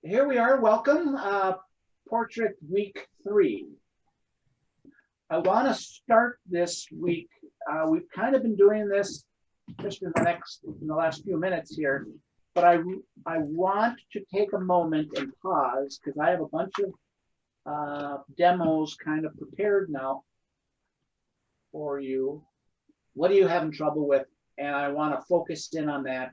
Here we are. Welcome. Portrait week 3. I want to start this week. We've kind of been doing this just in the last few minutes here, but I want to take a moment and pause because I have a bunch of demos kind of prepared now for you. What are you having trouble with? And I want to focus in on that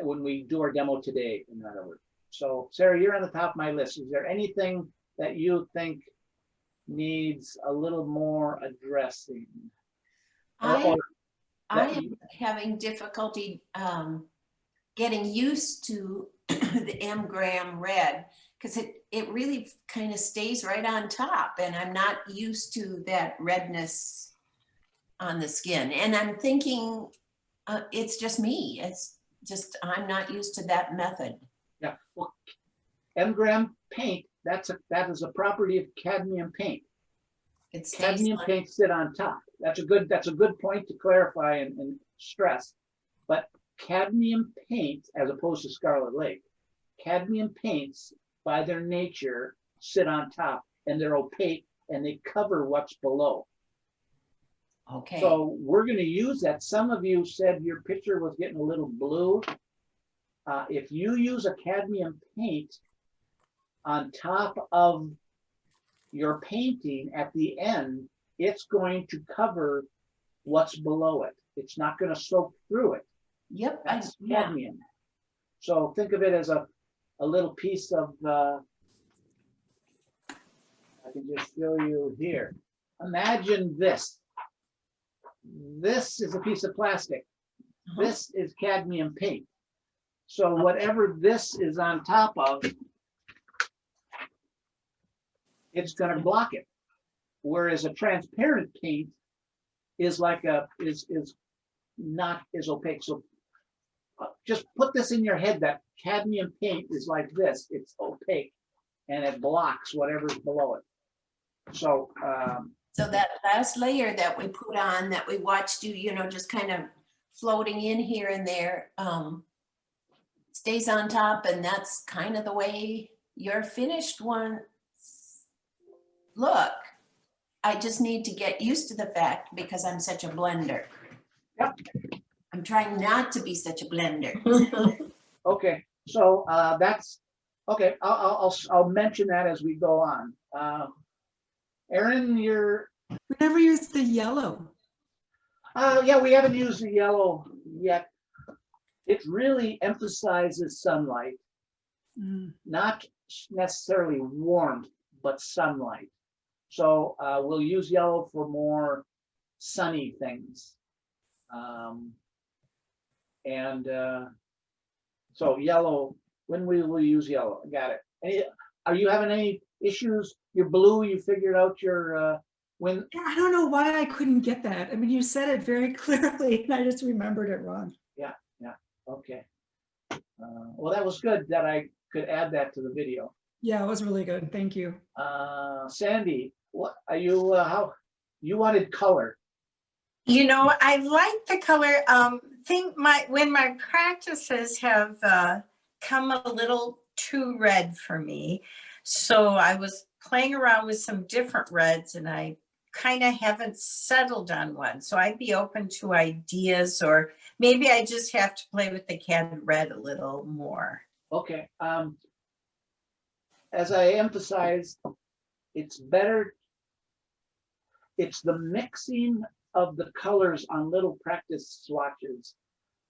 when we do our demo today, in other words. So, Sarah, you're on the top of my list. Is there anything that you think needs a little more addressing? I am having difficulty getting used to the M-gram red because it really kind of stays right on top, and I'm not used to that redness on the skin. And I'm thinking it's just me. It's just I'm not used to that method. Yeah, well, M-gram paint, that is a property of cadmium paint. Cadmium paint sit on top. That's a good point to clarify and stress. But cadmium paint, as opposed to Scarlet Lake, cadmium paints by their nature sit on top, and they're opaque and they cover what's below. Okay. So we're going to use that. Some of you said your picture was getting a little blue. If you use a cadmium paint on top of your painting at the end, it's going to cover what's below it. It's not going to soak through it. Yep. That's cadmium. So think of it as a little piece of, I can just show you here. Imagine this. This is a piece of plastic. This is cadmium paint. So whatever this is on top of, it's going to block it. Whereas a transparent paint is like is not as opaque. So just put this in your head that cadmium paint is like this. It's opaque and it blocks whatever's below it. So so that last layer that we put on, that we watched you, just kind of floating in here and there, stays on top, and that's kind of the way your finished one look. I just need to get used to the fact because I'm such a blender. Yep. I'm trying not to be such a blender. Okay, so that's okay. I'll mention that as we go on. Erin, we never used the yellow. Yeah, we haven't used the yellow yet. It really emphasizes sunlight, not necessarily warmth, but sunlight. So we'll use yellow for more sunny things. So yellow, when we will use yellow, got it. Are you having any issues? You're blue, you figured out your, when? I don't know why I couldn't get that. I mean, you said it very clearly and I just remembered it wrong. Yeah. Okay. Well, that was good that I could add that to the video. Yeah, it was really good. Thank you. Sandy, what are you? How you wanted color? I like the color. When my practices have come a little too red for me, so I was playing around with some different reds, and I kind of haven't settled on one. So I'd be open to ideas, or maybe I just have to play with the cad red a little more. Okay. As I emphasized, it's better. It's the mixing of the colors on little practice swatches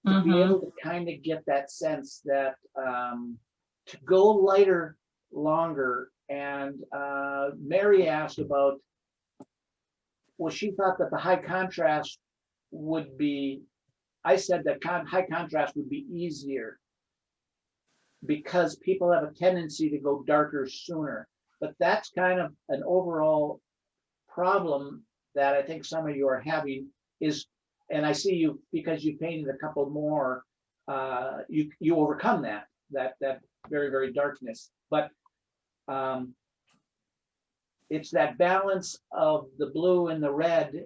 to be able to kind of get that sense that to go lighter longer. And Mary asked about, well, she thought that the high contrast would be, I said that high contrast would be easier because people have a tendency to go darker sooner. But that's kind of an overall problem that I think some of you are having is, and I see you, because you painted a couple more, you overcome that very, very darkness. But it's that balance of the blue and the red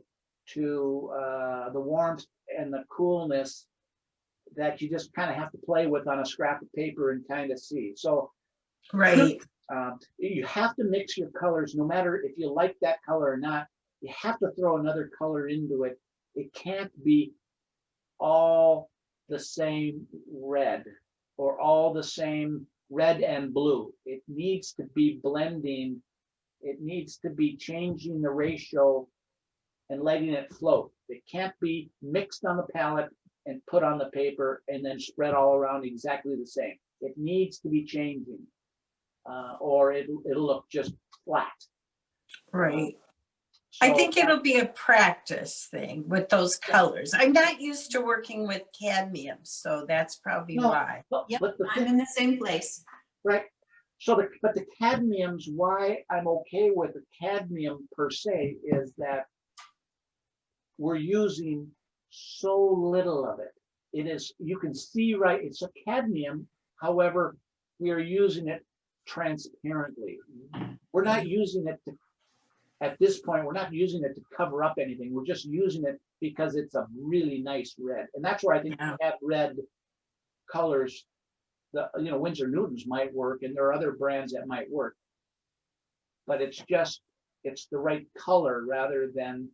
to the warmth and the coolness that you just kind of have to play with on a scrap of paper and kind of see. So Right. You have to mix your colors, no matter if you like that color or not. You have to throw another color into it. It can't be all the same red or all the same red and blue. It needs to be blending. It needs to be changing the ratio and letting it float. It can't be mixed on the palette and put on the paper and then spread all around exactly the same. It needs to be changing, or it'll look just flat. Right. I So think it'll be a practice thing with those colors. I'm not used to working with cadmium, so that's probably No. why. Yep, but the I'm thing, in the same place. right? So but the cadmium's why I'm okay with the cadmium per se is that we're using so little of it. It is, you can see, right, it's a cadmium, however, we are using it transparently. We're not using it to, at this point, we're not using it to cover up anything. We're just using it because it's a really nice red. And that's where I think Yeah. red colors, the Winsor Newton's might work, and there are other brands that might work. But it's the right color rather than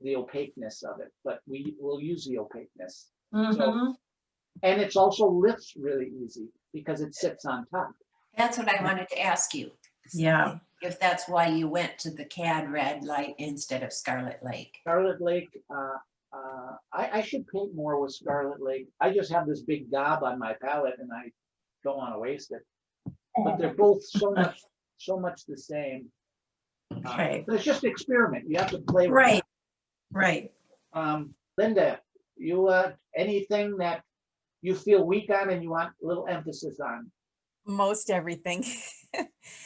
the opaqueness of it. But we will use the opaqueness. Mhm. And it's also lifts really easy because it sits on top. That's what I wanted to ask you. Yeah. If that's why you went to the CAD red light instead of Scarlet Lake. Scarlet Lake, I should paint more with Scarlet Lake. I just have this big gob on my palette and I don't want to waste it. But they're both so much the same. Okay. But it's just an experiment. You have to play with Right. Right. it. Linda, you anything that you feel weak on and you want a little emphasis on? Most everything.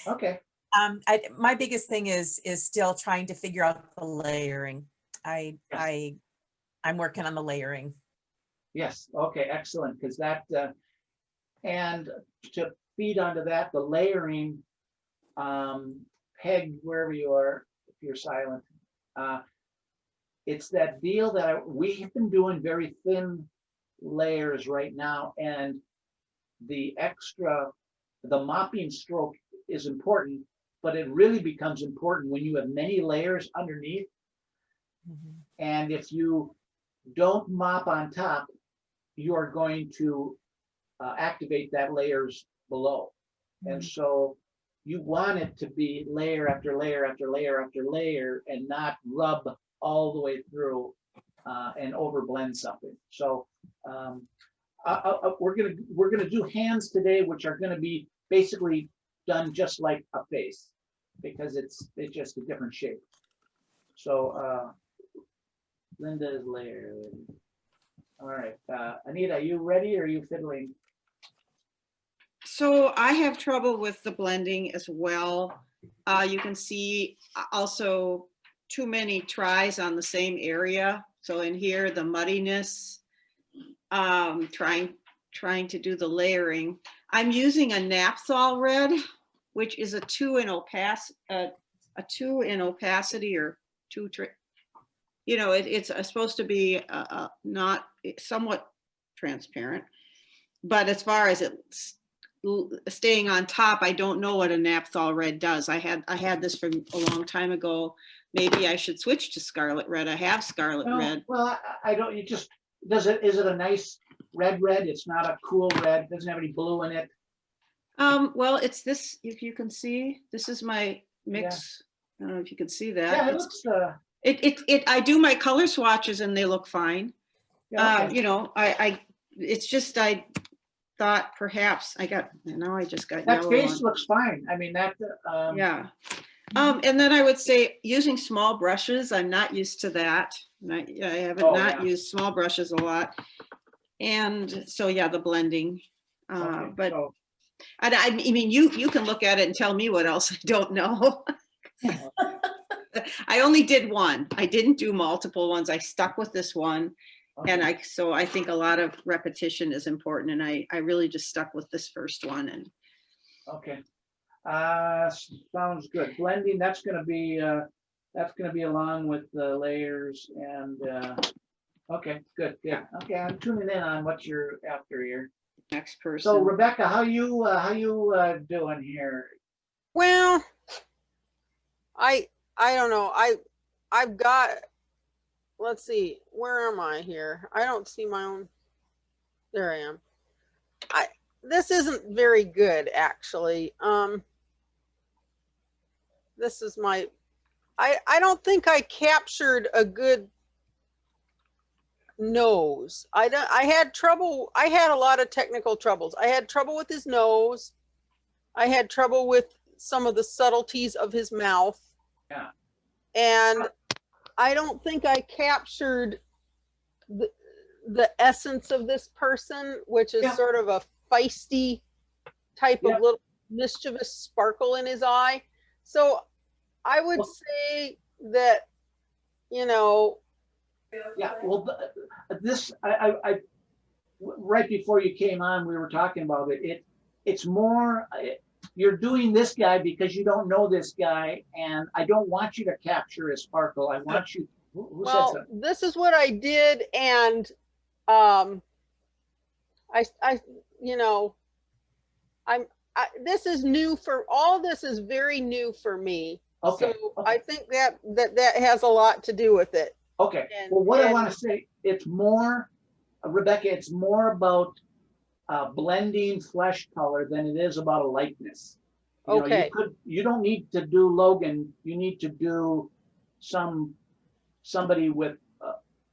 Okay. My biggest thing is still trying to figure out the layering. I'm working on the layering. Yes. Okay. Excellent. Because that and to feed onto that, the layering, Peg, wherever you are, if you're silent, it's that deal that we have been doing very thin layers right now, and the mopping stroke is important, but it really becomes important when you have many layers underneath. Mhm. And if you don't mop on top, you are going to activate that layers below. And so you want it to be layer after layer after layer after layer and not rub all the way through and overblend something. So we're gonna do hands today, which are gonna be basically done just like a face because it's just a different shape. So Linda is layer. All right, Anita, are you ready or are you fiddling? So I have trouble with the blending as well. You can see also too many tries on the same area. So in here, the muddiness, trying to do the layering. I'm using a naphthol red, which is a 2 in opacity or 2. It's supposed to be not somewhat transparent, but as far as it staying on top, I don't know what a naphthol red does. I had this from a long time ago. Maybe I should switch to scarlet red. I have scarlet red. Well, I don't. You just is it a nice red? It's not a cool red. It doesn't have any blue in it. Well, it's this. If you can see, this is my mix. I don't know if you can see that. Yeah, it looks. I do my color swatches and they look fine. Yeah, okay. It's just I thought perhaps now I just got That yellow face on. looks fine. I mean that. Yeah. And then I would say using small brushes, I'm not used to that. I haven't used small brushes a lot. And so, yeah, the blending. Okay, But so, I mean, you can look at it and tell me what else I don't know. I only did one. I didn't do multiple ones. I stuck with this one. okay. And so I think a lot of repetition is important. And I really just stuck with this first one. And Okay. Sounds good. Blending, that's gonna be along with the layers and okay, good. Okay, I'm tuning in on what you're after here. next So person. Rebecca, how you doing here? Well, I don't know. I've got, let's see, where am I here? I don't see my own. There I am. This isn't very good actually. This is my, I don't think I captured a good nose. I had trouble. I had a lot of technical troubles. I had trouble with his nose. I had trouble with some of the subtleties of his mouth. Yeah. And I don't think I captured the essence of this person, which is Yeah. sort of a feisty type Yeah. of little mischievous sparkle in his eye. So I would Well- say that, you know, Yeah, well, this, right before you came on, we were talking about it. It's more, you're doing this guy because you don't know this guy, and I don't want you to capture his sparkle. I want you, who said well, something? this is what I did. And you know, this is new for, all this is very new for me. Okay, So okay. I think that has a lot to do with it. Okay, And- well, what I and- want to say, it's more, Rebecca, it's more about blending flesh color than it is about a likeness. You know, Okay. you don't need to do Logan, you need to do somebody with,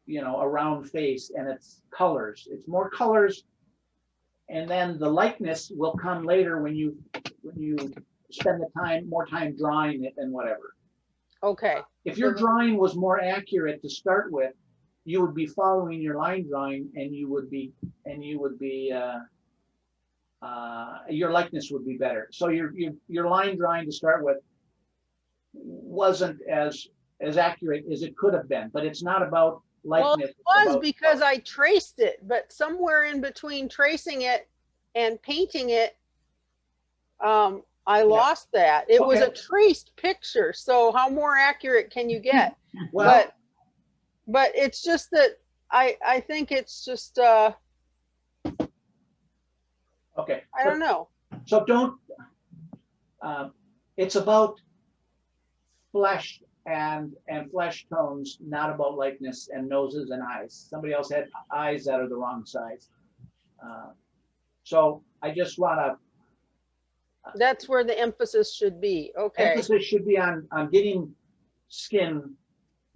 a round face, and it's colors. It's more colors, and then the likeness will come later when you spend more time drawing it and whatever. Okay. If your drawing was more accurate to start with, you would be following your line drawing, and you would be your likeness would be better. So your line drawing to start with wasn't as accurate as it could have been, but it's not about Well, likeness. it was because I traced it, but somewhere in between tracing it and painting it, I lost that. It was a Okay. traced picture. So how more accurate can you get? Well, But it's just that I think it's just, okay. I don't know. So don't, it's about flesh and flesh tones, not about likeness and noses and eyes. Somebody else had eyes that are the wrong size. So I just want to, That's where the emphasis should be. Okay. emphasis should be on getting skin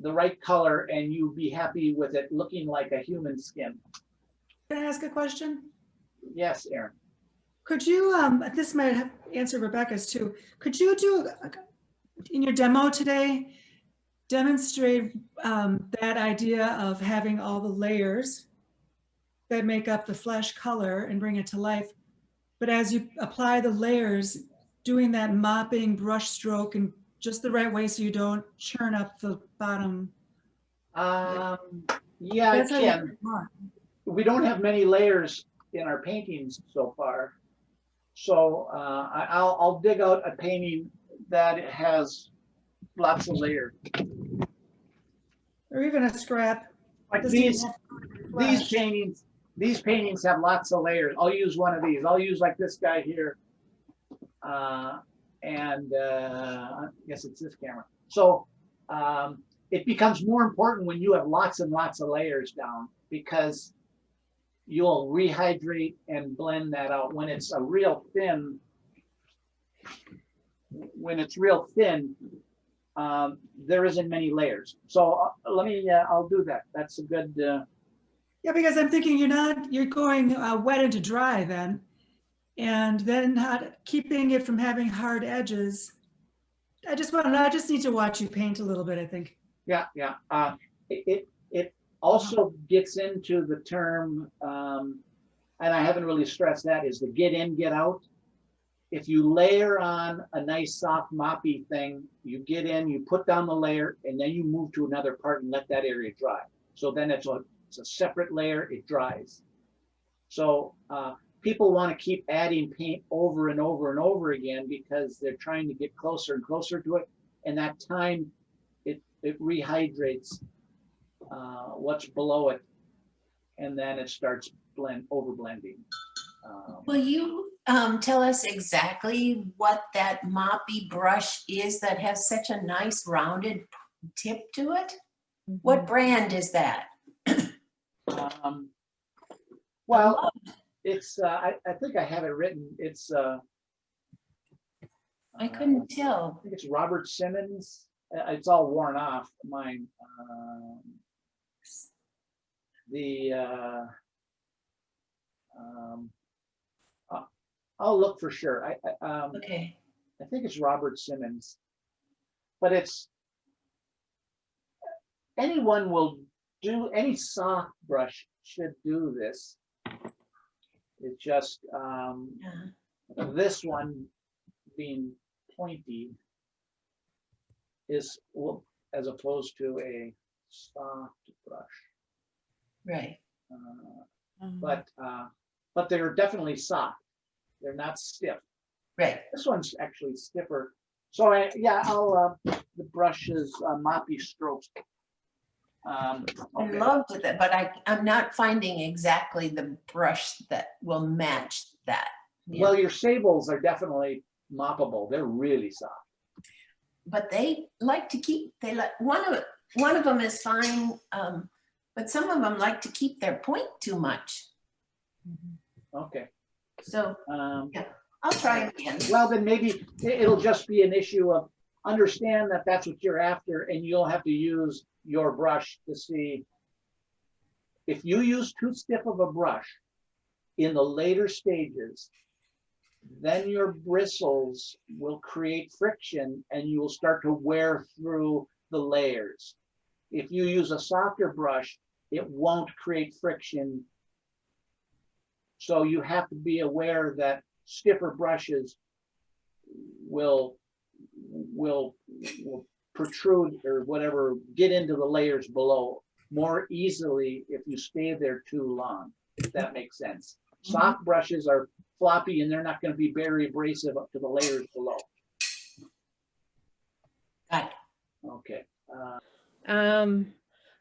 the right color, and you be happy with it looking like a human skin. Can I ask a question? Yes, Aaron. Could you, this might have answered Rebecca's too. Could you do, in your demo today, demonstrate that idea of having all the layers that make up the flesh color and bring it to life? But as you apply the layers, doing that mopping brush stroke in just the right way so you don't churn up the bottom. Yeah, I That's how you can. mark. We don't have many layers in our paintings so far. So I'll dig out a painting that has lots of layers. Or even a scrap. Like Doesn't even these have to be flesh. these paintings have lots of layers. I'll use one of these. I'll use like this guy here. I guess it's this camera. So it becomes more important when you have lots and lots of layers down, because you'll rehydrate and blend that out. When it's a real thin, there isn't many layers. So I'll do that. That's a good. Yeah, because I'm thinking you're going wet into dry then, and then not keeping it from having hard edges. I just need to watch you paint a little bit, I think. Yeah. It also gets into the term, and I haven't really stressed that, is the get in, get out. If you layer on a nice soft moppy thing, you get in, you put down the layer, and then you move to another part and let that area dry. So then it's a separate layer, it dries. So people want to keep adding paint over and over and over again because they're trying to get closer and closer to it. And that time it rehydrates what's below it, and then it starts over blending. Will you tell us exactly what that moppy brush is that has such a nice rounded tip to it? What brand is that? Well, it's, I think I have it written, it's, I couldn't tell. I think it's Robert Simmons. It's all worn off, mine. The, I'll look for sure. Okay. I think it's Robert Simmons, but it's, anyone will do, any soft brush should do this. It's just, Yeah. this one being pointy is, well, as opposed to a soft brush. Right. But they're definitely soft. They're not stiff. Right. This one's actually stiffer. So I'll, the brush is moppy strokes. I Okay. loved it, but I'm not finding exactly the brush that will match that. Yeah. Well, your sables are definitely moppable. They're really soft. But they like to keep, they like, one of them is fine, but some of them like to keep their point too much. Okay. So yeah, I'll try it again. Well, then maybe it'll just be an issue of understand that that's what you're after, and you'll have to use your brush to see. If you use too stiff of a brush in the later stages, then your bristles will create friction and you will start to wear through the layers. If you use a softer brush, it won't create friction. So you have to be aware that stiffer brushes will protrude or whatever, get into the layers below more easily if you stay there too long, if that makes sense. Soft brushes are floppy and they're not going to be very abrasive up to the layers below. Got it. Okay.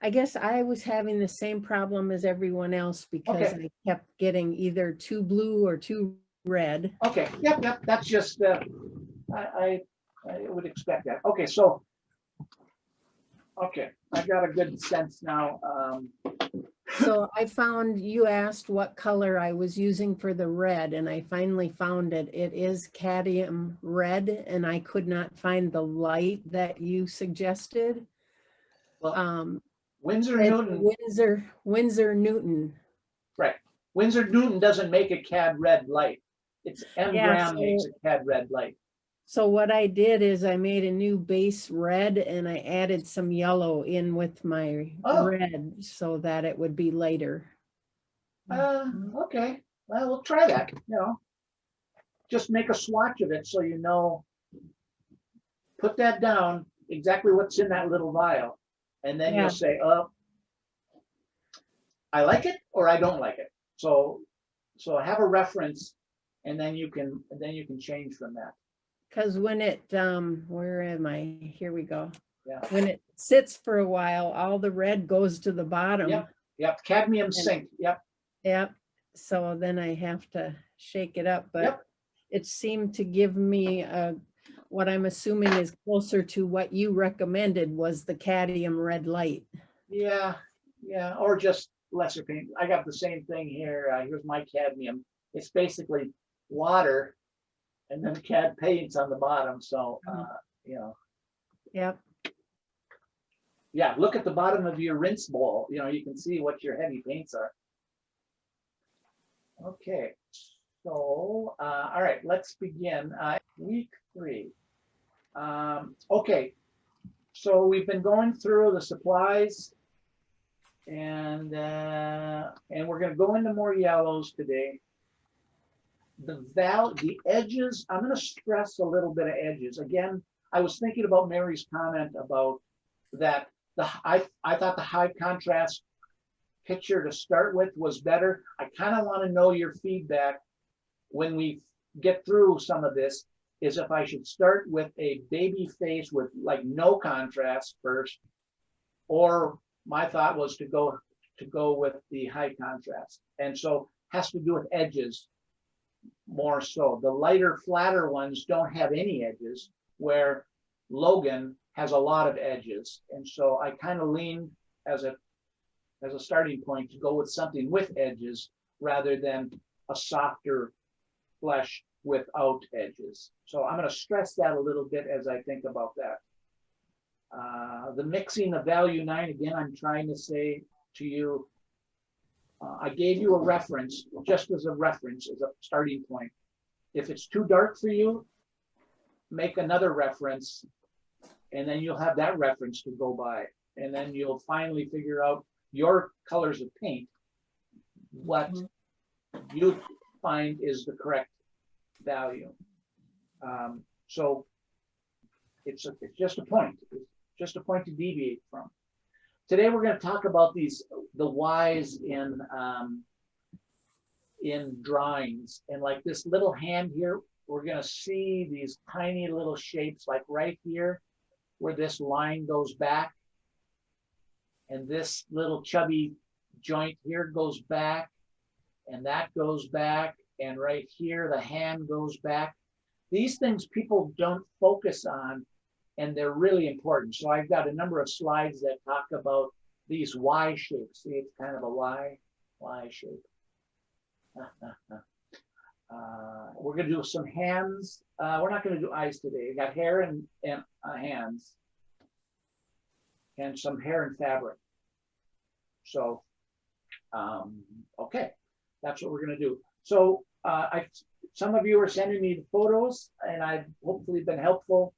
I guess I was having the same problem as everyone else because Okay. I kept getting either too blue or too red. Okay. Yep. That's just I would expect that. Okay. So. Okay, I got a good sense now. So I found, you asked what color I was using for the red, and I finally found it. It is cadmium red, and I could not find the light that you suggested. Well, Winsor It's Newton, Winsor Newton. right? Winsor Newton doesn't make a CAD red light. It's M. Yeah, Graham makes a CAD red light. So what I did is I made a new base red and I added some yellow in with my red so that it would be lighter. Okay, well, we'll try that, just make a swatch of it so you know, put that down, exactly what's in that little vial. And then you'll say, oh, I like it or I don't like it. So have a reference and then you can change from that. Because when it, where am I? Here we go. Yeah. When it sits for a while, all the red goes to the bottom. Yep, cadmium sink, yep. Yep. So then I have to shake it up, but it seemed to give me what I'm assuming is closer to what you recommended was the cadmium red light. Yeah, or just lesser paint. I got the same thing here. Here's my cadmium. It's basically water and then CAD paints on the bottom. So, Yep. Yeah, look at the bottom of your rinse bowl. You can see what your heavy paints are. Okay, so, all right, let's begin. Week 3. Okay, so we've been going through the supplies and we're going to go into more yellows today. The edges, I'm going to stress a little bit of edges. Again, I was thinking about Mary's comment about that. I thought the high contrast picture to start with was better. I kind of want to know your feedback when we get through some of this, is if I should start with a baby face with like no contrast first, or my thought was to go with the high contrast. And so has to do with edges. more so. The lighter, flatter ones don't have any edges, where Logan has a lot of edges. And so I kind of leaned as a starting point to go with something with edges rather than a softer flesh without edges. So I'm going to stress that a little bit as I think about that. The mixing of value 9, again, I'm trying to say to you, I gave you a reference, just as a reference, as a starting point. If it's too dark for you, make another reference, and then you'll have that reference to go by. And then you'll finally figure out your colors of paint, what you find is the correct value. So it's just a point. It's just a point to deviate from. Today we're going to talk about the whys in drawings. And like this little hand here, we're going to see these tiny little shapes, like right here, where this line goes back. And this little chubby joint here goes back, and that goes back, and right here the hand goes back. These things people don't focus on, and they're really important. So I've got a number of slides that talk about these Y shapes. See, it's kind of a Y shape. We're going to do some hands. We're not going to do eyes today. We got hair and hands, and some hair and fabric. So, okay, that's what we're going to do. So some of you are sending me the photos, and I've hopefully been helpful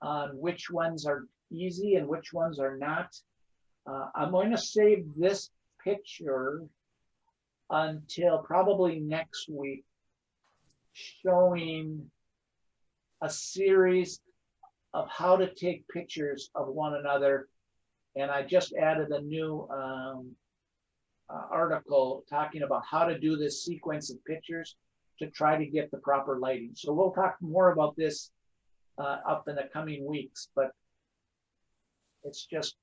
on which ones are easy and which ones are not. I'm going to save this picture until probably next week, showing a series of how to take pictures of one another. And I just added a new article talking about how to do this sequence of pictures to try to get the proper lighting. So we'll talk more about this up in the coming weeks, but it's just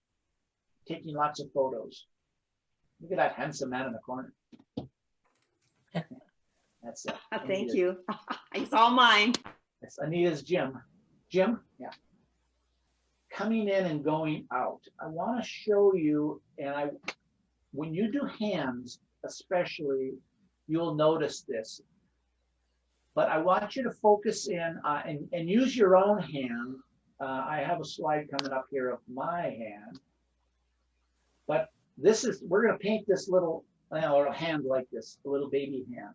taking lots of photos. Look at that handsome man in the corner. That's it. Thank you. It's all mine. It's Anita's Jim. Jim? Yeah. Coming in and going out. I want to show you, and when you do hands, especially, you'll notice this. But I want you to focus in and use your own hand. I have a slide coming up here of my hand. But we're going to paint this little hand like this, a little baby hand.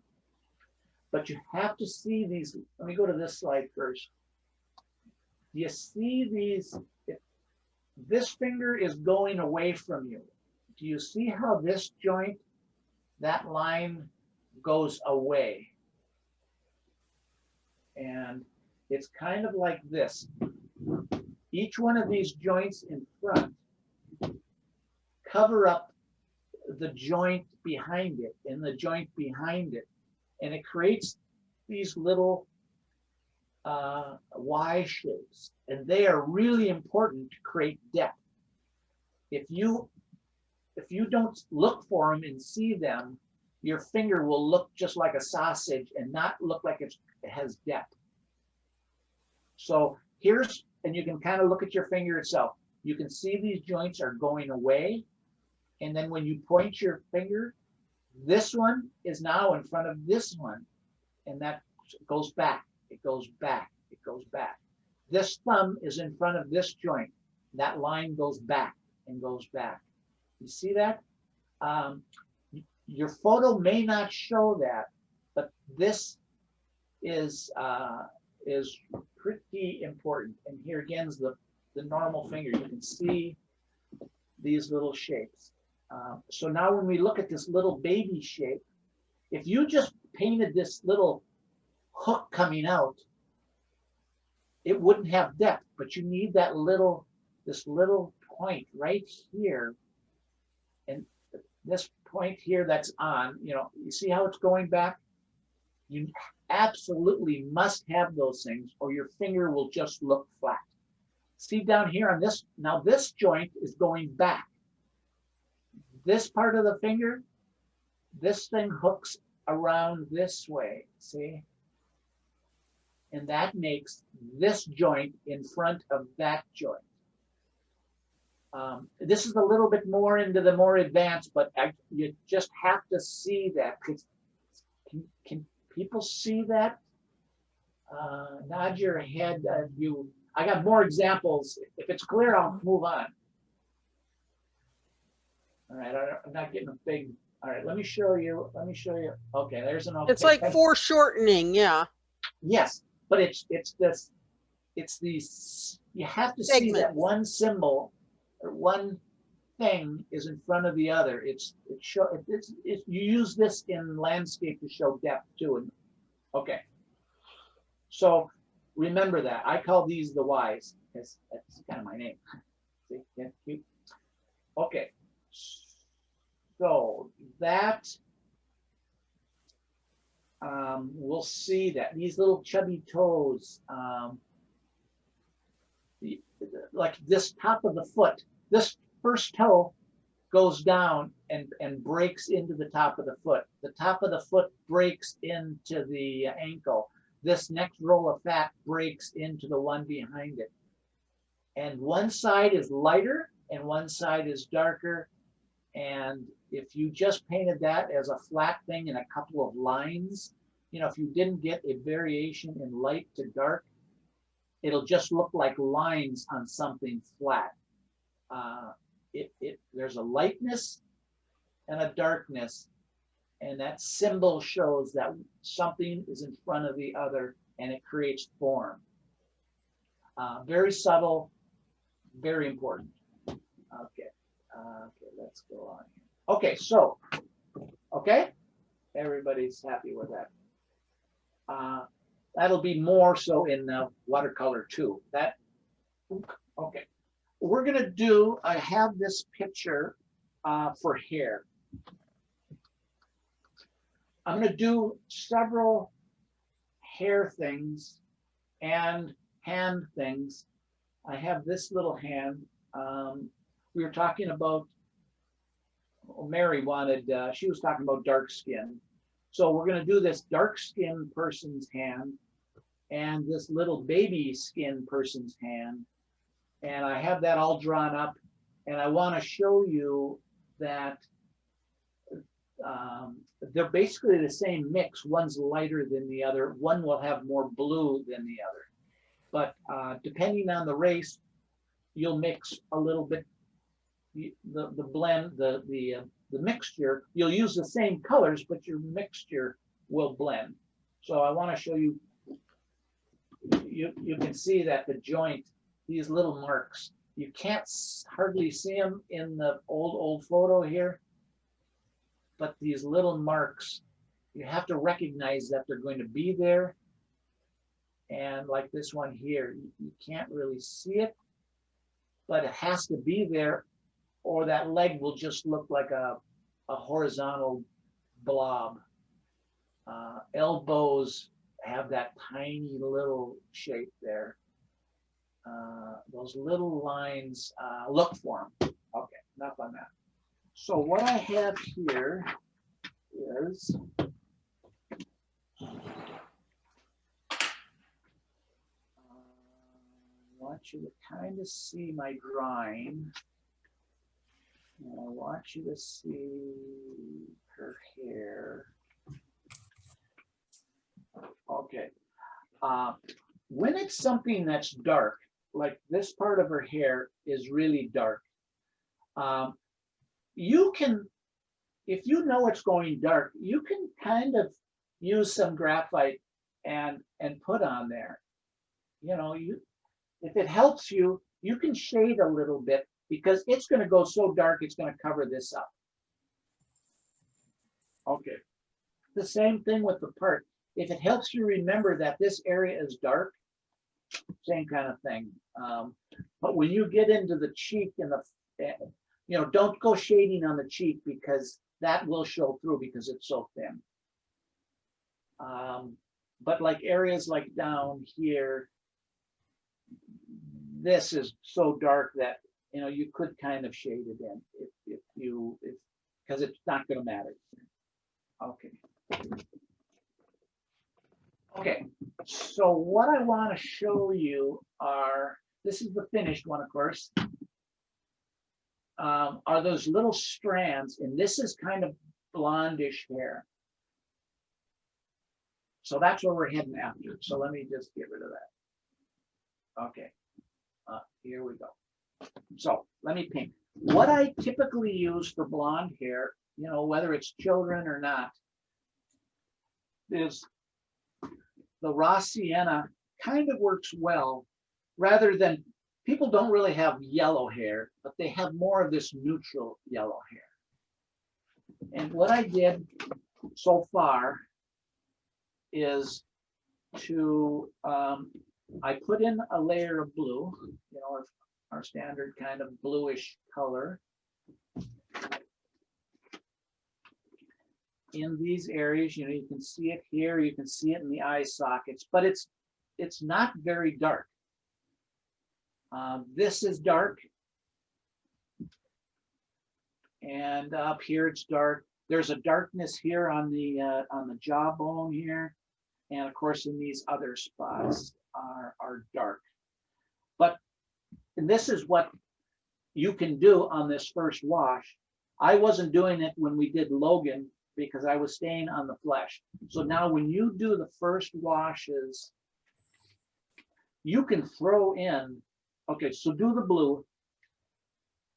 But you have to see these. Let me go to this slide first. Do you see these? This finger is going away from you. Do you see how this joint, that line goes away? And it's kind of like this. Each one of these joints in front cover up the joint behind it and the joint behind it. And it creates these little Y shapes. And they are really important to create depth. If you don't look for them and see them, your finger will look just like a sausage and not look like it has depth. So and you can kind of look at your finger itself. You can see these joints are going away. And then when you point your finger, this one is now in front of this one. And that goes back, it goes back, it goes back. This thumb is in front of this joint. That line goes back and goes back. You see that? Your photo may not show that, but this is pretty important. And here again is the normal finger. You can see these little shapes. So now when we look at this little baby shape, if you just painted this little hook coming out, it wouldn't have depth, but you need this little point right here. And this point here that's on, you see how it's going back? You absolutely must have those things or your finger will just look flat. See down here on this, now this joint is going back. This part of the finger, this thing hooks around this way, see? And that makes this joint in front of that joint. This is a little bit more into the more advanced, but you just have to see that. Can people see that? Nod your head. I got more examples. If it's clear, I'll move on. All right, I'm not getting a big. All right, let me show you. Okay, there's an. Okay. It's like foreshortening, yeah. Yes, but it's these. You have to see that Segments. one symbol or one thing is in front of the other. You use this in landscape to show depth too. And okay, so remember that I call these the Y's because that's kind of my name. See, yeah, cute. Okay, so that we'll see that these little chubby toes, like this top of the foot, this first toe goes down and breaks into the top of the foot. The top of the foot breaks into the ankle. This next roll of fat breaks into the one behind it. And one side is lighter and one side is darker. And if you just painted that as a flat thing in a couple of lines, if you didn't get a variation in light to dark, it'll just look like lines on something flat. There's a lightness and a darkness, and that symbol shows that something is in front of the other, and it creates form. Very subtle, very important. Okay, let's go on here. Okay, so, everybody's happy with that. That'll be more so in watercolor too. Okay. We're gonna do, I have this picture for hair. I'm gonna do several hair things and hand things. I have this little hand. We were talking about, Mary wanted, she was talking about dark skin. So we're gonna do this dark skinned person's hand and this little baby skin person's hand. And I have that all drawn up, and I want to show you that they're basically the same mix. One's lighter than the other. One will have more blue than the other. But depending on the race, you'll mix a little bit. The blend, the mixture. You'll use the same colors, but your mixture will blend. So I want to show you. You can see that the joint. These little marks, you can't hardly see them in the old photo here, but these little marks, you have to recognize that they're going to be there. And like this one here, you can't really see it, but it has to be there, or that leg will just look like a horizontal blob. Elbows have that tiny little shape there. Those little lines, look for them. Okay, enough on that. So what I have here is I want you to kind of see my drawing. And I want you to see her hair. Okay. When it's something that's dark, like this part of her hair is really dark, you can, if you know it's going dark, you can kind of use some graphite and put on there. If it helps you, you can shade a little bit because it's going to go so dark, it's going to cover this up. Okay. The same thing with the part. If it helps you remember that this area is dark, same kind of thing. But when you get into the cheek and don't go shading on the cheek because that will show through because it's so thin. But like areas like down here, this is so dark that you could kind of shade it in if because it's not going to matter. Okay. Okay, so what I want to show you are, this is the finished one, of course, are those little strands, and this is kind of blondish hair. So that's what we're heading after. So let me just get rid of that. Okay, here we go. So let me paint. What I typically use for blonde hair, you know, whether it's children or not, is the raw sienna. Kind of works well, rather than, people don't really have yellow hair, but they have more of this neutral yellow hair. And what I did so far is to, I put in a layer of blue, you know, our standard kind of bluish color in these areas. You know, you can see it here, you can see it in the eye sockets, but it's not very dark. This is dark, and up here it's dark. There's a darkness here on the jawbone here, and of course in these other spots are dark. But and this is what you can do on this first wash. I wasn't doing it when we did Logan because I was staying on the flesh. So now when you do the first washes, you can throw in, okay, so do the blue,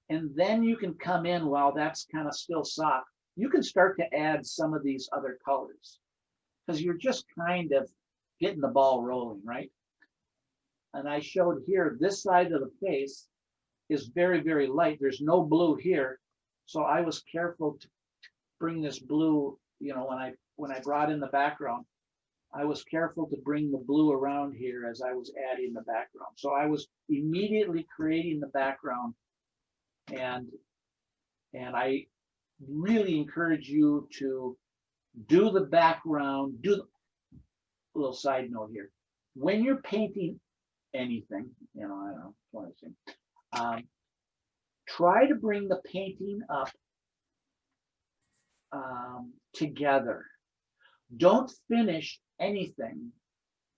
and then you can come in while that's kind of still soft. You can start to add some of these other colors because you're just kind of getting the ball rolling, right? And I showed here, this side of the face is very, very light. There's no blue here. So I was careful to bring this blue, you know, when I brought in the background, I was careful to bring the blue around here as I was adding the background. So I was immediately creating the background, and I really encourage you to do the background, a little side note here. When you're painting anything, you know, I don't know what I'm saying, try to bring the painting up together. Don't finish anything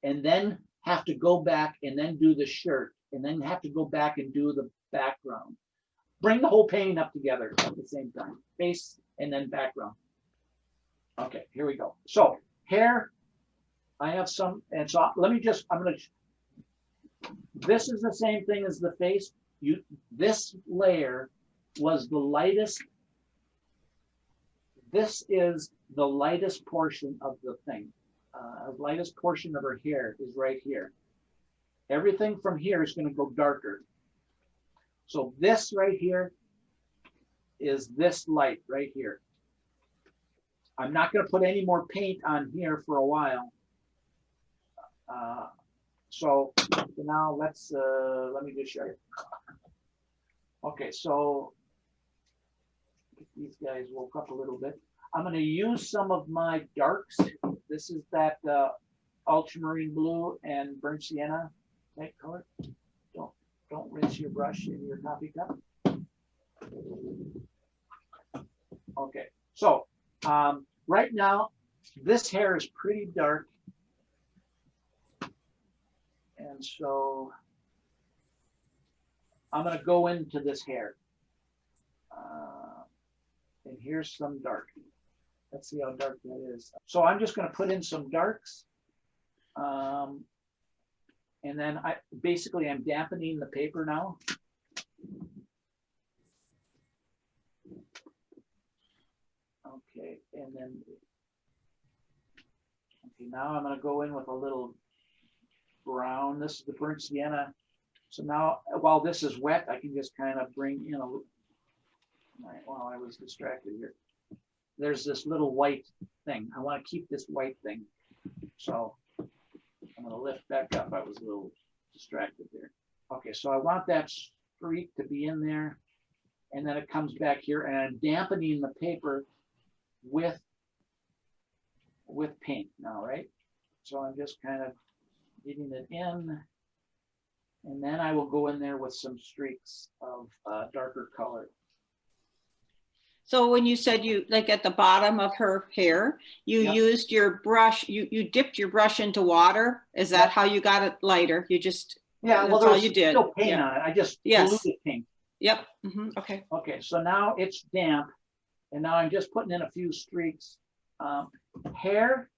and then have to go back and then do the shirt and then have to go back and do the background. Bring the whole painting up together at the same time, face and then background. Okay, here we go. So hair, I have some, and so let me just, this is the same thing as the face. This layer was the lightest. This is the lightest portion of the thing. Lightest portion of her hair is right here. Everything from here is going to go darker. So this right here is this light right here. I'm not going to put any more paint on here for a while. So now let me just show you. Okay, so these guys woke up a little bit. I'm going to use some of my darks. This is that ultramarine blue and burnt sienna type color. Don't rinse your brush in your coffee cup. Okay, so right now this hair is pretty dark, and so I'm going to go into this hair. And here's some dark. Let's see how dark that is. So I'm just going to put in some darks. And then I'm dampening the paper now. Okay, and then, okay, now I'm going to go in with a little brown. This is the burnt sienna. So now, while this is wet, I can just kind of bring in a, while I was distracted here. There's this little white thing. I want to keep this white thing. So I'm going to lift back up. I was a little distracted there. Okay, so I want that streak to be in there. And then it comes back here, and I'm dampening the paper with paint now, right? So I'm just kind of getting it in. And then I will go in there with some streaks of darker color. So when you said you, like at the bottom of her hair, you Yep. used your brush, you dipped your brush into water? Is that Yep. how you got it lighter? You just, Yeah, well, that's there all was you did. still paint Yeah. on it. I just Yes. diluted pink. Yep. Okay. Okay, so now it's damp, and now I'm just putting in a few streaks. Hair,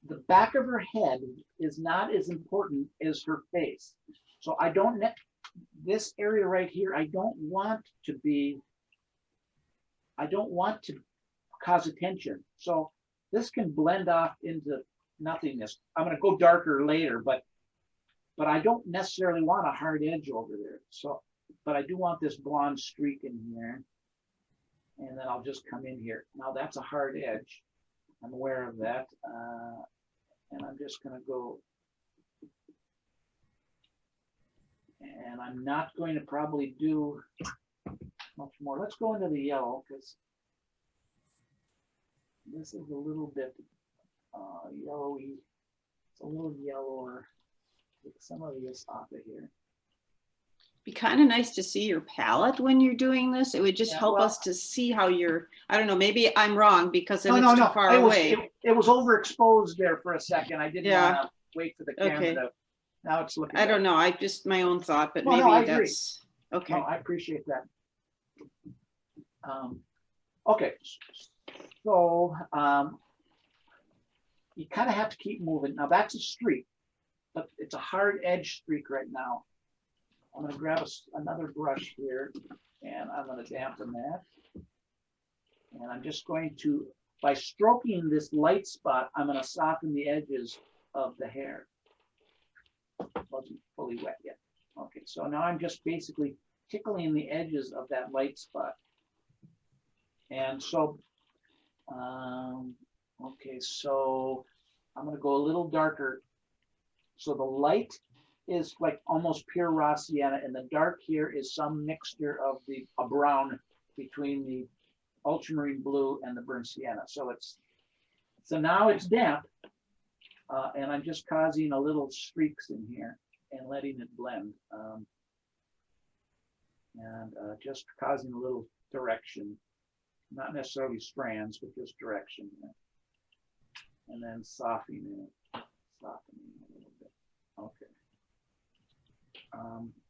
the back of her head is not as important as her face. So I don't, this area right here, I don't want to cause attention. So this can blend off into nothingness. I'm gonna go darker later, but I don't necessarily want a hard edge over there. So, but I do want this blonde streak in here. And then I'll just come in here. Now that's a hard edge. I'm aware of that. And I'm just gonna go. And I'm not going to probably do much more. Let's go into the yellow because this is a little bit yellowy. It's a little yellower. Take some of this off of here. Be kind of nice to see your palette when you're doing this. It would just Yeah, help well, us to see how you're, I don't know, maybe I'm wrong because if No, it's no, too no. far It was, away. it was overexposed there for a second. I didn't Yeah. want to wait for the camera Okay. to. Now it's looking. I don't better. know. I just, my own thought, but No, no, maybe I agree. that's, okay. No, I appreciate that. Okay, so you kind of have to keep moving. Now that's a streak, but it's a hard edge streak right now. I'm going to grab another brush here, and I'm going to dampen that. And I'm just going to, by stroking this light spot, I'm going to soften the edges of the hair. Wasn't fully wet yet. Okay, so now I'm just basically tickling the edges of that light spot. And so, okay, so I'm gonna go a little darker. So the light is like almost pure raw sienna, and the dark here is some mixture of a brown between the ultramarine blue and the burnt sienna. So now it's damp, and I'm just causing a little streaks in here and letting it blend, and just causing a little direction. Not necessarily strands, but just direction. And then softening it, a little bit. Okay.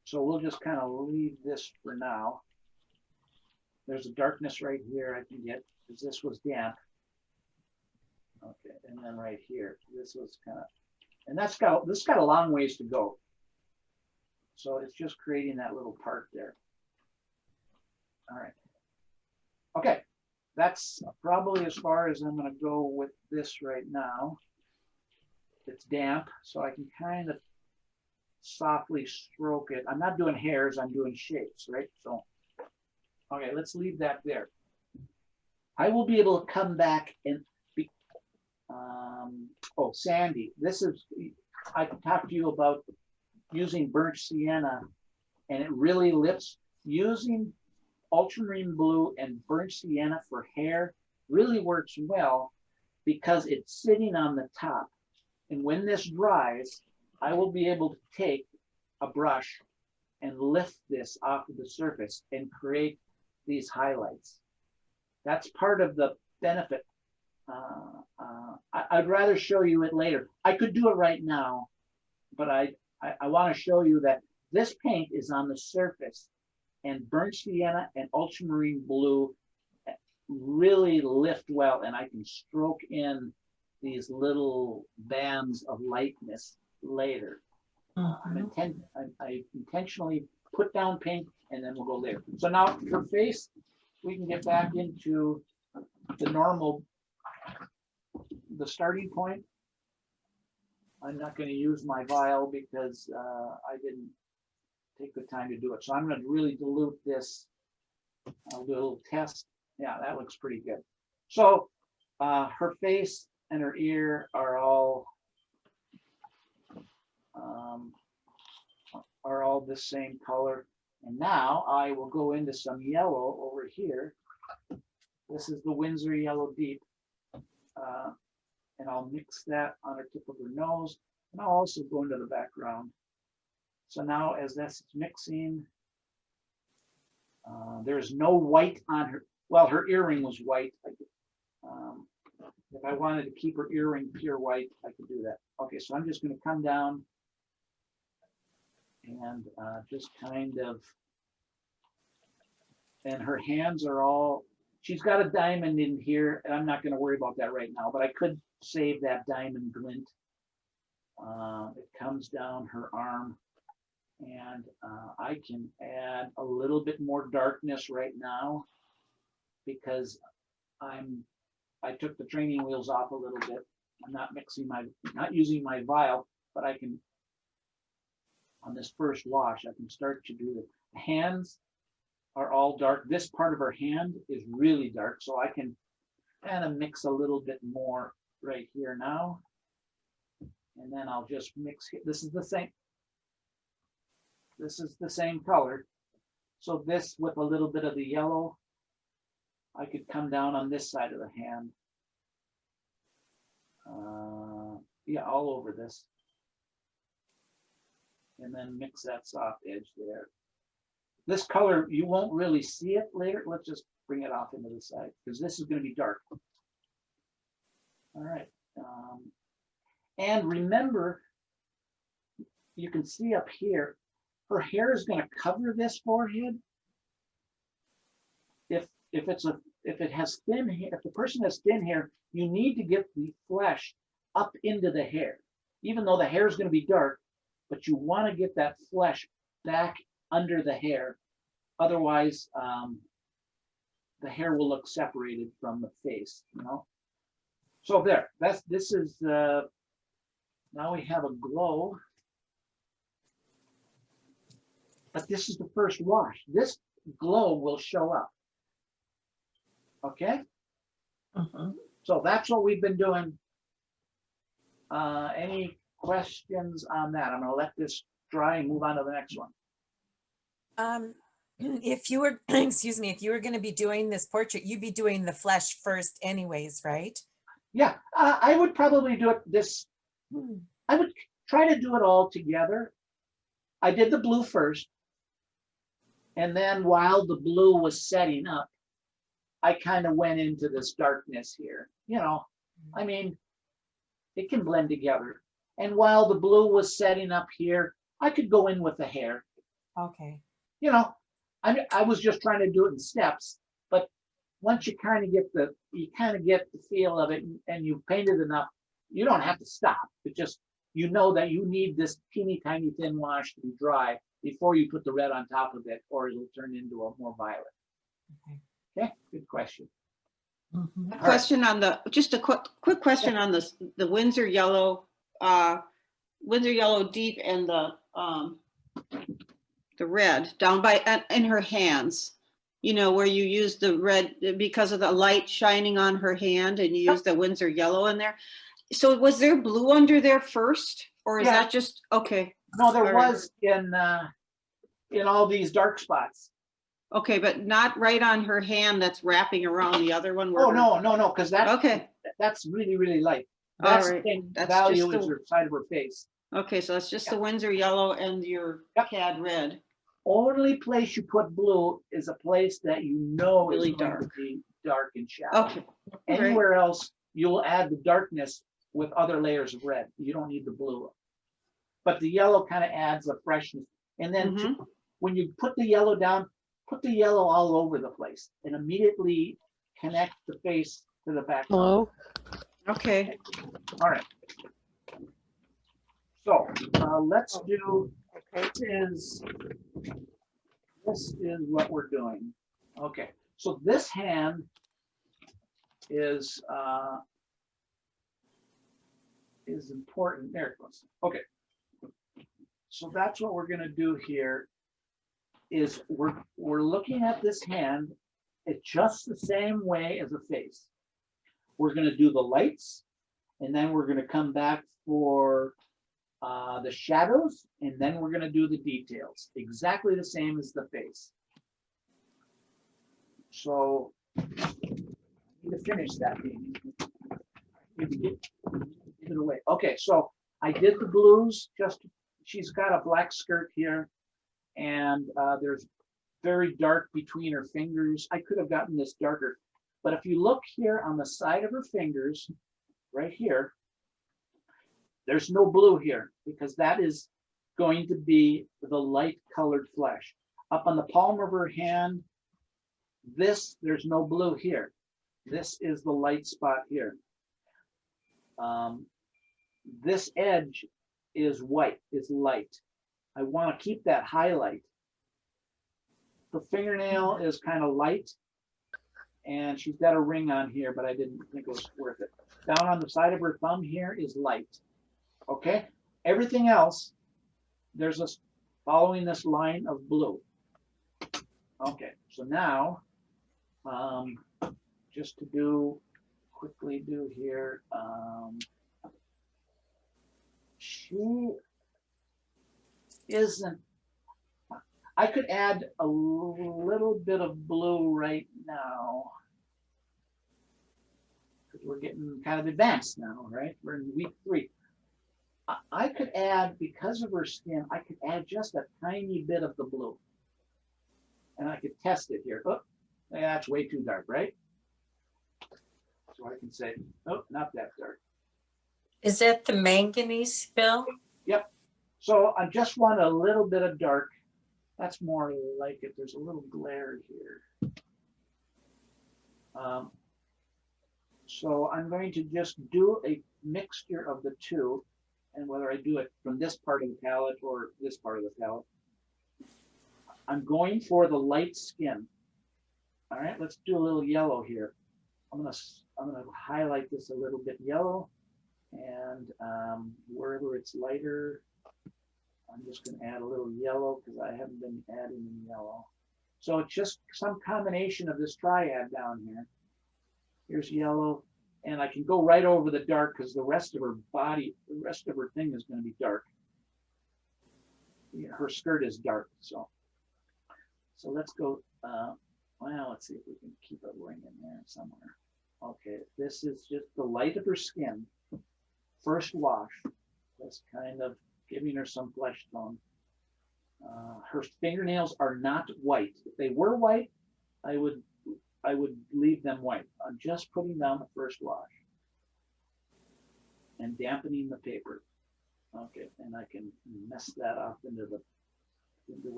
So we'll just kind of leave this for now. There's a darkness right here I can get because this was damp. Okay, and then right here, this was kind of, and this got a long ways to go. So it's just creating that little part there. All right. Okay, that's probably as far as I'm going to go with this right now. It's damp, so I can kind of softly stroke it. I'm not doing hairs, I'm doing shapes, right? So, okay, let's leave that there. I will be able to come back and be, oh, Sandy, I talked to you about using burnt sienna, and it really lifts. Using ultramarine blue and burnt sienna for hair really works well because it's sitting on the top. And when this dries, I will be able to take a brush and lift this off of the surface and create these highlights. That's part of the benefit. I'd rather show you it later. I could do it right now, but I want to show you that this paint is on the surface, and burnt sienna and ultramarine blue really lift well, and I can stroke in these little bands of lightness later. I intentionally put down paint, and then we'll go there. So now for face, we can get back into the starting point. I'm not going to use my vial because I didn't take the time to do it. So I'm going to really dilute this. I'll do a little test. Yeah, that looks pretty good. So her face and her ear are all the same color. And now I will go into some yellow over here. This is the Windsor Yellow Deep. And I'll mix that on her tip of her nose. And I'll also go into the background. So now as that's mixing, there's no white on her. well, her earring was white. If I wanted to keep her earring pure white, I could do that. Okay, so I'm just gonna come down and just kind of, and her hands are all, she's got a diamond in here, and I'm not gonna worry about that right now, but I could save that diamond glint. It comes down her arm, and I can add a little bit more darkness right now because I took the training wheels off a little bit. I'm not using my vial, but I can, on this first wash, I can start to do the hands are all dark. This part of her hand is really dark, so I can kind of mix a little bit more right here now. And then I'll just mix, this is the same color. So this with a little bit of the yellow, I could come down on this side of the hand. Yeah, all over this. And then mix that soft edge there. This color, you won't really see it later. Let's just bring it off into the side because this is going to be dark. All right. And remember, you can see up here, her hair is going to cover this forehead. If it has thin hair, if the person has thin hair, you need to get the flesh up into the hair, even though the hair is going to be dark, but you want to get that flesh back under the hair. Otherwise, the hair will look separated from the face, you know? So there, this is, now we have a glow. But this is the first wash. This glow will show up. Okay? So that's what we've been doing. Any questions on that? I'm gonna let this dry and move on to the next one. If you were, excuse me, if you were going to be doing this portrait, you'd be doing the flesh first anyways, right? Yeah, I would probably do it this, I would try to do it all together. I did the blue first. And then while the blue was setting up, I kind of went into this darkness here. You know, I mean, it can blend together. And while the blue was setting up here, I could go in with the hair. Okay. You know, I was just trying to do it in steps, but once you kind of get the feel of it and you've painted enough, you don't have to stop. It just, you know that you need this teeny tiny thin wash to be dry before you put the red on top of it, or it'll turn into a more violet. Okay, good question. A question on the, just a quick question on the Winsor yellow deep and the red down by in her hands, you know, where you use the red because of the light shining on her hand and you use the Winsor yellow in there. So was there blue under there first, or is that just, okay? No, there was in all these dark spots. Okay, but not right on her hand that's wrapping around the other one. Oh, no, because that's, okay, that's really, really light. all That's right. the That's value just is the, the side of her face. okay, so it's just the Winsor yellow and your CAD red. Only place you put blue is a place that you know Really is going to dark. be dark and shadowy. Okay. Anywhere else, you'll add the darkness with other layers of red. You don't need the blue. But the yellow kind of adds a freshness. And then when you put the yellow down, put the yellow all over the place and immediately connect the face to the background. Hello? Okay. All right. So let's do, this is what we're doing. Okay, so this hand is important. There it goes. Okay. So that's what we're gonna do here is we're looking at this hand. It's just the same way as a face. We're gonna do the lights and then we're gonna come back for the shadows, and then we're going to do the details, exactly the same as the face. So I need to finish that. Give it away. Okay, so I did the blues. Just she's got a black skirt here, and there's very dark between her fingers. I could have gotten this darker, but if you look here on the side of her fingers, right here, there's no blue here because that is going to be the light colored flesh. Up on the palm of her hand, there's no blue here. This is the light spot here. This edge is white, is light. I want to keep that highlight. The fingernail is kind of light, and she's got a ring on here, but I didn't think it was worth it. Down on the side of her thumb here is light. Okay, everything else, there's a following this line of blue. Okay, so now, just to quickly do here, she isn't, I could add a little bit of blue right now. Because we're getting kind of advanced now, right? We're in week 3. I could add, because of her skin, I could add just a tiny bit of the blue. And I could test it here. Oh, that's way too dark, right? So I can say, oh, not that dark. Is that the manganese, Bill? Yep. So I just want a little bit of dark. That's more like it. There's a little glare here. So I'm going to just do a mixture of the two, and whether I do it from this part of the palette or this part of the palette. I'm going for the light skin. All right, let's do a little yellow here. I'm gonna highlight this a little bit yellow, and wherever it's lighter, I'm just gonna add a little yellow because I haven't been adding any yellow. So it's just some combination of this triad down here. Here's yellow, and I can go right over the dark because the rest of her body, the rest of her thing is going to be dark. Yeah, her skirt is dark, so let's go. Well, let's see if we can keep a ring in there somewhere. Okay, this is just the light of her skin. First wash, just kind of giving her some flesh tone. Her fingernails are not white. If they were white, I would leave them white. I'm just putting down the first wash and dampening the paper. Okay, and I can mess that off into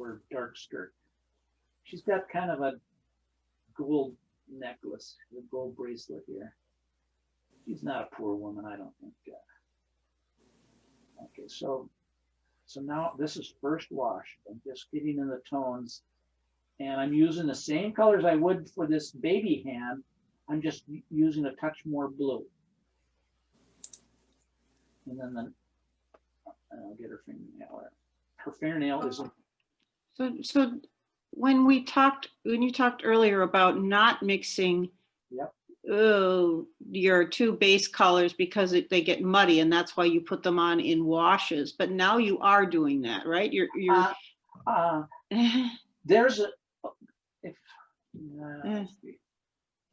her dark skirt. She's got kind of a gold necklace, a gold bracelet here. She's not a poor woman, I don't think. Okay, so now this is first wash. I'm just getting in the tones, and I'm using the same colors I would for this baby hand. I'm just using a touch more blue. And then I'll get her fingernail there. Her fingernail is. So when you talked earlier about not mixing Yep. Your two base colors because they get muddy, and that's why you put them on in washes. But now you are doing that, right? There's a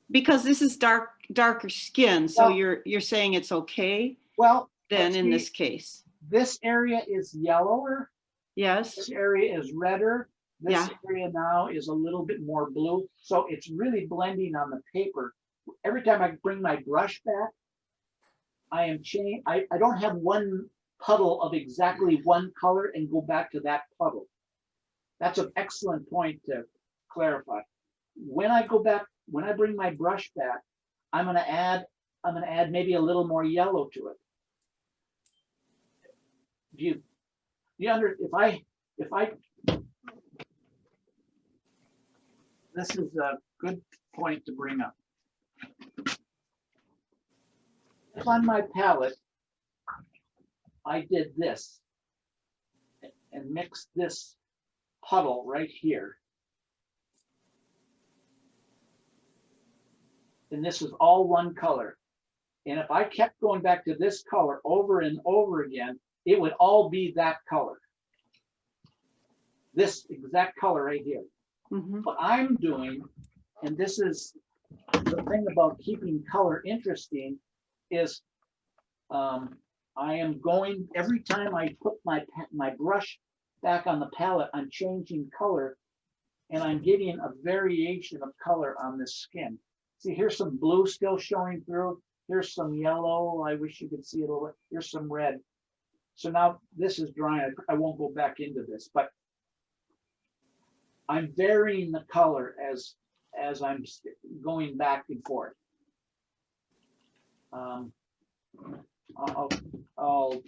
because this is darker skin, so Well, you're saying it's okay well then in see, this case. this area is yellower. Yes. This area is redder. This Yeah. area now is a little bit more blue. So it's really blending on the paper. Every time I bring my brush back, I am changing. I don't have one puddle of exactly one color and go back to that puddle. That's an excellent point to clarify. When I go back, when I bring my brush back, I'm gonna add maybe a little more yellow to it. If I this is a good point to bring up. If on my palette, I did this and mixed this puddle right here. And this is all one color. And if I kept going back to this color over and over again, it would all be that color. This exact color right here. Mm-hmm. What I'm doing, and this is the thing about keeping color interesting, is I am going, every time I put my brush back on the palette, I'm changing color and I'm getting a variation of color on this skin. See, here's some blue still showing through. Here's some yellow. I wish you could see it a little. Here's some red. So now this is drying. I won't go back into this, but I'm varying the color as I'm going back and forth. I'll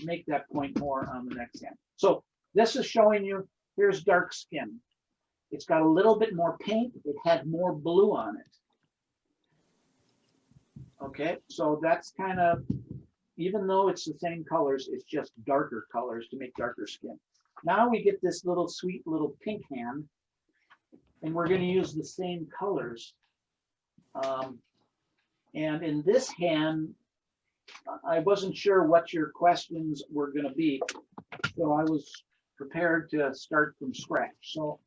make that point more on the next hand. So this is showing you, here's dark skin. It's got a little bit more paint. It had more blue on it. Okay, so that's kind of, even though it's the same colors, it's just darker colors to make darker skin. Now we get this little sweet little pink hand, and we're going to use the same colors. And in this hand, I wasn't sure what your questions were going to be, so I was prepared to start from scratch. So,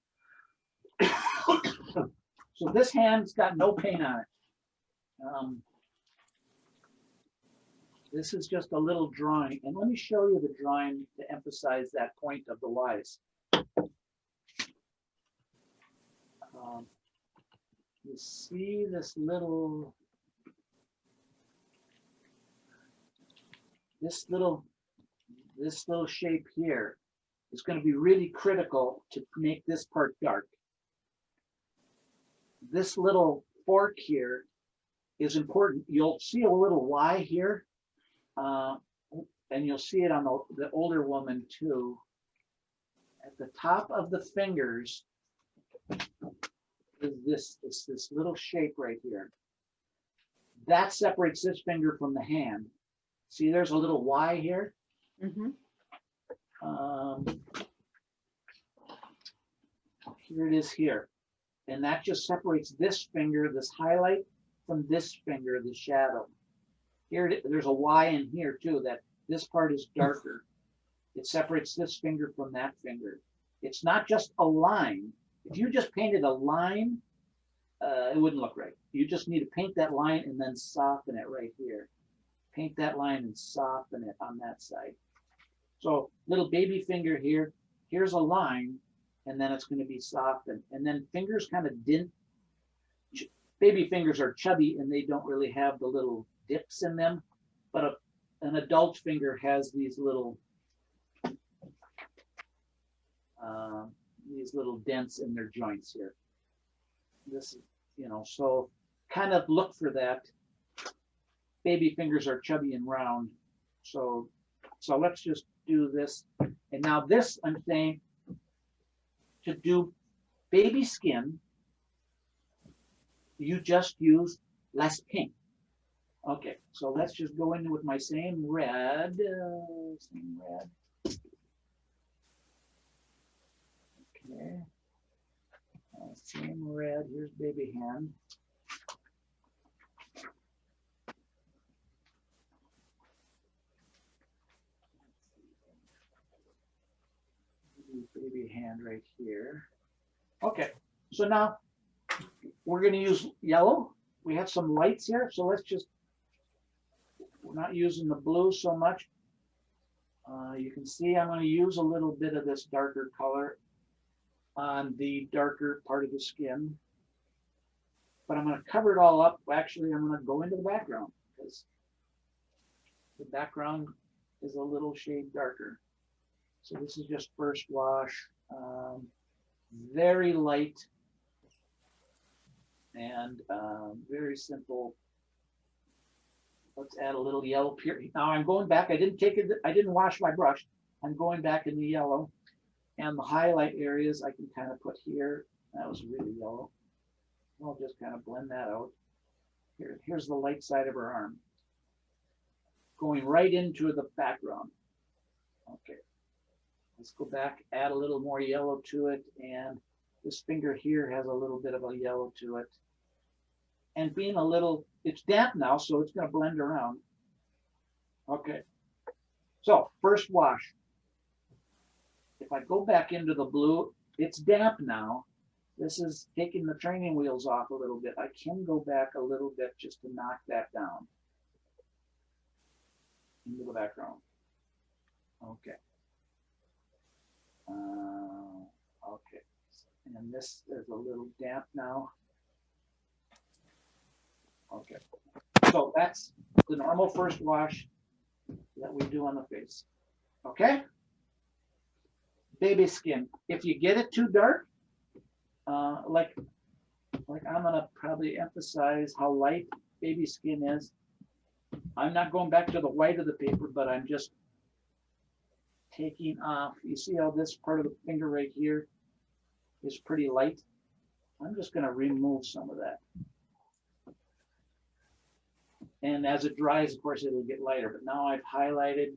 so this hand's got no paint on it. This is just a little drawing, and let me show you the drawing to emphasize that point of the Y's. You see this little shape here is going to be really critical to make this part dark. This little fork here is important. You'll see a little Y here, and you'll see it on the older woman too. At the top of the fingers is this little shape right here. That separates this finger from the hand. See, there's a little Y here. Mm-hmm. Here it is here. And that just separates this finger, this highlight, from this finger, the shadow. Here, there's a Y in here too, that this part is darker. It separates this finger from that finger. It's not just a line. If you just painted a line, it wouldn't look right. You just need to paint that line and then soften it right here. Paint that line and soften it on that side. So little baby finger here, here's a line, and then it's going to be softened. And then fingers kind of didn't, baby fingers are chubby and they don't really have the little dips in them, but an adult finger has these little dents in their joints here. This, so kind of look for that. Baby fingers are chubby and round. So let's just do this. And now this, I'm saying, to do baby skin, you just use less pink. Okay, so let's just go in with my same red. Okay. Same red. Here's baby hand. Baby hand right here. Okay, so now we're going to use yellow. We have some lights here, so let's just, we're not using the blue so much. You can see I'm going to use a little bit of this darker color on the darker part of the skin, but I'm going to cover it all up. Actually, I'm going to go into the background because the background is a little shade darker. So this is just first wash, very light and very simple. Let's add a little yellow period. Now I'm going back. I didn't wash my brush. I'm going back in the yellow, and the highlight areas I can kind of put here. That was really yellow. I'll just kind of blend that out. Here's the light side of her arm, going right into the background. Okay. Let's go back, add a little more yellow to it, and this finger here has a little bit of a yellow to it. And being a little, it's damp now, so it's going to blend around. Okay, so first wash. If I go back into the blue, it's damp now. This is taking the training wheels off a little bit. I can go back a little bit just to knock that down into the background. Okay. Okay, And this is a little damp now. Okay, so that's the normal first wash that we do on the face. Okay? Baby skin. If you get it too dark, like I'm gonna probably emphasize how light baby skin is. I'm not going back to the white of the paper, but I'm just taking off. You see how this part of the finger right here is pretty light? I'm just gonna remove some of that. And as it dries, of course, it'll get lighter, but now I've highlighted,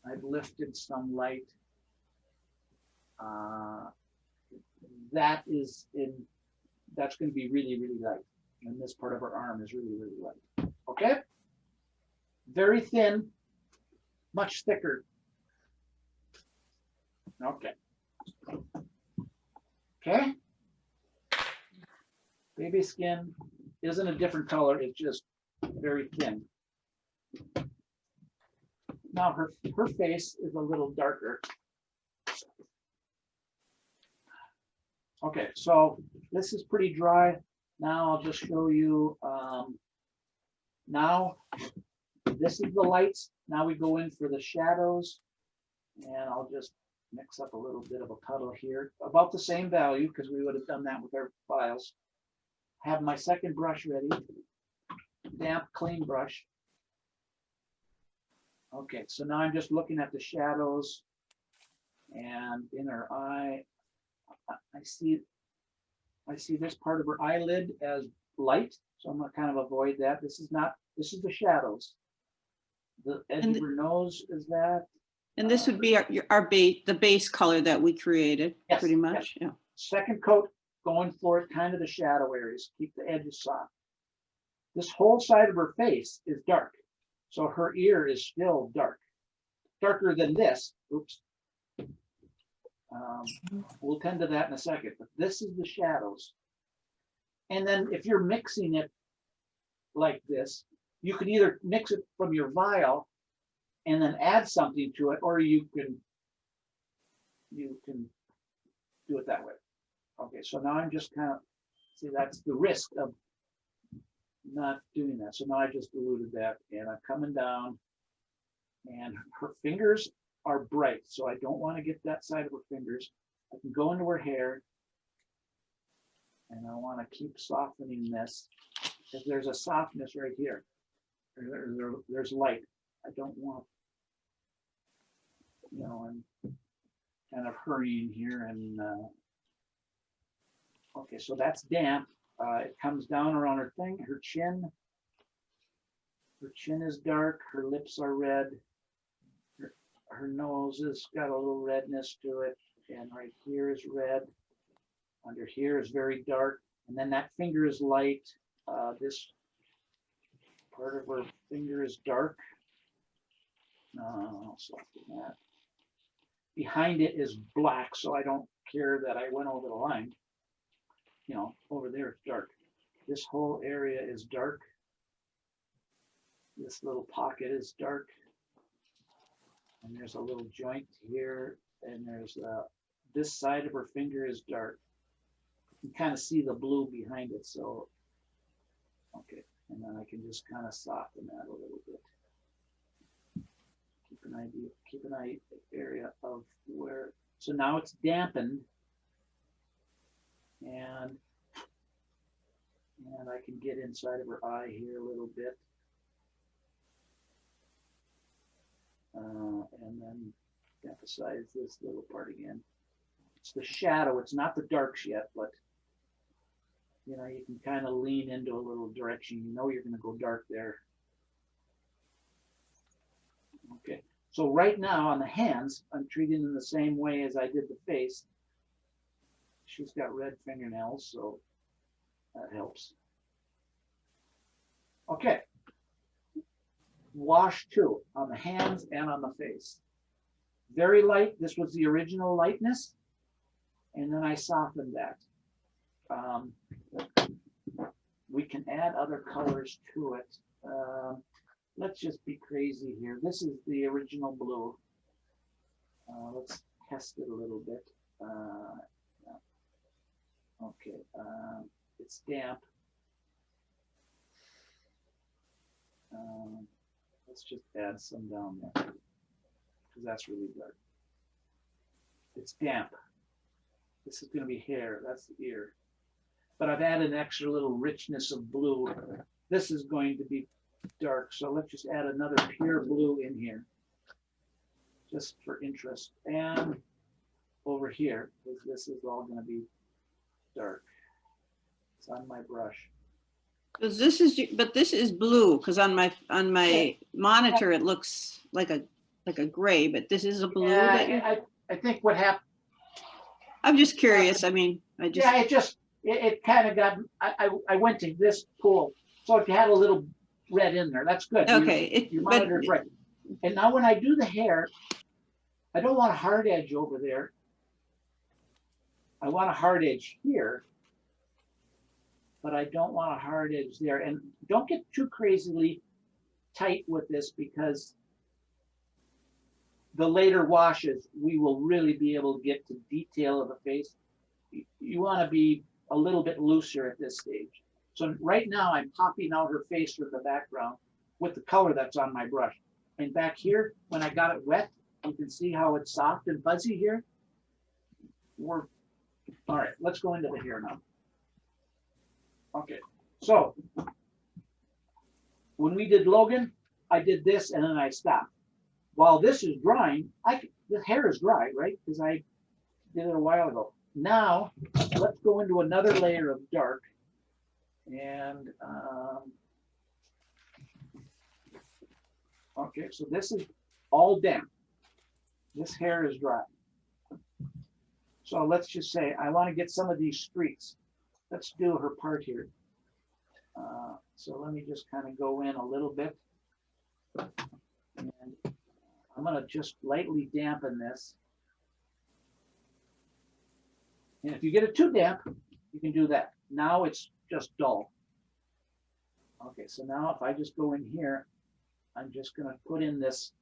I've lifted some light. That's going to be really, really light. And this part of our arm is really, really light. Okay? Very thin, much thicker. Okay. Okay? Baby skin isn't a different color, it's just very thin. Now her face is a little darker. Okay, so this is pretty dry. Now I'll just show you, now this is the lights. Now we go in for the shadows, and I'll just mix up a little bit of a puddle here, about the same value, because we would have done that with our files. Have my second brush ready, damp, clean brush. Okay, so now I'm just looking at the shadows, and in her eye, I see this part of her eyelid as light, so I'm gonna kind of avoid that. This is the shadows. The edge of her nose is that. And this would be the base color that we created, Yes, pretty much. yes. Yeah. Second coat going for kind of the shadow areas, keep the edges soft. This whole side of her face is dark, so her ear is still dark, darker than this. Oops. We'll tend to that in a second, but this is the shadows. And then if you're mixing it like this, you could either mix it from your vial and then add something to it, or you can do it that way. Okay, so now I'm just kind of, see, that's the risk of not doing that. So now I just diluted that, and I'm coming down, and her fingers are bright, so I don't want to get that side of her fingers. I can go into her hair, and I want to keep softening this, because there's a softness right here. There's light. I don't want, I'm kind of hurrying here, and okay, so that's damp. It comes down around her thing, her chin. Her chin is dark, her lips are red. Her nose has got a little redness to it, and right here is red. Under here is very dark, and then that finger is light. This part of her finger is dark. I'll soften that. Behind it is black, so I don't care that I went over the line. Over there it's dark. This whole area is dark. This little pocket is dark. And there's a little joint here, and there's this side of her finger is dark. You can kind of see the blue behind it, so okay. And then I can just kind of soften that a little bit. Keep an area of where. So now it's dampened, and I can get inside of her eye here a little bit. And then emphasize this little part again. It's the shadow, it's not the darks yet, but you can kind of lean into a little direction. You're going to go dark there. Okay, so right now on the hands, I'm treating them the same way as I did the face. She's got red fingernails, so that helps. Okay. Wash 2 on the hands and on the face. Very light. This was the original lightness, and then I softened that. We can add other colors to it. Let's just be crazy here. This is the original blue. Let's test it a little bit. Okay, it's damp. Let's just add some down there, because that's really dark. It's damp. This is gonna be hair, that's the ear. But I've added an extra little richness of blue. This is going to be dark, so let's just add another pure blue in here, just for interest. And over here, because this is all gonna be dark. It's on my brush. Because this is, but this is blue, because on my monitor, it looks like a gray, but this is a blue. that you- Yeah, I think what happened, I'm just curious. I mean, I just, yeah, it kind of got, I went to this pool, so it had a little red in there. That's good. okay. Your But monitor's right. And now when I do the hair, I don't want a hard edge over there. I want a hard edge here, but I don't want a hard edge there. And don't get too crazily tight with this, because the later washes, we will really be able to get to detail of the face. You want to be a little bit looser at this stage. So right now I'm popping out her face with the background with the color that's on my brush. And back here, when I got it wet, you can see how it's soft and fuzzy here. All right, let's go into the hair now. Okay, so when we did Logan, I did this and then I stopped. While this is drying, the hair is dry, right? Because I did it a while ago. Now, let's go into another layer of dark. And, okay, so this is all damp. This hair is dry. So let's just say I want to get some of these streaks. Let's do her part here. So let me just kind of go in a little bit. And I'm going to just lightly dampen this. And if you get it too damp, you can do that. Now it's just dull. Okay, so now if I just go in here, I'm just going to put in this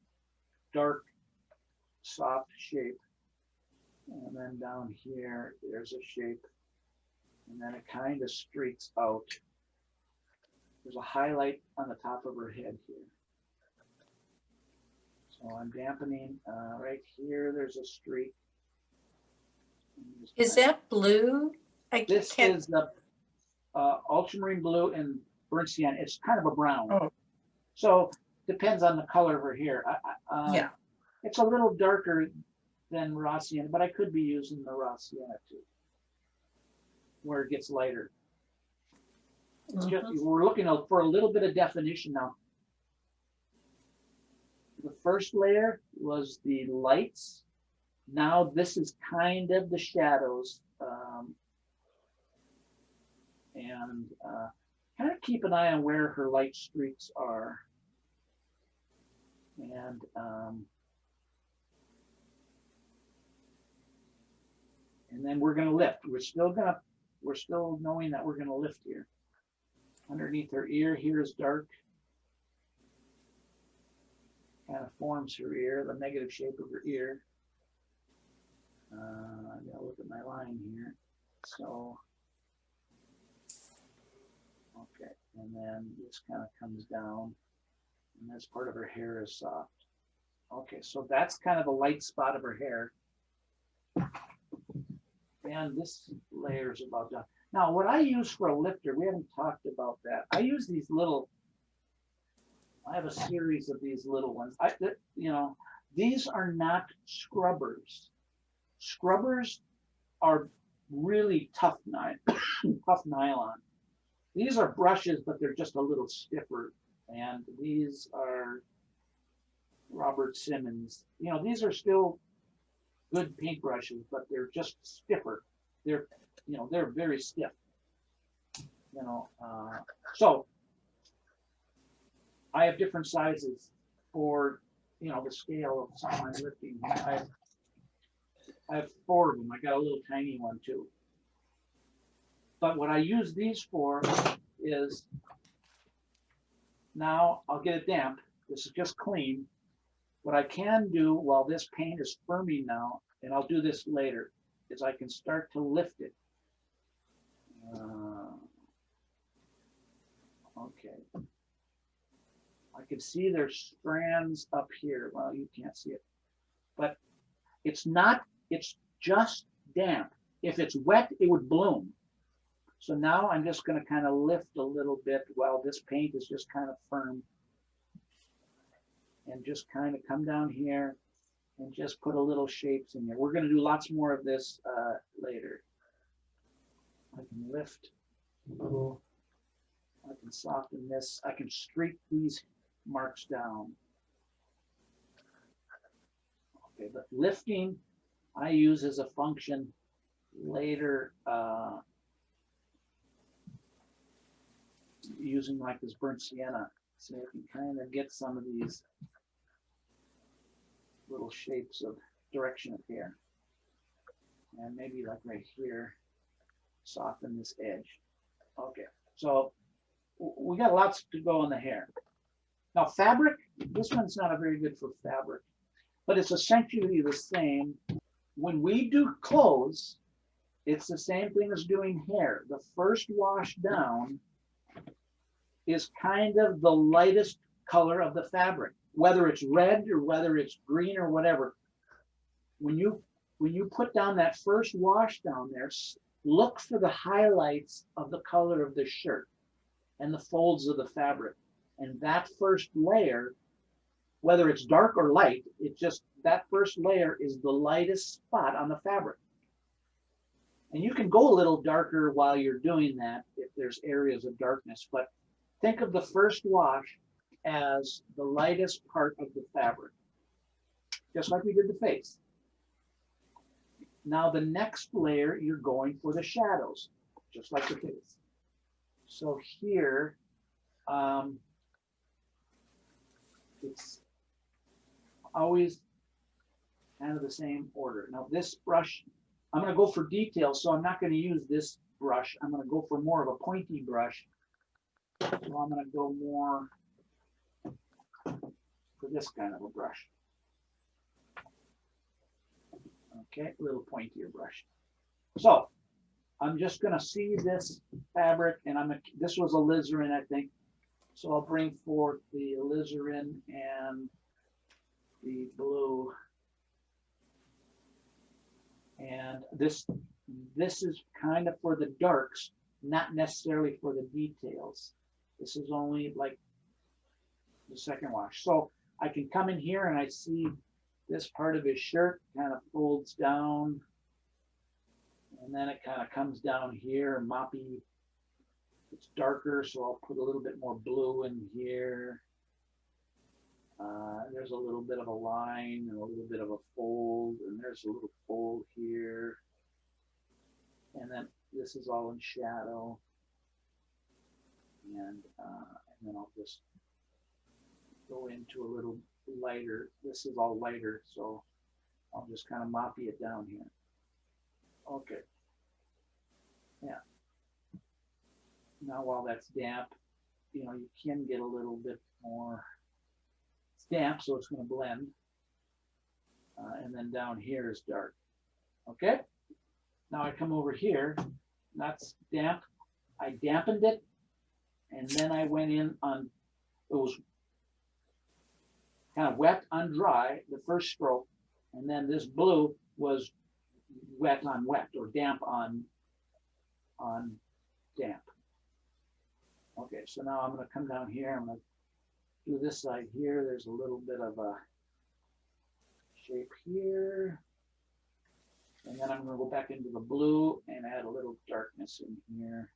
dark, soft shape. And then down here, there's a shape. And then it kind of streaks out. There's a highlight on the top of her head here. So I'm dampening right here. There's a streak. Is that blue? I This can't. is the ultramarine blue and burnt sienna. It's kind of a brown. Oh. So depends on the color of her hair. Yeah. It's a little darker than raw sienna, but I could be using the raw sienna too, where it gets lighter. It's just, we're looking for a little bit of definition now. The first layer was the lights. Now this is kind of the shadows. And kind of keep an eye on where her light streaks are. And then we're gonna lift. We're still knowing that we're gonna lift here. Underneath her ear here is dark. Kind of forms her ear, the negative shape of her ear. I gotta look at my line here. So, okay, and then this kind of comes down, and this part of her hair is soft. Okay, so that's kind of the light spot of her hair. And this layer is about done. Now, what I use for a lifter, we haven't talked about that. I use these little, I have a series of these little ones. These are not scrubbers. Scrubbers are really tough nylon. These are brushes, but they're just a little stiffer. And these are Robert Simmons. These are still good paintbrushes, but they're just stiffer. They're very stiff. So I have different sizes for the scale of something I'm lifting. I have 4 of them. I got a little tiny one too. But what I use these for is, now I'll get it damp. This is just clean. What I can do while this paint is firming now, and I'll do this later, is I can start to lift it. Okay. I can see there's strands up here. Well, you can't see it, but it's not, it's just damp. If it's wet, it would bloom. So now I'm just going to kind of lift a little bit while this paint is just kind of firm. And just kind of come down here and just put a little shapes in here. We're going to do lots more of this later. I can lift a little. I can soften this. I can streak these marks down. Okay, but lifting I use as a function later, using like this burnt sienna. So I can kind of get some of these little shapes of direction up here. And maybe like right here, soften this edge. Okay, so we got lots to go on the hair. Now fabric, this one's not a very good for fabric, but it's essentially the same. When we do clothes, it's the same thing as doing hair. The first wash down is kind of the lightest color of the fabric, whether it's red or whether it's green or whatever. When you put down that first wash down there, look for the highlights of the color of the shirt and the folds of the fabric. And that first layer, whether it's dark or light, it's just that first layer is the lightest spot on the fabric. And you can go a little darker while you're doing that if there's areas of darkness, but think of the first wash as the lightest part of the fabric, just like we did the face. Now the next layer, you're going for the shadows, just like the face. So here, it's always kind of the same order. Now this brush, I'm going to go for detail, so I'm not going to use this brush. I'm going to go for more of a pointy brush. So I'm going to go more for this kind of a brush. Okay, a little pointier brush. So I'm just going to see this fabric, and this was alizarin, I think. So I'll bring forth the alizarin and the blue. And this is kind of for the darks, not necessarily for the details. This is only like the second wash. So I can come in here and I see this part of his shirt kind of folds down. And then it kind of comes down here, moppy. It's darker, so I'll put a little bit more blue in here. There's a little bit of a line and a little bit of a fold, and there's a little fold here. And then this is all in shadow. And then I'll just go into a little lighter. This is all lighter, so I'll just kind of moppy it down here. Okay. Yeah. Now while that's damp, you know, you can get a little bit more. It's damp, so it's going to blend. And then down here is dark. Okay. Now I come over here. That's damp. I dampened it, and then I went in on. It was kind of wet on dry, the first stroke, and then this blue was wet on wet, or damp on damp. Okay, so now I'm going to come down here. I'm going to do this side here. There's a little bit of a shape here. And then I'm going to go back into the blue and add a little darkness in here.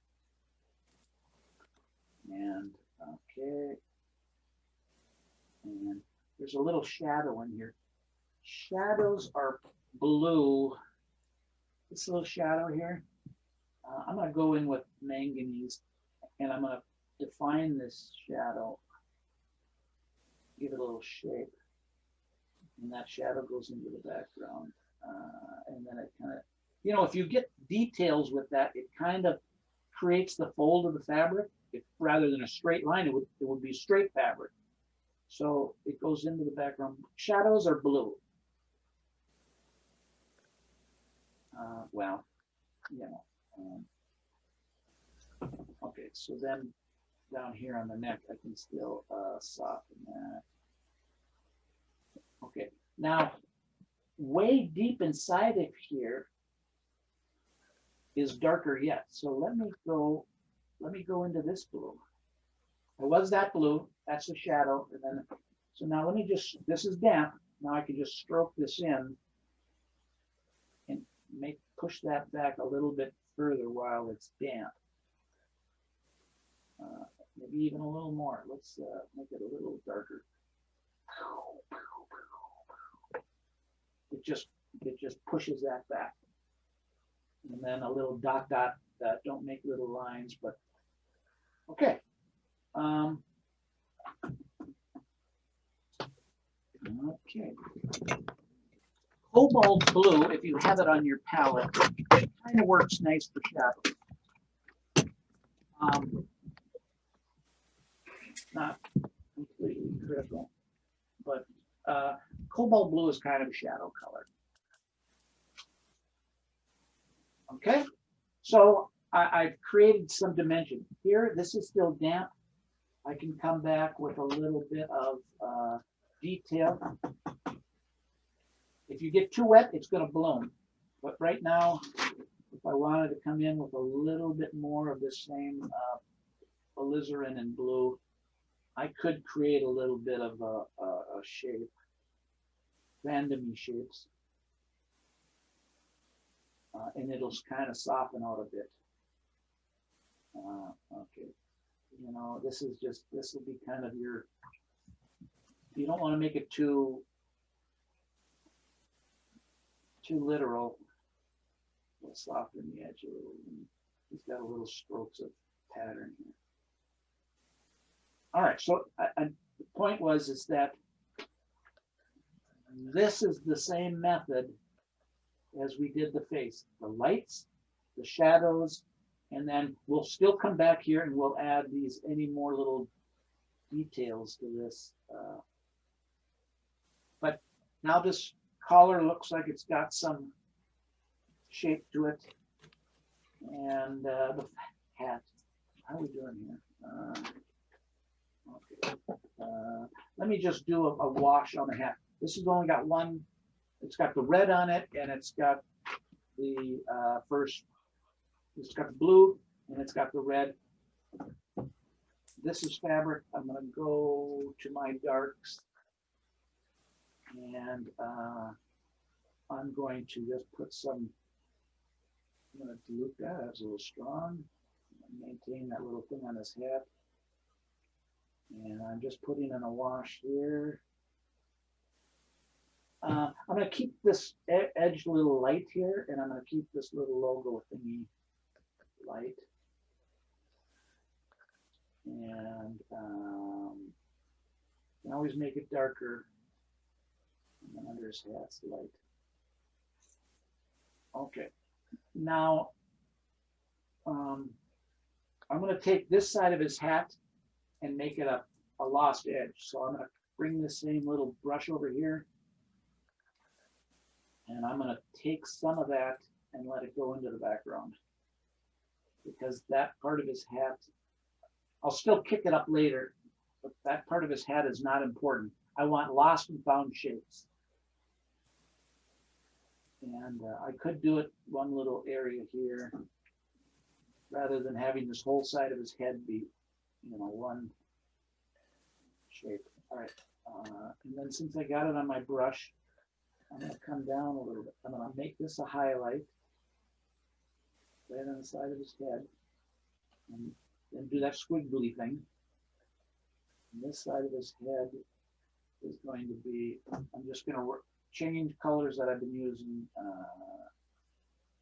And okay. And there's a little shadow in here. Shadows are blue. This little shadow here. I'm going to go in with manganese and I'm going to define this shadow. Give it a little shape. And that shadow goes into the background. And then it kind of, you know, if you get details with that, it kind of creates the fold of the fabric. If rather than a straight line, it would be straight fabric. So it goes into the background. Shadows are blue. Well, you know, Okay, so then down here on the neck, I can still soften that. Okay, now way deep inside of here is darker yet. So let me go into this blue. It was that blue, that's the shadow, and then so now let me just, this is damp. Now I can just stroke this in and push that back a little bit further while it's damp. Maybe even a little more. Let's make it a little darker. It just pushes that back. And then a little dot. Don't make little lines, but okay. Okay. Cobalt blue, if you have it on your palette, kind of works nice for shadows. Not completely critical, but cobalt blue is kind of a shadow color. Okay, so I've created some dimension here. This is still damp. I can come back with a little bit of detail. If you get too wet, it's going to bloom. But right now, if I wanted to come in with a little bit more of the same alizarin and blue, I could create a little bit of a shape, randomly shapes, and it'll kind of soften out a bit. Okay, you know, this will be kind of your, you don't want to make it too literal. We'll soften the edge a little. He's got a little strokes of pattern here. All right, so the point is that this is the same method as we did the face. The lights, the shadows, and then we'll still come back here and we'll add any more little details to this. But now this collar looks like it's got some shape to it. And the hat, how are we doing here? Okay. Let me just do a wash on the hat. This has only got one, it's got the red on it, and it's got the it's got the blue, and it's got the red. This is fabric. I'm going to go to my darks, and I'm going to just put some, I'm going to dilute that. That's a little strong. Maintain that little thing on his hat. And I'm just putting in a wash here. I'm going to keep this edge a little light here, and I'm going to keep this little logo thingy light. And you can always make it darker. And then under his hat's light. Okay. Now, I'm going to take this side of his hat and make it a lost edge. So I'm going to bring the same little brush over here. And I'm going to take some of that and let it go into the background. Because that part of his hat, I'll still kick it up later, but that part of his hat is not important. I want lost and found shapes. And I could do it one little area here, rather than having this whole side of his head be, you know, one shape. All right, and then since I got it on my brush, I'm going to come down a little bit. I'm going to make this a highlight right on the side of his head, and then do that squiggly thing. And this side of his head is going to be, I'm just going to change colors that I've been using.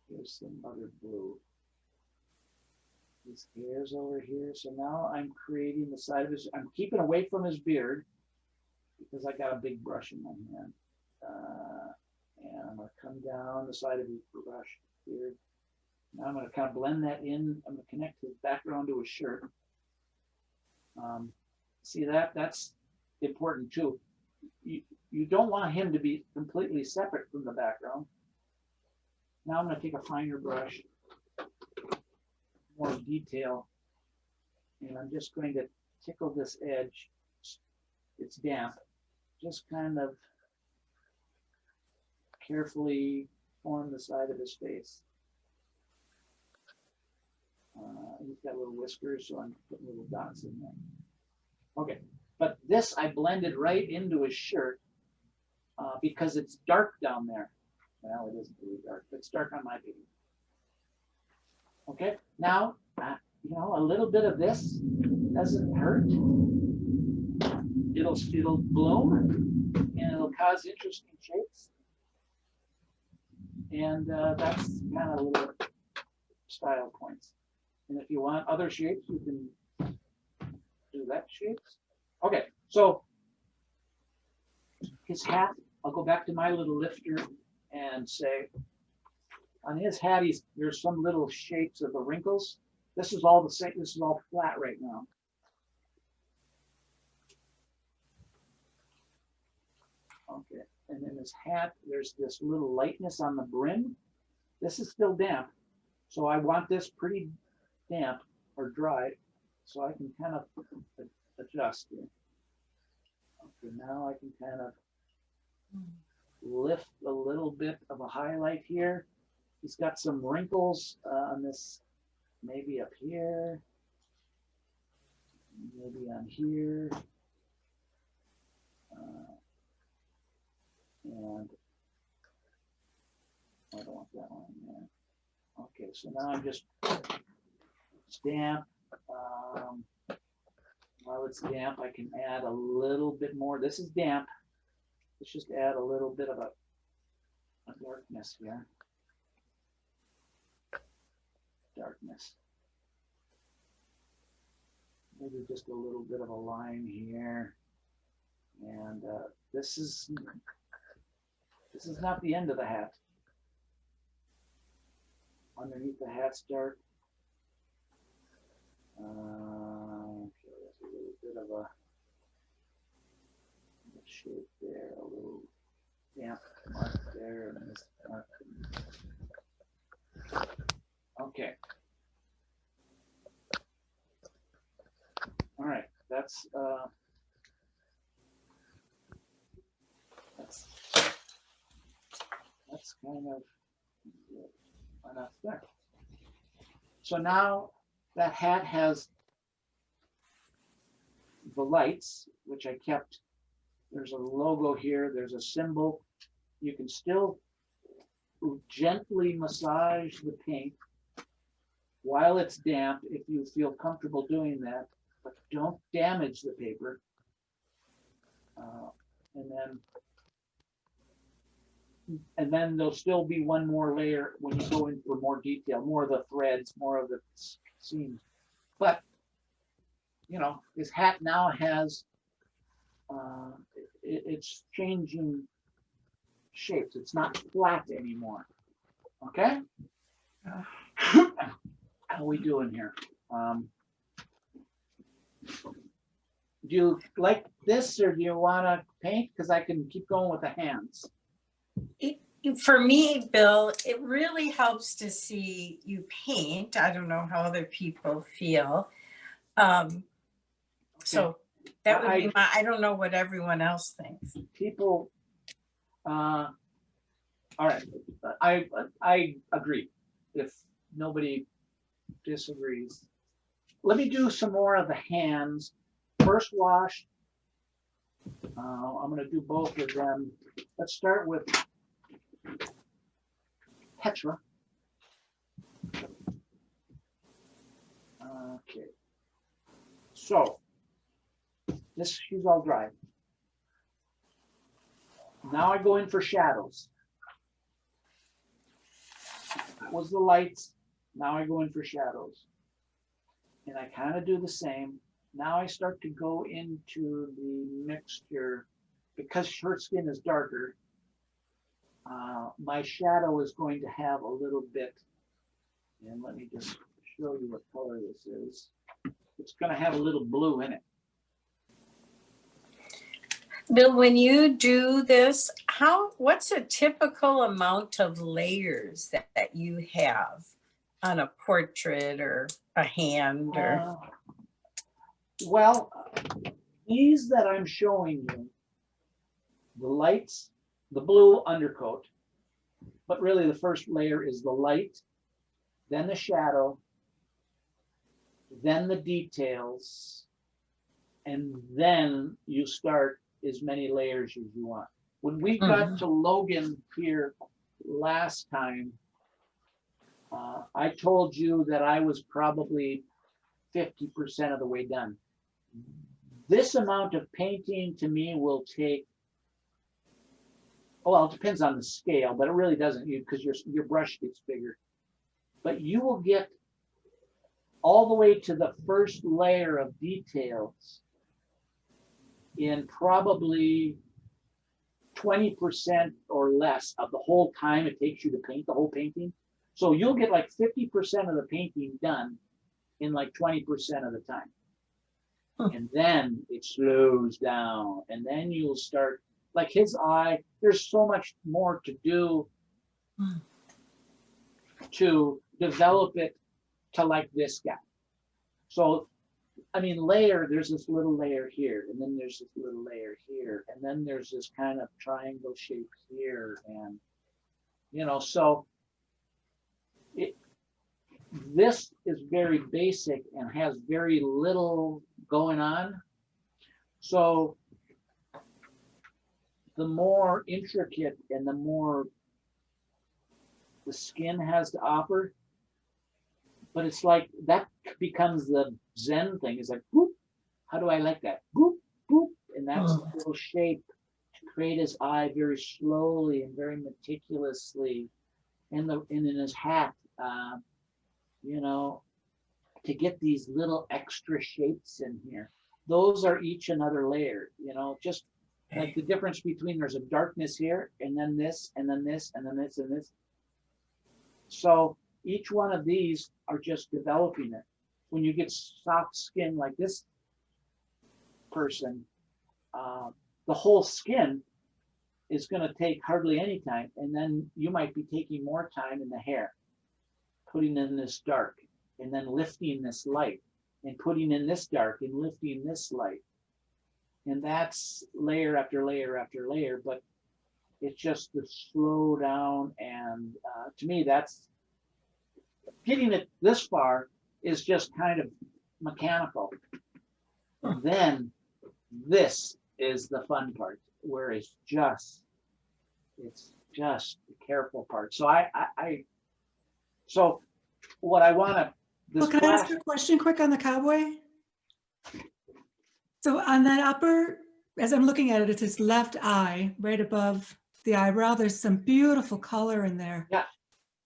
Here's some other blue. His hair's over here. So now I'm creating the side of his, I'm keeping away from his beard because I got a big brush in my hand. And I'm going to come down the side of his brush here. Now I'm going to kind of blend that in. I'm going to connect his background to his shirt. See that? That's important too. You don't want him to be completely separate from the background. Now I'm going to take a finer brush, more detail, And I'm just going to tickle this edge. It's damp. Just kind of carefully form the side of his face. He's got little whiskers, so I'm putting little dots in there. Okay, but this I blended right into his shirt because it's dark down there. Well, it isn't really dark, but it's dark on my baby. Okay, now, you know, a little bit of this doesn't hurt. It'll bloom and it'll cause interesting shapes. And that's kind of little style points. And if you want other shapes, you can do that shapes. Okay, so his hat, I'll go back to my little lifter and say, on his hat, there's some little shapes of the wrinkles. This is all the same, this is all flat right now. Okay, and then his hat, there's this little lightness on the brim. This is still damp. So I want this pretty damp or dry, so I can kind of adjust here. Okay, now I can kind of lift a little bit of a highlight here. He's got some wrinkles on this, maybe up here, maybe on here. And I don't want that one there. Okay, so now I'm just, it's damp. While it's damp, I can add a little bit more. This is damp. Let's just add a little bit of a darkness here. Darkness. Maybe just a little bit of a line here. And this is not the end of the hat. Underneath the hat's dark. Okay, there's a little bit of a shape there, a little damp mark there, and this mark. Okay. All right, that's kind of enough there. So now that hat has the lights, which I kept. There's a logo here, there's a symbol. You can still gently massage the paint while it's damp if you feel comfortable doing that, but don't damage the paper. And then there'll still be one more layer when you go in for more detail, more of the threads, more of the seams. But, you know, his hat now has, it's changing shapes. It's not flat anymore. Okay? How are we doing here? Do you like this or do you want to paint? Because I can keep going with the hands. For me, Bill, it really helps to see you paint. I don't know how other people feel. So that would be my, I don't know what everyone else thinks. People, all right, I agree. If nobody disagrees. Let me do some more of the hands. First wash. I'm going to do both of them. Let's start with Petra. Okay. So this, she's all dry. Now I go in for shadows. That was the lights. Now I go in for shadows. And I kind of do the same. Now I start to go into the mixture. Because her skin is darker, my shadow is going to have a little bit, and let me just show you what color this is. It's going to have a little blue in it. Bill, when you do this, what's a typical amount of layers that you have on a portrait or a hand? Or Well, these that I'm showing you, the lights, the blue undercoat, but really the first layer is the light, then the shadow, then the details, and then you start as many layers as you want. When we got to Logan here last time, I told you that I was probably 50% of the way done. This amount of painting to me will take, well, it depends on the scale, but it really doesn't, because your brush gets bigger. But you will get all the way to the first layer of details in probably 20% or less of the whole time it takes you to paint the whole painting. So you'll get like 50% of the painting done in like 20% of the time. And then it slows down, and then you'll start, like his eye, there's so much more to do to develop it to like this guy. So, I mean, there's this little layer here, and then there's this little layer here, and then there's this kind of triangle shape here, and, so this is very basic and has very little going on. So the more intricate and the more the skin has to offer, but it's like that becomes the Zen thing. It's like, boop, how do I like that? Boop, boop, and that's the little shape to create his eye very slowly and very meticulously, and in his hat, to get these little extra shapes in here. Those are each another layer, just like the difference between there's a darkness here, and then this, and then this, and then this, and this. So each one of these are just developing it. When you get soft skin like this person, the whole skin is going to take hardly any time, and then you might be taking more time in the hair, putting in this dark, and then lifting this light, and putting in this dark, and lifting this light. And that's layer after layer after layer, but it's just the slow down. And to me, that's getting it this far is just kind of mechanical. And then this is the fun part, where it's just the careful part. So so what I want to, Well, can I ask you a question quick on the cowboy? So on that upper, as I'm looking at it, it's his left eye, right above the eyebrow. There's some beautiful color in there. Yeah.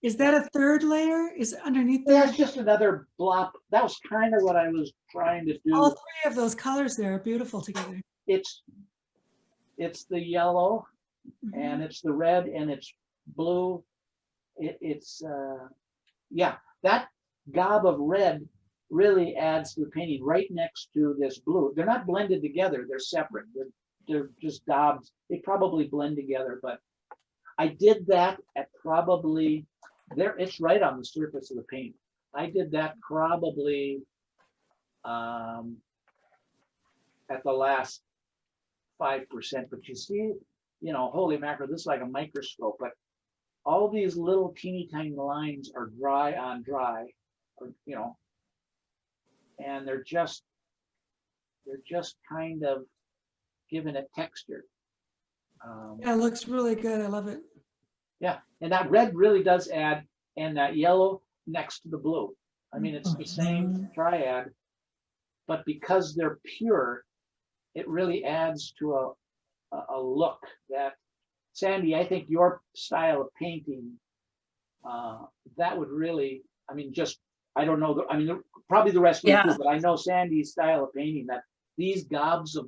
Is that a third layer? Is it underneath there? That's just another blob. That was kind of what I was trying to do. All three of those colors there are beautiful together. It's the yellow, and it's the red, and it's blue. Yeah, that gob of red really adds to the painting right next to this blue. They're not blended together, they're separate. They're just gobs. They probably blend together, but I did that at probably there, it's right on the surface of the paint. I did that probably at the last 5%, but you see, holy mackerel, this is like a microscope, but all these little teeny tiny lines are dry on dry, or, and they're just kind of giving it texture. Yeah, it looks really good. I love it. Yeah, and that red really does add, and that yellow next to the blue. I mean, it's the same triad, but because they're pure, it really adds to a look that, Sandy, I think your style of painting, that would really, I mean, I don't know, probably the rest of you too, but I know Sandy's style of painting, that these gobs of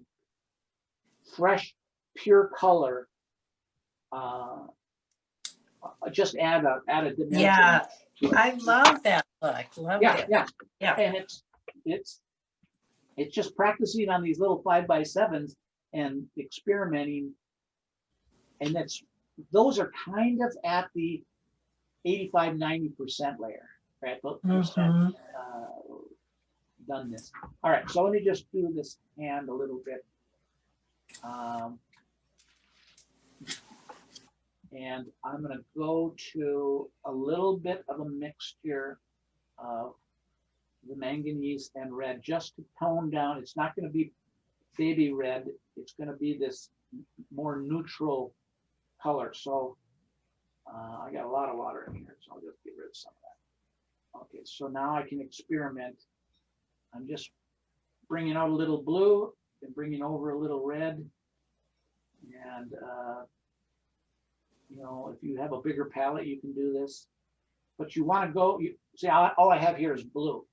fresh, pure color just add a dimension. Yeah, I love that look. Love it. Yeah. And it's just practicing on these little 5x7s and experimenting. And those are kind of at the 85-90% layer, right? done this. All right, so let me just do this hand a little bit. And I'm gonna go to a little bit of a mixture of the manganese and red, just to tone down. It's not gonna be baby red. It's gonna be this more neutral color. So I got a lot of water in here, so I'll just get rid of some of that. Okay, so now I can experiment. I'm just bringing out a little blue and bringing over a little red. And, you know, if you have a bigger palette, you can do this. But you want to go, see, all I have here is blue.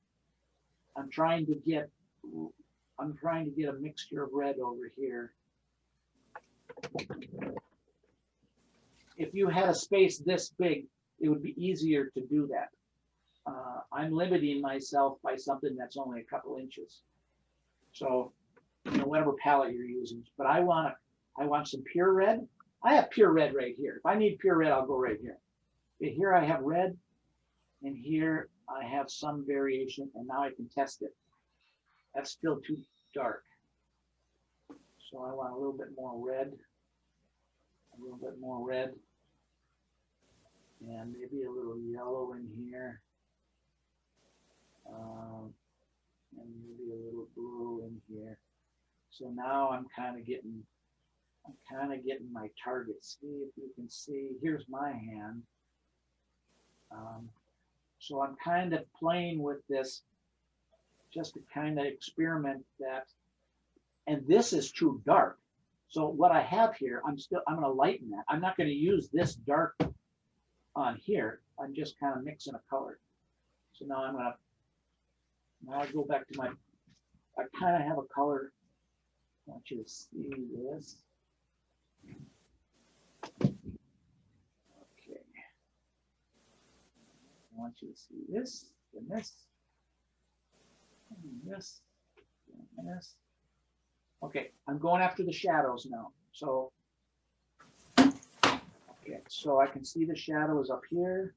I'm trying to get a mixture of red over here. If you had a space this big, it would be easier to do that. I'm limiting myself by something that's only a couple inches. So, you know, whatever palette you're using, but I want some pure red. I have pure red right here. If I need pure red, I'll go right here. Okay, here I have red, and here I have some variation, and now I can test it. That's still too dark. So I want a little bit more red, a little bit more red, and maybe a little yellow in here. And maybe a little blue in here. So now I'm kind of getting my target. See if you can see, here's my hand. So I'm kind of playing with this just to kind of experiment that. And this is too dark. So what I have here, I'm going to lighten that. I'm not going to use this dark on here. I'm just kind of mixing a color. So now now I go back to I kind of have a color. I want you to see this. Okay. I want you to see this, and this, and this, and this. Okay, I'm going after the shadows now. So, okay, so I can see the shadows up here.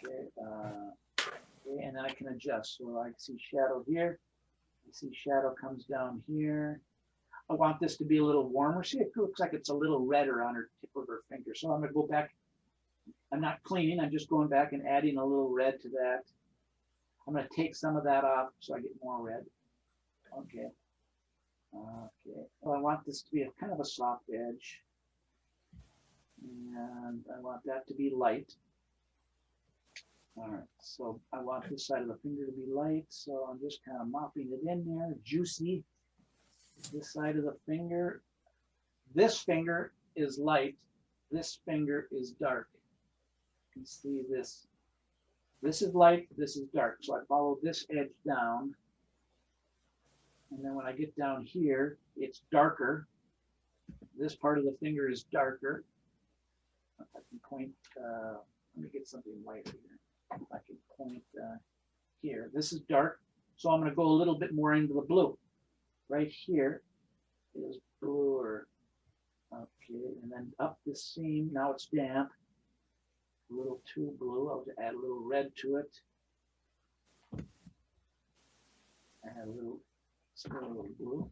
Okay, okay, and then I can adjust. So I see shadow here. I see shadow comes down here. I want this to be a little warmer. See, it looks like it's a little redder on her tip of her finger. So I'm going to go back. I'm not cleaning. I'm just going back and adding a little red to that. I'm going to take some of that off so I get more red. Okay. Okay. Well, I want this to be a kind of a soft edge. And I want that to be light. All right, so I want this side of the finger to be light, so I'm just kind of mopping it in there, juicy. This side of the finger. This finger is light. This finger is dark. You can see this. This is light, this is dark. So I follow this edge down. And then when I get down here, it's darker. This part of the finger is darker. If I can point, let me get something lighter here. If I can point here. This is dark, so I'm going to go a little bit more into the blue. Right here is bluer. Okay, and then up the seam, now it's damp. A little too blue, I'll just add a little red to it. Add a little blue.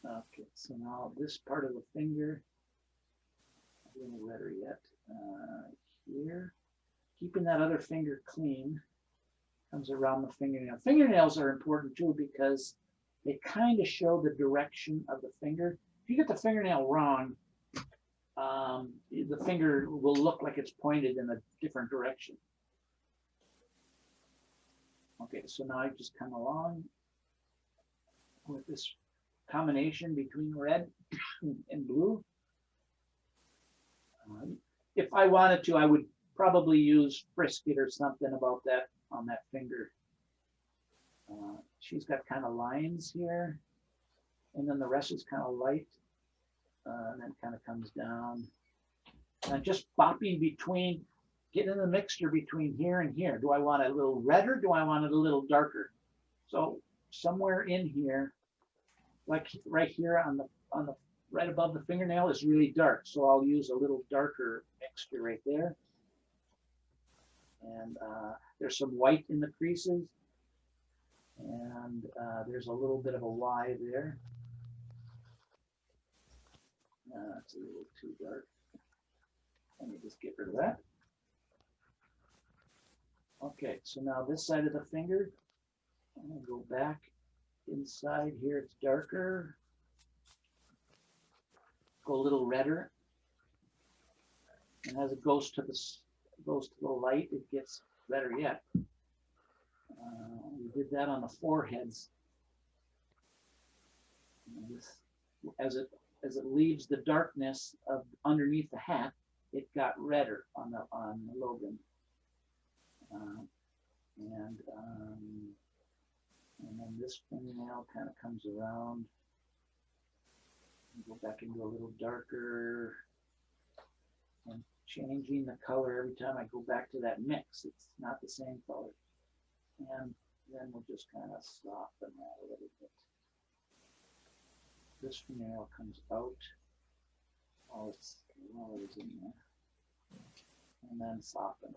Okay, so now this part of the finger, a little redder yet. Here. Keeping that other finger clean, comes around the fingernail. Fingernails are important too because they kind of show the direction of the finger. If you get the fingernail wrong, the finger will look like it's pointed in a different direction. Okay, so now I just come along with this combination between red and blue. If I wanted to, I would probably use Frisket or something about that on that finger. She's got kind of lines here, and then the rest is kind of light, and then kind of comes down. And just bopping between, getting the mixture between here and here. Do I want it a little redder? Do I want it a little darker? So somewhere in here, like right here on the right above the fingernail is really dark. So I'll use a little darker mixture right there. And there's some white in the creases. And there's a little bit of a Y there. It's a little too dark. Let me just get rid of that. Okay, so now this side of the finger, I'm gonna go back inside here. It's darker. Go a little redder. And as it goes to the light, it gets better yet. We did that on the foreheads. And this, as it leaves the darkness of underneath the hat, it got redder on the Logan. And then this fingernail kind of comes around. Go back into a little darker. And changing the color every time I go back to that mix. It's not the same color. And then we'll just kind of soften that a little bit. This fingernail comes out. All its colors in there. And then soften.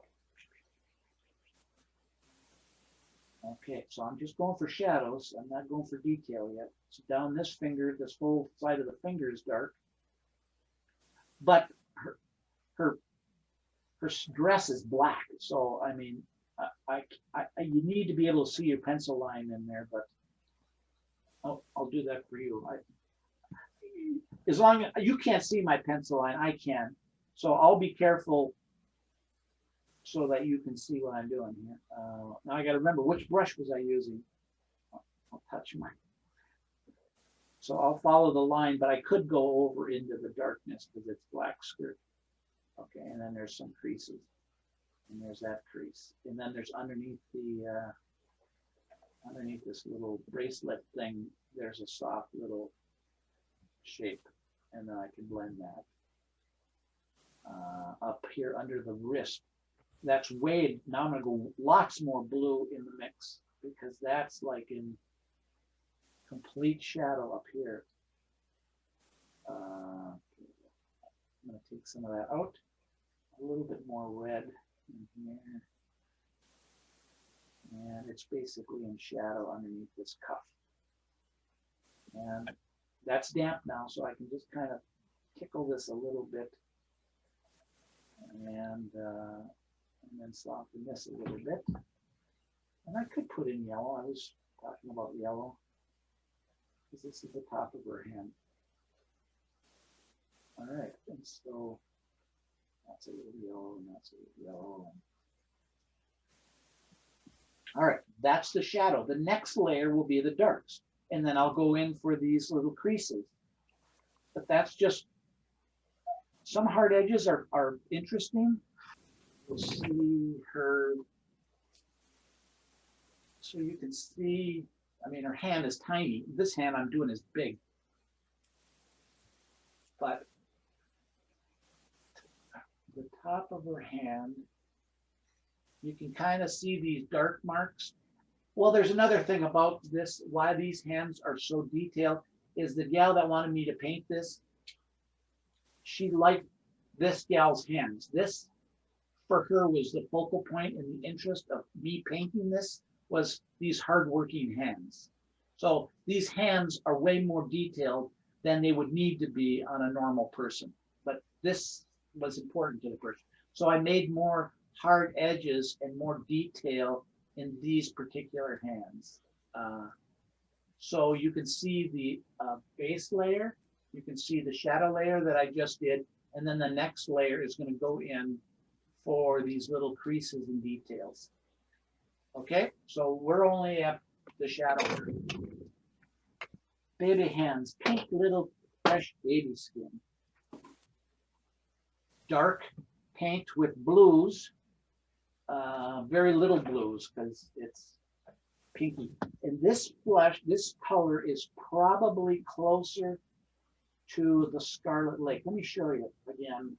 Okay, so I'm just going for shadows. I'm not going for detail yet. So down this finger, this whole side of the finger is dark. But her dress is black. So, I mean, you need to be able to see your pencil line in there, but I'll do that for you. As long as you can't see my pencil line, I can. So I'll be careful so that you can see what I'm doing here. Now I got to remember, which brush was I using? I'll touch mine. So I'll follow the line, but I could go over into the darkness because it's black skirt. Okay, and then there's some creases. And there's that crease. And then there's underneath this little bracelet thing, there's a soft little shape. And then I can blend that. Up here under the wrist, that's way, now I'm gonna go lots more blue in the mix because that's like in complete shadow up here. I'm gonna take some of that out. A little bit more red in here. And it's basically in shadow underneath this cuff. And that's damp now, so I can just kind of tickle this a little bit. And then soften this a little bit. And I could put in yellow. I was talking about yellow because this is the top of her hand. All right, and so that's a little yellow and that's a little yellow. All right, that's the shadow. The next layer will be the darks. And then I'll go in for these little creases. But that's just, some hard edges are interesting. We'll see her, so you can see, I mean, her hand is tiny. This hand I'm doing is big. But the top of her hand, you can kind of see these dark marks. Well, there's another thing about this, why these hands are so detailed, is the gal that wanted me to paint this, she liked this gal's hands. This, for her, was the focal point and the interest of me painting this, was these hardworking hands. So these hands are way more detailed than they would need to be on a normal person. But this was important to the person. So I made more hard edges and more detail in these particular hands. So you can see the base layer, you can see the shadow layer that I just did, and then the next layer is going to go in for these little creases and details. Okay, so we're only at the shadow. Baby hands, pink little fresh baby skin. Dark paint with blues, very little blues because it's pinky. And this blush, this color is probably closer to the Scarlet Lake. Let me show you again.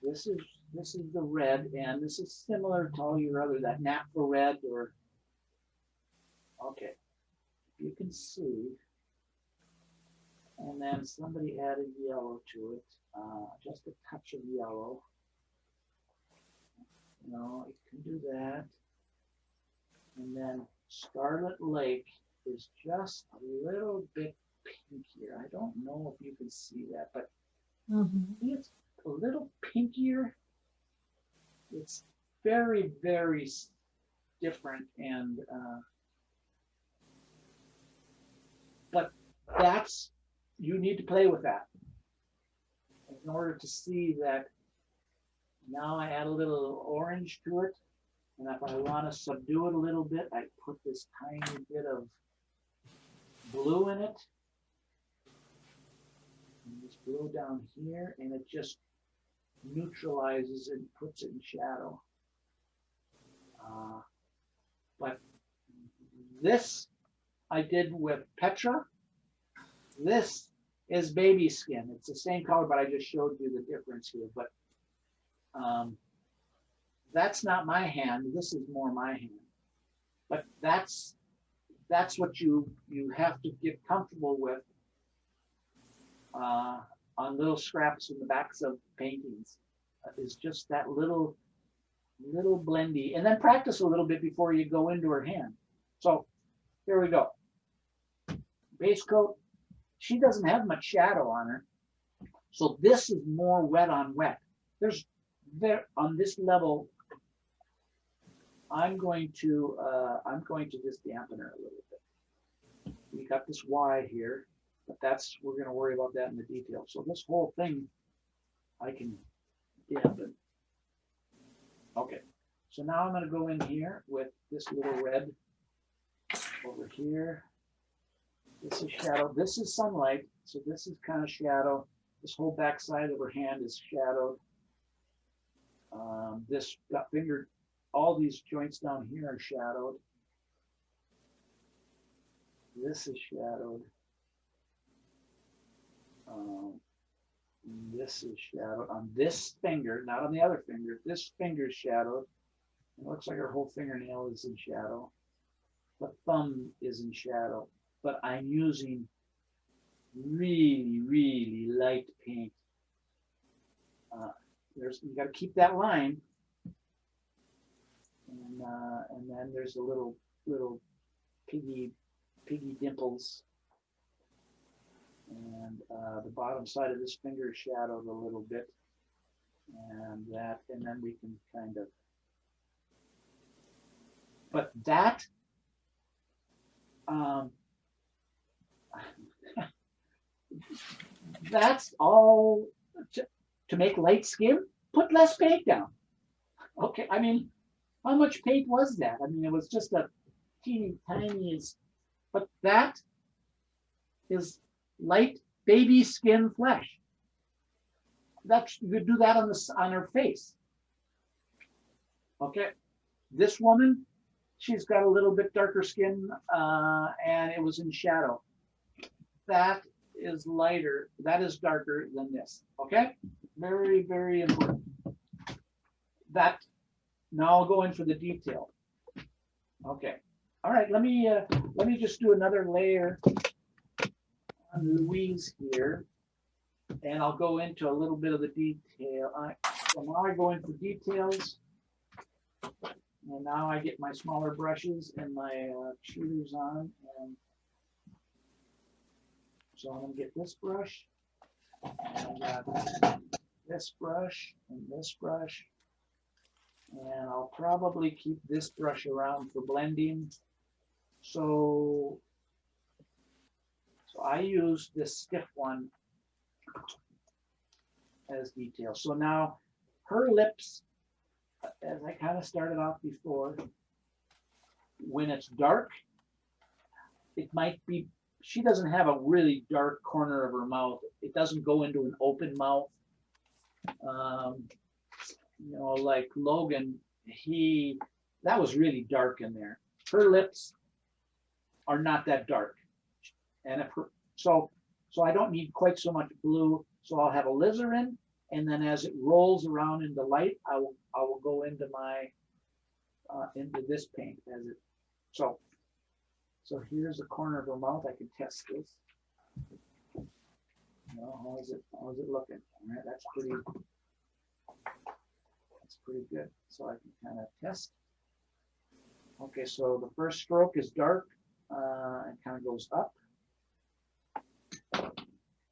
This is the red, and this is similar to all your other, that naphtha red, or, okay, you can see. And then somebody added yellow to it, just a touch of yellow. No, it can do that. And then Scarlet Lake is just a little bit pinkier. I don't know if you can see that, but it's a little pinkier. It's very, very different, and but that's, you need to play with that in order to see that. Now I add a little orange to it, and if I want to subdue it a little bit, I put this tiny bit of blue in it. And this blue down here, and it just neutralizes and puts it in shadow. But this I did with Petra. This is baby skin. It's the same color, but I just showed you the difference here. But that's not my hand. This is more my hand. But that's what you have to get comfortable with on little scraps in the backs of paintings. Is just that little blendy, and then practice a little bit before you go into her hand. So here we go. Base coat. She doesn't have much shadow on her, so this is more wet on wet. There's there on this level. I'm going to just dampen her a little bit. We got this Y here, but that's, we're going to worry about that in the detail. So this whole thing I can dampen. Okay, so now I'm going to go in here with this little red over here. This is shadow. This is sunlight, so this is kind of shadow. This whole back side of her hand is shadowed. This got fingered. All these joints down here are shadowed. This is shadowed. This is shadowed on this finger, not on the other finger. This finger is shadowed. It looks like her whole fingernail is in shadow. The thumb is in shadow, but I'm using really, really light paint. You got to keep that line, and then there's a little piggy dimples, and the bottom side of this finger is shadowed a little bit, and then we can kind of. But that. That's all to make light skin. Put less paint down. Okay, I mean, how much paint was that? I mean, it was just a teeny tiniest, but that is light baby skin flesh. That's, you could do that on her face. Okay, this woman, she's got a little bit darker skin, and it was in shadow. That is lighter, that is darker than this. Okay, very, very important. That, now I'll go in for the detail. Okay, all right, let me just do another layer on Louise here, and I'll go into a little bit of the detail. So now I go in for details, and now I get my smaller brushes and my shooters on, and so I'm gonna get this brush, and I got this brush and this brush, and I'll probably keep this brush around for blending. So I use this stiff one as detail. So now her lips, as I kind of started off before, when it's dark, it might be, she doesn't have a really dark corner of her mouth. It doesn't go into an open mouth. You know, like Logan, that was really dark in there. Her lips are not that dark. And if her, so I don't need quite so much blue. So I'll have alizarin, and then as it rolls around in the light, I will go into my into this paint as it. So here's the corner of her mouth. I can test this. You know, how is it looking? All right, that's That's pretty good. So I can kind of test. Okay, so the first stroke is dark. It kind of goes up.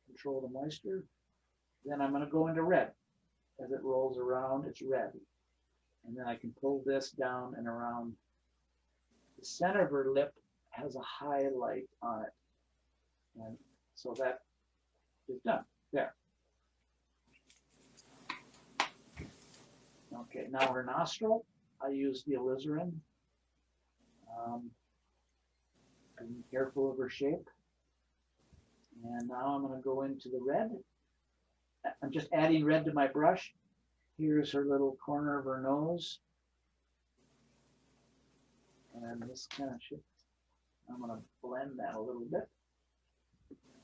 Control the moisture. Then I'm going to go into red. As it rolls around, it's red. And then I can pull this down and around. The center of her lip has a highlight on it. And so that is done. There. Okay, now her nostril, I use the alizarin. Being careful of her shape. And now I'm going to go into the red. I'm just adding red to my brush. Here's her little corner of her nose. And this kind of shifts. I'm going to blend that a little bit.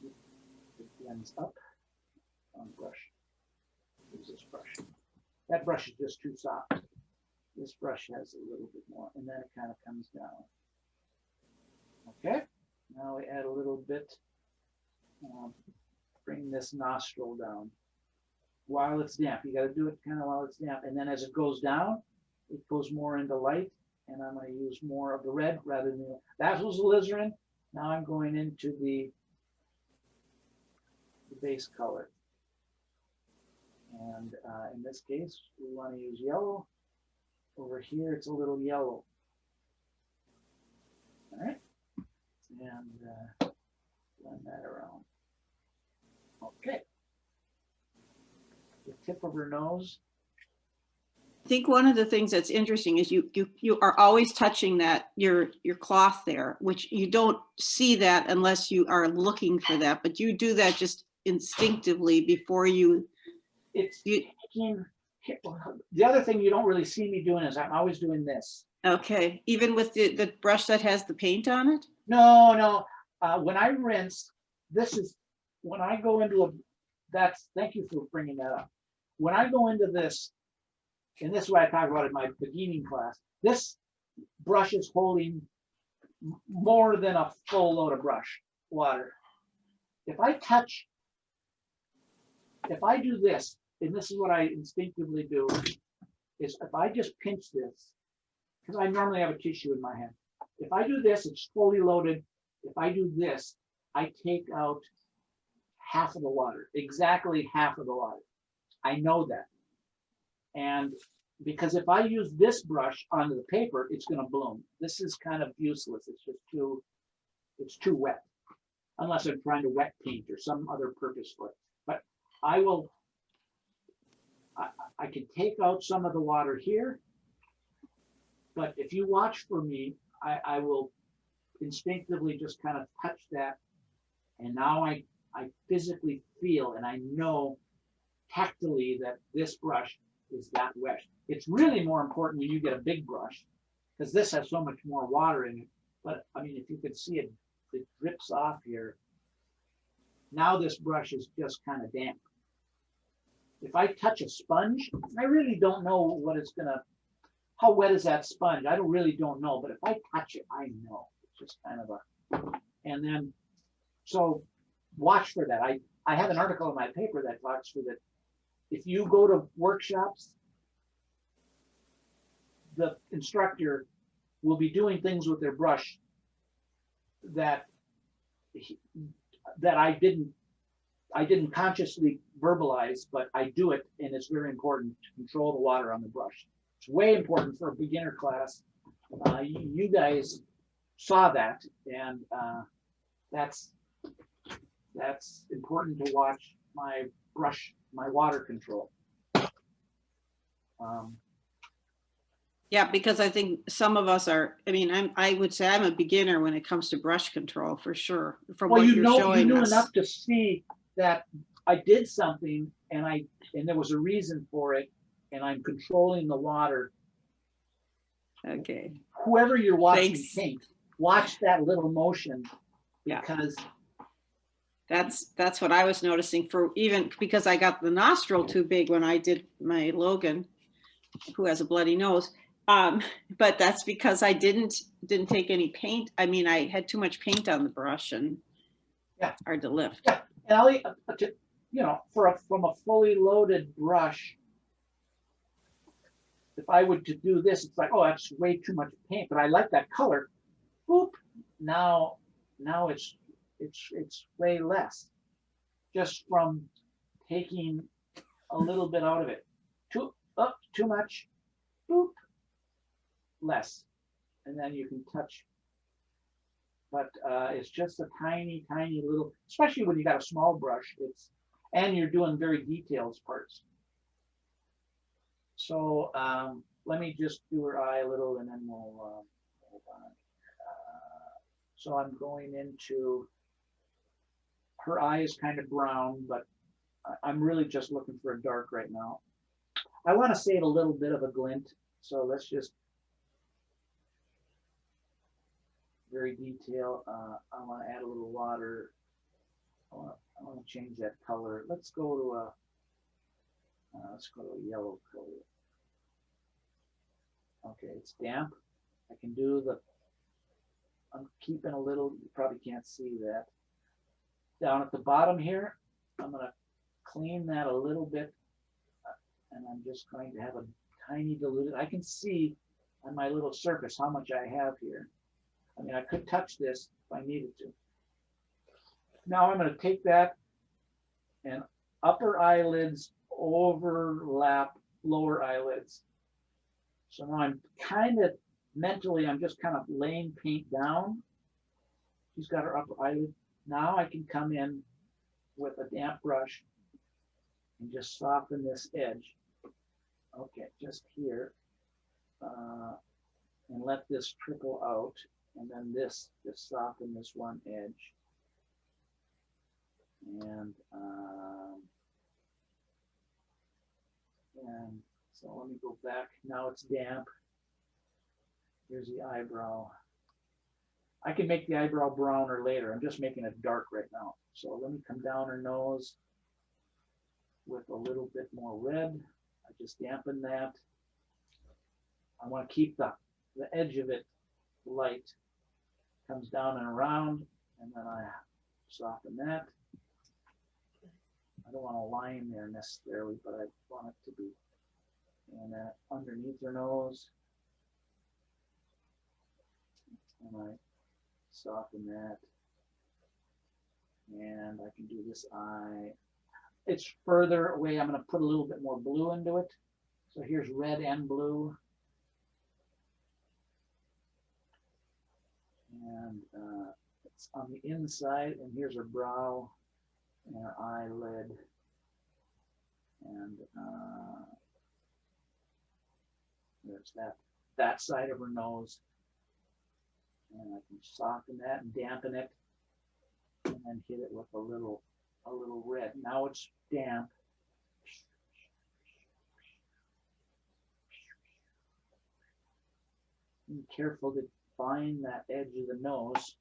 It blends up on brush. Use this brush. That brush is just too soft. This brush has a little bit more, and then it kind of comes down. Okay, now we add a little bit, bring this nostril down while it's damp. You got to do it kind of while it's damp, and then as it goes down, it goes more into light, and I'm going to use more of the red rather than that was alizarin. Now I'm going into the base color. And in this case, we want to use yellow. Over here, it's a little yellow. All right. And blend that around. Okay. The tip of her nose. I think one of the things that's interesting is you are always touching that your cloth there, which you don't see that unless you are looking for that, but you do that just instinctively before you. It's the other thing you don't really see me doing is I'm always doing this. Okay, even with the brush that has the paint on it? No. When I rinse, this is when I go into thank you for bringing that up. When I go into this, and this is what I talk about in my beginning class, this brush is holding more than a full load of brush water. If I do this, and this is what I instinctively do, is if I just pinch this, because I normally have a tissue in my hand. If I do this, it's fully loaded. If I do this, I take out half of the water, exactly half of the water. I know that. And because if I use this brush onto the paper, it's going to bloom. This is kind of useless. It's just it's too wet, unless I'm trying to wet paint or some other purpose for it. But I can take out some of the water here, but if you watch for me, I will instinctively just kind of touch that. And now I physically feel and I know tactily that this brush is that wet. It's really more important when you get a big brush because this has so much more water in it. But I mean, if you could see it, it drips off here. Now this brush is just kind of damp. If I touch a sponge, I really don't know what it's gonna, how wet is that sponge? I don't know, but if I touch it, I know. It's just kind of and then, so watch for that. I have an article in my paper that talks for that. If you go to workshops, the instructor will be doing things with their brush that I didn't consciously verbalize, but I do it, and it's very important to control the water on the brush. It's way important for a beginner class. You guys saw that, and that's important to watch my brush, my water control. Yeah, because I think some of us are, I mean, I would say I'm a beginner when it comes to brush control for sure. From Well, what you you're showing knew us. enough to see that I did something and there was a reason for it, and I'm controlling the water. Okay. Whoever you're watching Thanks. paint, watch that little motion because that's what I was noticing for even because I got the nostril too big when I did my Logan, who has a bloody nose. But that's because I didn't take any paint. I mean, I had too much paint on the brush and hard to lift. Yeah, and from a fully loaded brush, if I would to do this, it's like, oh, that's way too much paint, but I like that color. Boop. Now it's way less, just from taking a little bit out of it. Too much. Boop. Less, and then you can touch. But it's just a tiny little, especially when you got a small brush. And you're doing very detailed parts. So let me just do her eye a little, and then we'll hold on. So I'm going into, her eye is kind of brown, but I'm really just looking for a dark right now. I want to save a little bit of a glint, so let's just very detail. I want to add a little water. I want to change that color. Let's go to a yellow color. Okay, it's damp. I can do I'm keeping a little, you probably can't see that. Down at the bottom here, I'm going to clean that a little bit. And I'm just going to have a tiny diluted. I can see on my little surface how much I have here. I mean, I could touch this if I needed to. Now I'm going to take that and upper eyelids overlap lower eyelids. So now I'm kind of mentally, I'm just kind of laying paint down. She's got her upper eyelid. Now I can come in with a damp brush and just soften this edge. Okay, just here. And let this trickle out. And then this, just soften this one edge. And so let me go back. Now it's damp. Here's the eyebrow. I can make the eyebrow browner later. I'm just making it dark right now. So let me come down her nose with a little bit more red. I just dampen that. I want to keep the edge of it light. Comes down and around, and then I soften that. I don't want a line there necessarily, but I want it to be. And underneath her nose. And I soften that. And I can do this eye. It's further away. I'm going to put a little bit more blue into it. So here's red and blue. And it's on the inside, and here's her brow and her eyelid. And there's that side of her nose. And I can soften that and dampen it, and then hit it with a little red. Now it's damp. Be careful to find that edge of the nose.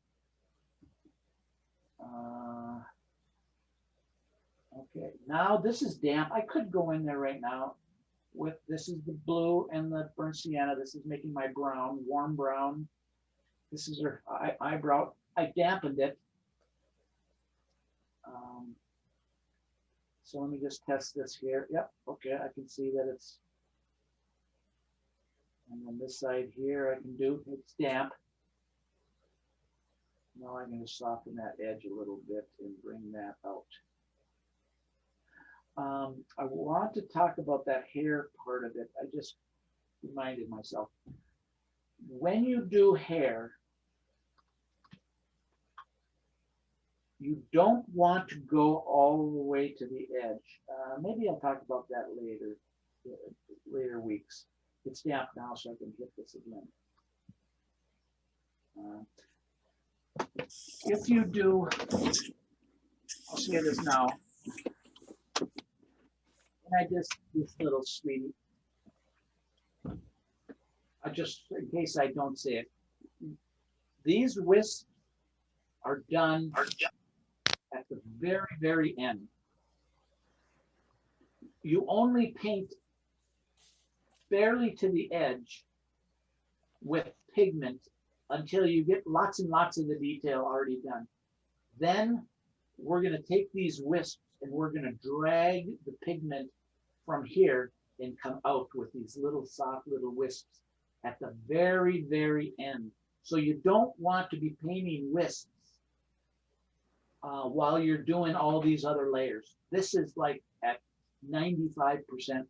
Okay, now this is damp. I could go in there right now with, this is the blue and the burnt sienna. This is making my brown, warm brown. This is her eyebrow. I dampened it. So let me just test this here. Yep, okay, I can see that it's, and then this side here I can do, it's damp. Now I'm going to soften that edge a little bit and bring that out. I want to talk about that hair part of it. I just reminded myself. When you do hair, you don't want to go all the way to the edge. Maybe I'll talk about that later weeks. It's damp now, so I can hit this again. If you do, I'll say this now. And I just, this little sweetie, I just, in case I don't say it, these wisps are done at the very, very end. You only paint barely to the edge with pigment until you get lots and lots of the detail already done. Then we're going to take these wisps and we're going to drag the pigment from here and come out with these little soft little wisps at the very, very end. So you don't want to be painting wisps while you're doing all these other layers. This is like at 95%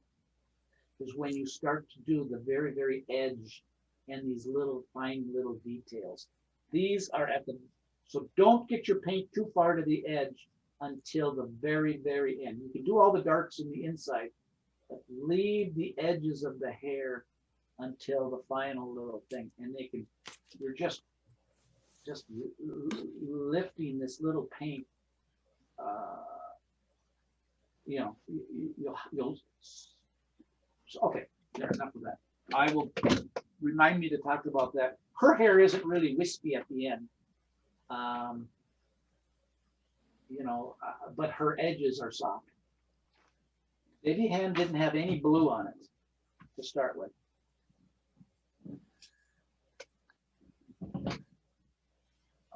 is when you start to do the very, very edge and these little fine little details. These are at the, so don't get your paint too far to the edge until the very, very end. You can do all the darks in the inside, but leave the edges of the hair until the final little thing. And they can, you're just lifting this little paint. You know, you'll okay, there, enough of that. I will remind me to talk about that. Her hair isn't really wispy at the end. You know, but her edges are soft. Baby Hand didn't have any blue on it to start with.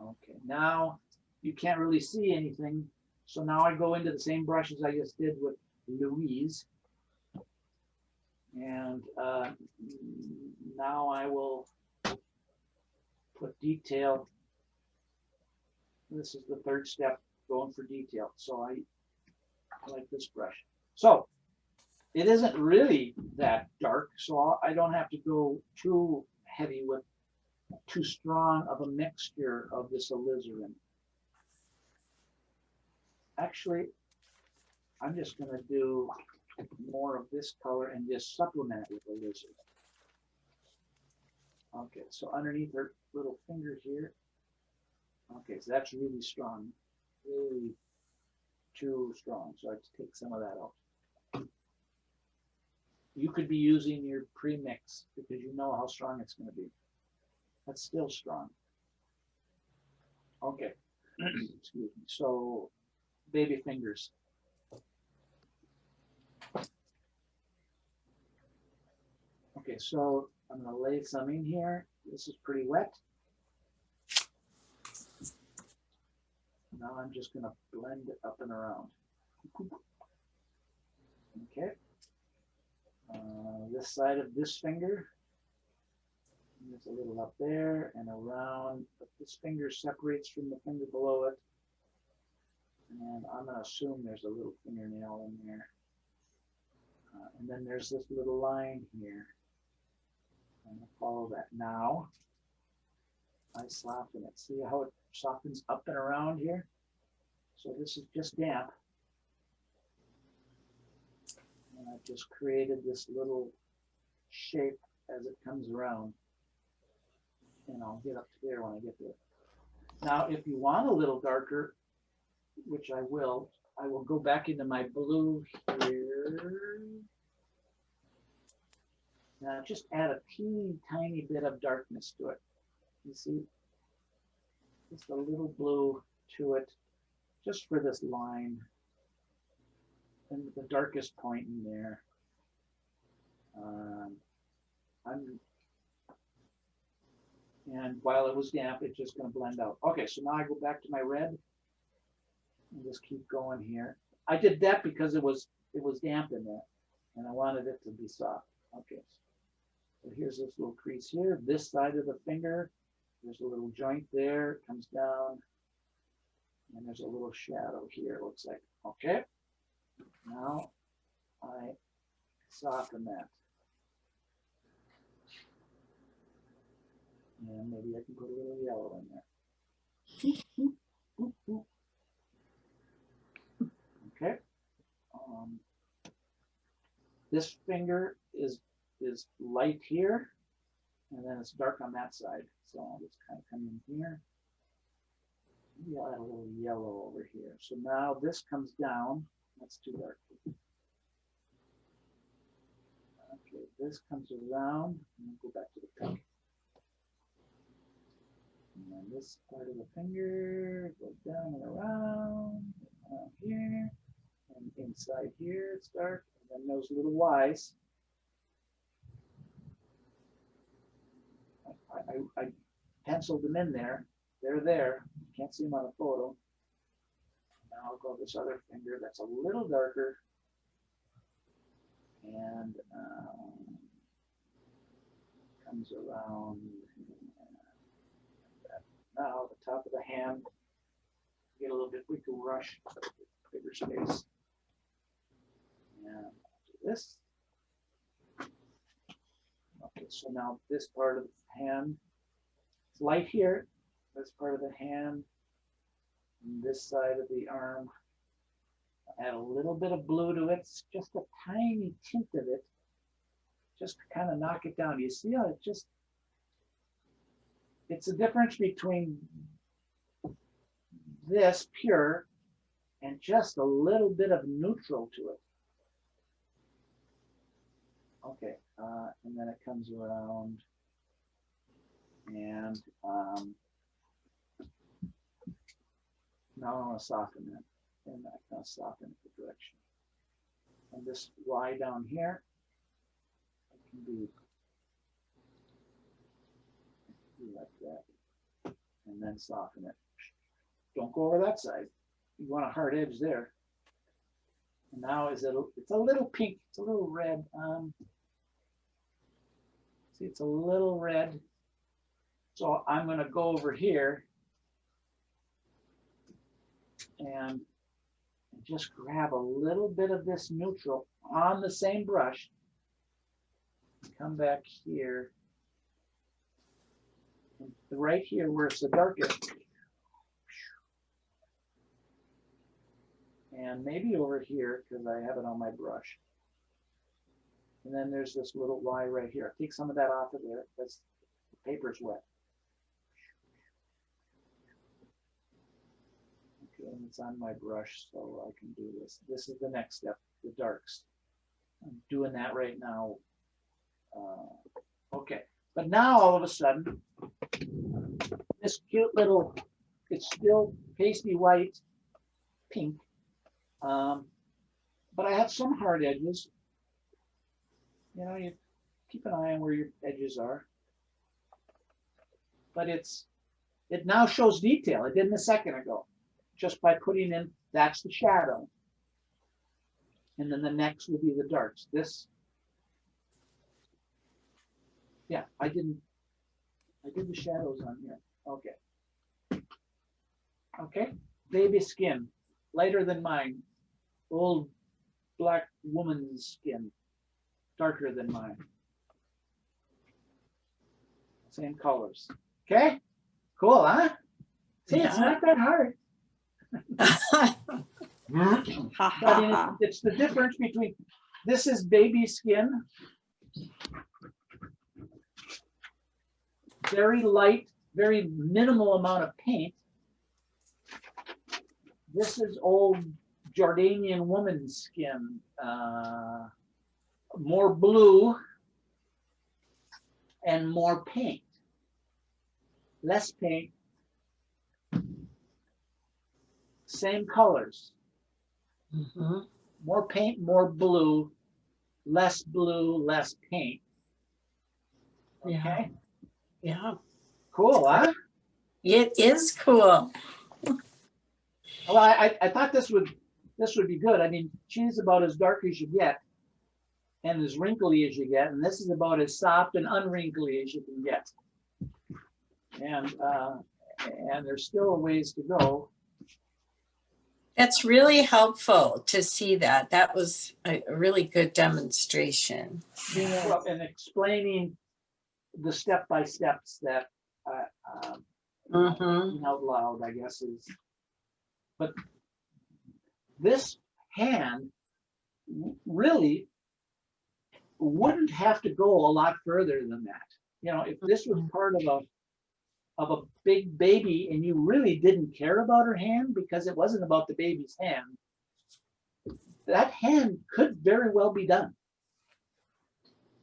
Okay, now you can't really see anything. So now I go into the same brush as I just did with Louise. And now I will put detail. This is the third step, going for detail. So I like this brush. So it isn't really that dark, so I don't have to go too heavy with too strong of a mixture of this alizarin. Actually, I'm just going to do more of this color and just supplement it with alizarin. Okay, so underneath her little finger here. Okay, so that's really strong, really too strong. So I have to take some of that out. You could be using your pre-mix because you know how strong it's going to be. That's still strong. Okay, excuse me. So baby fingers. Okay, so I'm going to lay some in here. This is pretty wet. Now I'm just going to blend it up and around. Okay. This side of this finger. There's a little up there and around, but this finger separates from the finger below it. And I'm going to assume there's a little fingernail in there. And then there's this little line here. I'm going to follow that. Now, I soften it. See how it softens up and around here? So this is just damp. And I've just created this little shape as it comes around. And I'll get up to there when I get there. Now, if you want a little darker, which I will go back into my blue here. Now, just add a teeny tiny bit of darkness to it. You see? Just a little blue to it, just for this line. And the darkest point in there. And while it was damp, it's just going to blend out. Okay, so now I go back to my red and just keep going here. I did that because it was damp in there, and I wanted it to be soft. Okay, so here's this little crease here. This side of the finger, there's a little joint there. It comes down, and there's a little shadow here. It looks like. Okay, now I soften that. And maybe I can put a little yellow in there. Okay. This finger is light here, and then it's dark on that side. So I'll just kind of come in here. Maybe I'll add a little yellow over here. So now this comes down. That's too dark. Okay, this comes around. And go back to the pink. And then this part of the finger goes down and around here, and inside here it's dark, and then those little Y's. I penciled them in there. They're there. You can't see them on the photo. Now I'll go this other finger that's a little darker, and comes around. Now the top of the hand, get a little bit weaker brush, bigger space. And do this. Okay, so now this part of the hand, it's light here, this part of the hand, and this side of the arm. Add a little bit of blue to it, just a tiny tint of it, just to kind of knock it down. You see how it just, it's a difference between this pure and just a little bit of neutral to it. Okay, and then it comes around and now I want to soften it. And I kind of soften it the direction. And this Y down here, it can be like that. And then soften it. Don't go over that side. You want a hard edge there. And now it's a little pink, it's a little red. See, it's a little red. So I'm going to go over here and just grab a little bit of this neutral on the same brush. Come back here. And right here where it's the darkest. And maybe over here because I have it on my brush. And then there's this little Y right here. Take some of that off of there because the paper's wet. And it's on my brush, so I can do this. This is the next step, the darks. I'm doing that right now. Okay, but now all of a sudden, this cute little, it's still pasty white, pink, but I have some hard edges. You know, you keep an eye on where your edges are. But it now shows detail. It didn't a second ago. Just by putting in, that's the shadow. And then the next will be the darks. This, yeah, I did the shadows on here. Okay. Okay, baby skin, lighter than mine. Old black woman's skin, darker than mine. Same colors. Okay, cool, huh? See, it's not that hard. I mean, it's the difference between, this is baby skin, very light, very minimal amount of paint. This is old Jordanian woman's skin, more blue and more paint, less paint. Same colors. More paint, more blue, less paint. Okay. Yeah, Cool, huh? it is cool. Well, I thought this would be good. I mean, she's about as dark as you get and as wrinkly as you get, and this is about as soft and unwrinkly as you can get. And there's still a ways to go. That's really helpful to see that. That was a really good demonstration. Well, and explaining the step-by-steps that out loud, I guess, is. But this hand really wouldn't have to go a lot further than that. You know, if this was part of a big baby and you really didn't care about her hand because it wasn't about the baby's hand, that hand could very well be done.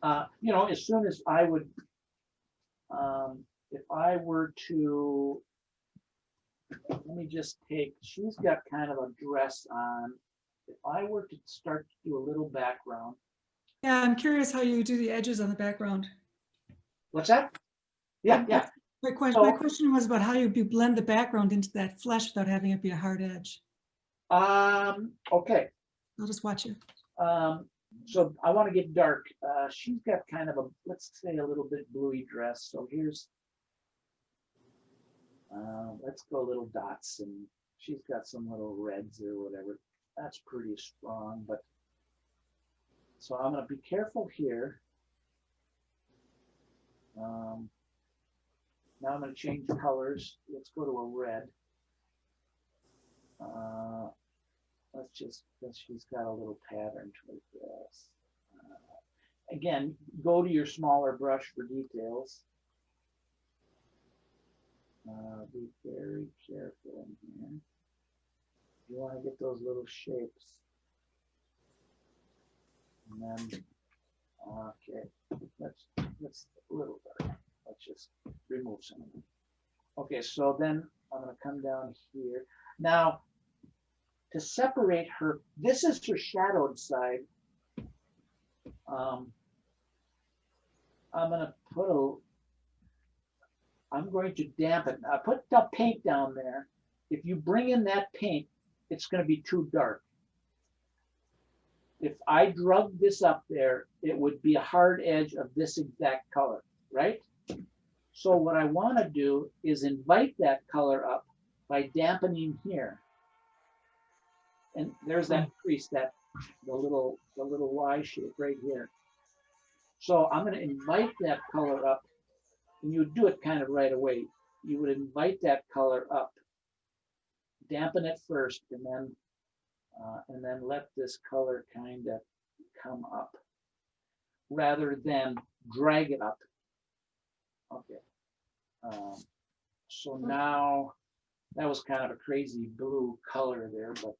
You know, as soon as I would, if I were to, let me just take, she's got kind of a dress on. If I were to start to do a little background. Yeah, I'm curious how you do the edges on the background. What's that? Yeah. My question was about how you blend the background into that flesh without having it be a hard edge. Okay. I'll just watch you. So I want to get dark. She's got kind of a, let's say a little bit bluey dress. So here's, let's go little dots, and she's got some little reds or whatever. That's pretty strong, but so I'm going to be careful here. Now I'm going to change colors. Let's go to a red. Let's she's got a little pattern to this. Again, go to your smaller brush for details. Be very careful in here. You want to get those little shapes. And then, okay, let's a little dark. Let's just remove some of them. Okay, so then I'm going to come down here. Now, to separate her, this is her shadowed side. I'm going to put I'm going to dampen. I put the paint down there. If you bring in that paint, it's going to be too dark. If I drug this up there, it would be a hard edge of this exact color, right? So what I want to do is invite that color up by dampening here. And there's that crease, the little Y shape right here. So I'm going to invite that color up, and you would do it kind of right away. You would invite that color up, dampen it first, and then let this color kind of come up, rather than drag it up. Okay. So now that was kind of a crazy blue color there, but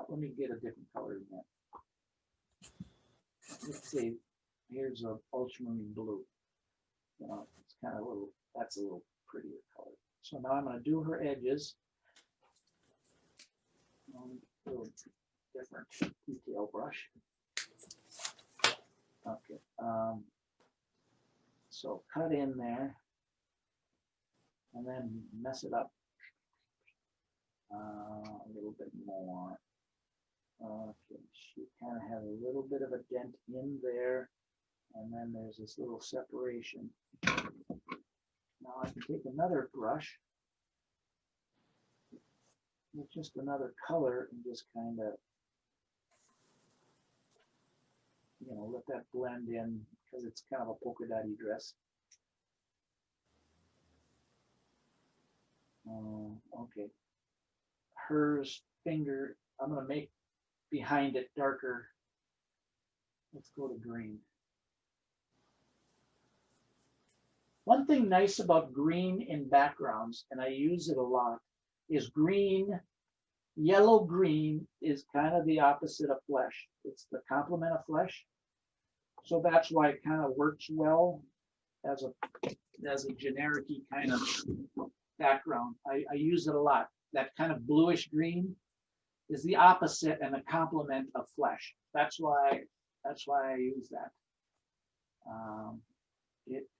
let me get a different color than that. Let's see, here's an ultramarine blue. It's kind of that's a little prettier color. So now I'm going to do her edges. A little different detail brush. Okay. So cut in there and then mess it up a little bit more. Okay, she kind of has a little bit of a dent in there, and then there's this little separation. Now I can take another brush with just another color and just kind of, let that blend in, because it's kind of a polka dotty dress. Okay. Hers finger, I'm going to make behind it darker. Let's go to green. One thing nice about green in backgrounds, and I use it a lot, is green. Yellow green is kind of the opposite of flesh. It's the complement of flesh. So that's why it kind of works well as a generic-y kind of background. I use it a lot. That kind of bluish green is the opposite and the complement of flesh. That's why I use that.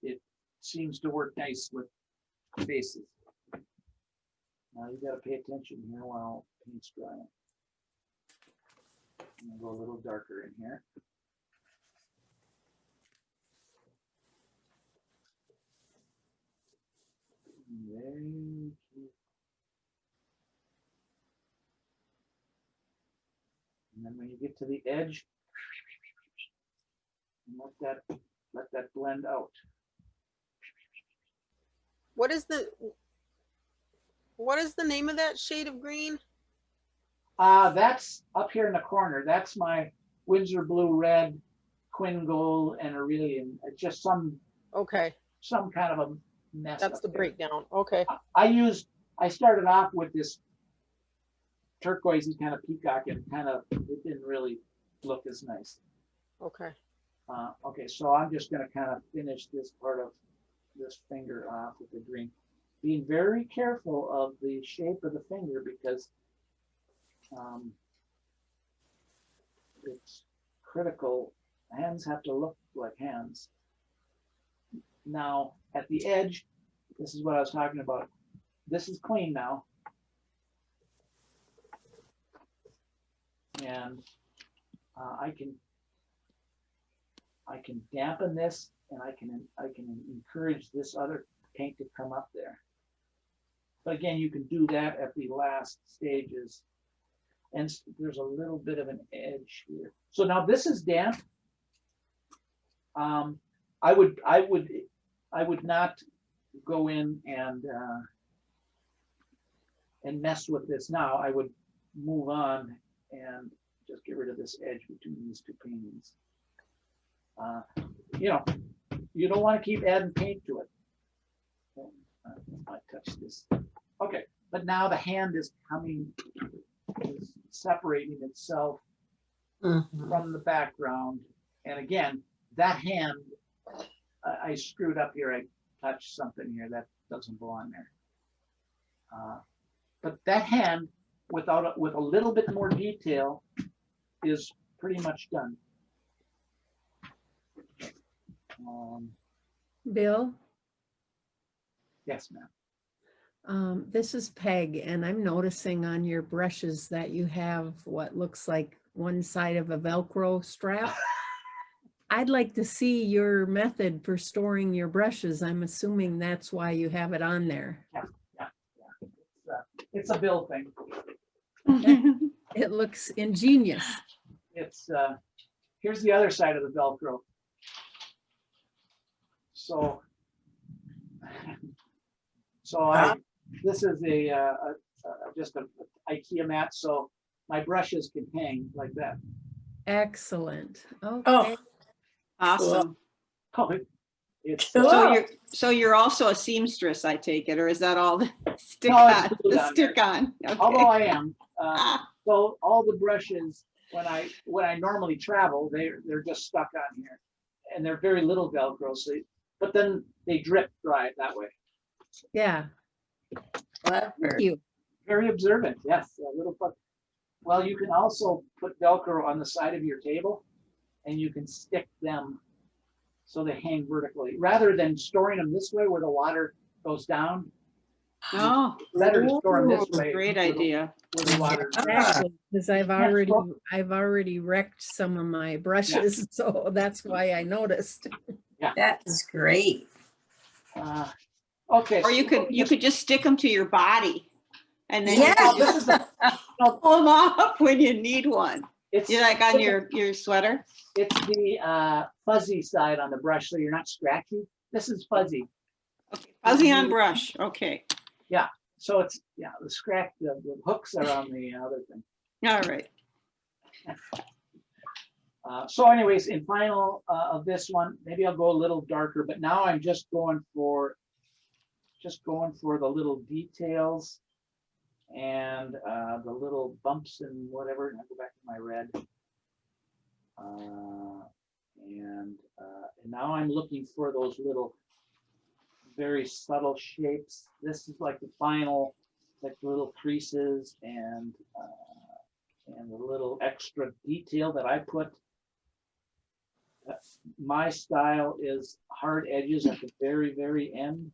It seems to work nice with faces. Now you got to pay attention here while paint's drying. I'm gonna go a little darker in here. Very cute. And then when you get to the edge, let that blend out. What is the name of that shade of green? That's up here in the corner. That's my Windsor Blue Red, Quin Gold, and Aurelian. It's just some kind of a mess. That's the breakdown. Okay. I started off with this turquoisey kind of peacock, and it didn't really look as nice. Okay. Okay, so I'm just going to kind of finish this part of this finger off with the green. Being very careful of the shape of the finger, because it's critical. Hands have to look like hands. Now, at the edge, this is what I was talking about. This is clean now. And I can dampen this, and I can encourage this other paint to come up there. But again, you can do that at the last stages. And there's a little bit of an edge here. So now this is damp. I would not go in and mess with this now. I would move on and just get rid of this edge between these two paintings. You know, you don't want to keep adding paint to it. I touch this. Okay, but now the hand is separating itself from the background. And again, that hand, I screwed up here. I touched something here that doesn't belong there. But that hand, with a little bit more detail, is pretty much done. Bill, Yes, ma'am. this is Peg, and I'm noticing on your brushes that you have what looks like one side of a Velcro strap. I'd like to see your method for storing your brushes. I'm assuming that's why you have it on there. Yeah. It's a Bill thing. It looks ingenious. It's here's the other side of the Velcro. So this is just a IKEA mat, so my brushes can hang like that. Excellent. Okay. Oh, Awesome. Oh, it's So you're also a seamstress, I take it, or is that all the stick No, it's on? glued The on stick there. on. Okay. although I am. So all the brushes, when I normally travel, they're just stuck on here, and they're very little Velcro. So, but then they drip dry that way. Yeah. clever. Thank you. Very observant, yes. A little fun. Well, you can also put Velcro on the side of your table, and you can stick them so they hang vertically, rather than storing them this way where the water goes down. Oh, Better to store them this way. great where the- idea. Where the water. Exactly, because I've well- already wrecked some of my brushes, so that's why I noticed. That is great. Okay. Or you could just stick them to your body, and then you Yeah. can just pull them off when you need one. It's You're like on your sweater. It's the fuzzy side on the brush, so you're not scratchy. This is fuzzy. Okay, fuzzy on brush. Okay. So it's, the scratch, the hooks are on the other thing. All right. So anyways, in final of this one, maybe I'll go a little darker, but now I'm just going for the little details and the little bumps and whatever. And I'll go back to my red. And now I'm looking for those little very subtle shapes. This is like the final, like the little creases and the little extra detail that I put. My style is hard edges at the very, very end.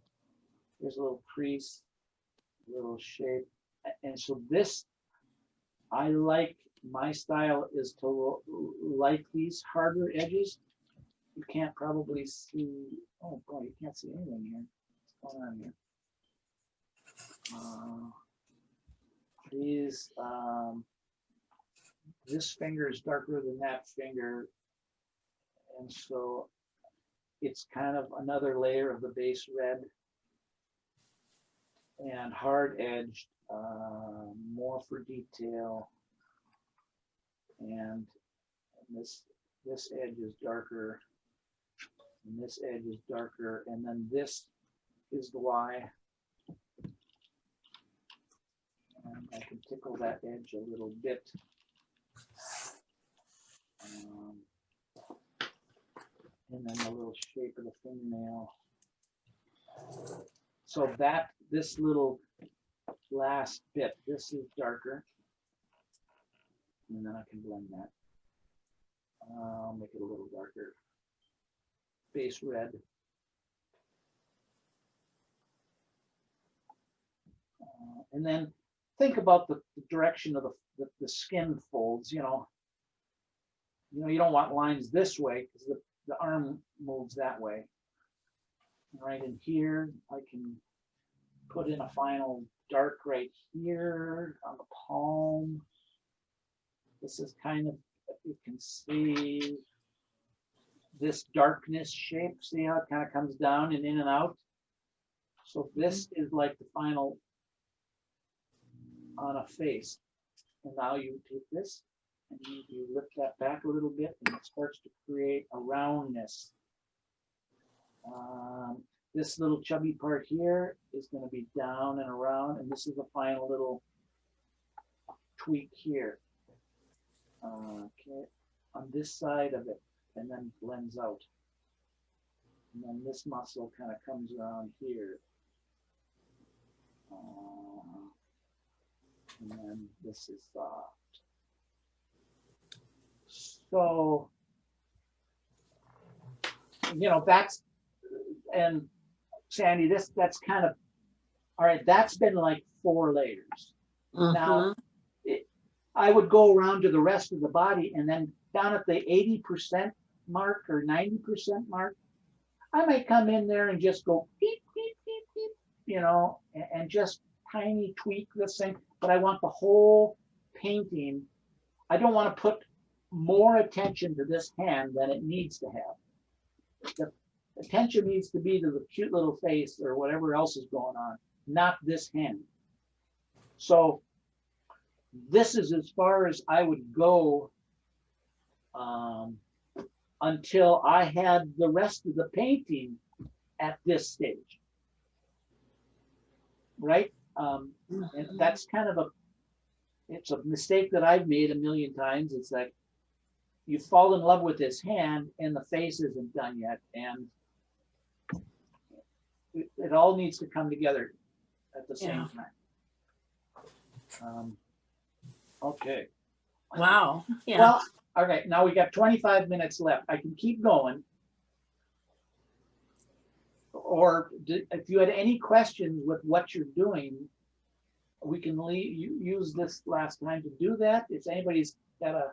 There's a little crease, little shape. And so this, I like, my style is to like these harder edges. You can't probably see, oh boy, you can't see anything here. What's going on here? This finger is darker than that finger. And so it's kind of another layer of the base red and hard edged, more for detail. And this edge is darker, and this edge is darker, and then this is the Y. And I can tickle that edge a little bit. And then the little shape of the fingernail. So this little last bit, this is darker. And then I can blend that. I'll make it a little darker. Base red. And then think about the direction of the skin folds, you know. You don't want lines this way because the arm moves that way. Right in here, I can put in a final dark right here on the palm. This is kind of, you can see this darkness shape. See how it kind of comes down and in and out? So this is like the final on a face. And now you take this and you lift that back a little bit and it starts to create a roundness. This little chubby part here is going to be down and around, and this is the final little tweak here. Okay, on this side of it, and then blends out. And then this muscle kind of comes around here. And then this is soft. So, that's, and Sandy, that's kind of, all right, that's been like 4 layers. Now, I would go around to the rest of the body and then down at the 80% mark or 90% mark, I might come in there and just go beep, beep, beep, beep, and just tiny tweak this thing, but I want the whole painting. I don't want to put more attention to this hand than it needs to have. The attention needs to be to the cute little face or whatever else is going on, not this hand. So this is as far as I would go until I had the rest of the painting at this stage, right? And that's kind of it's a mistake that I've made a million times. It's like you fall in love with this hand and the face isn't done yet, and it all needs to come together at the same time. Okay. Wow. Yeah. Well, all right, now we got 25 minutes left. I can keep going. Or if you had any questions with what you're doing, we can use this last time to do that. If anybody's got a...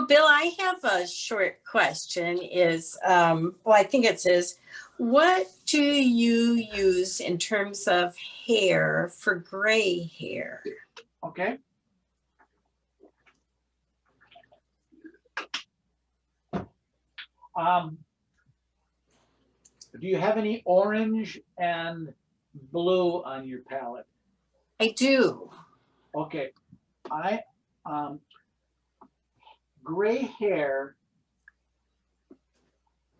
Bill, I have a short question is, I think it says, what do you use in terms of hair for gray hair? Okay. Do you have any orange and blue on your palette? I do. Okay. Gray hair,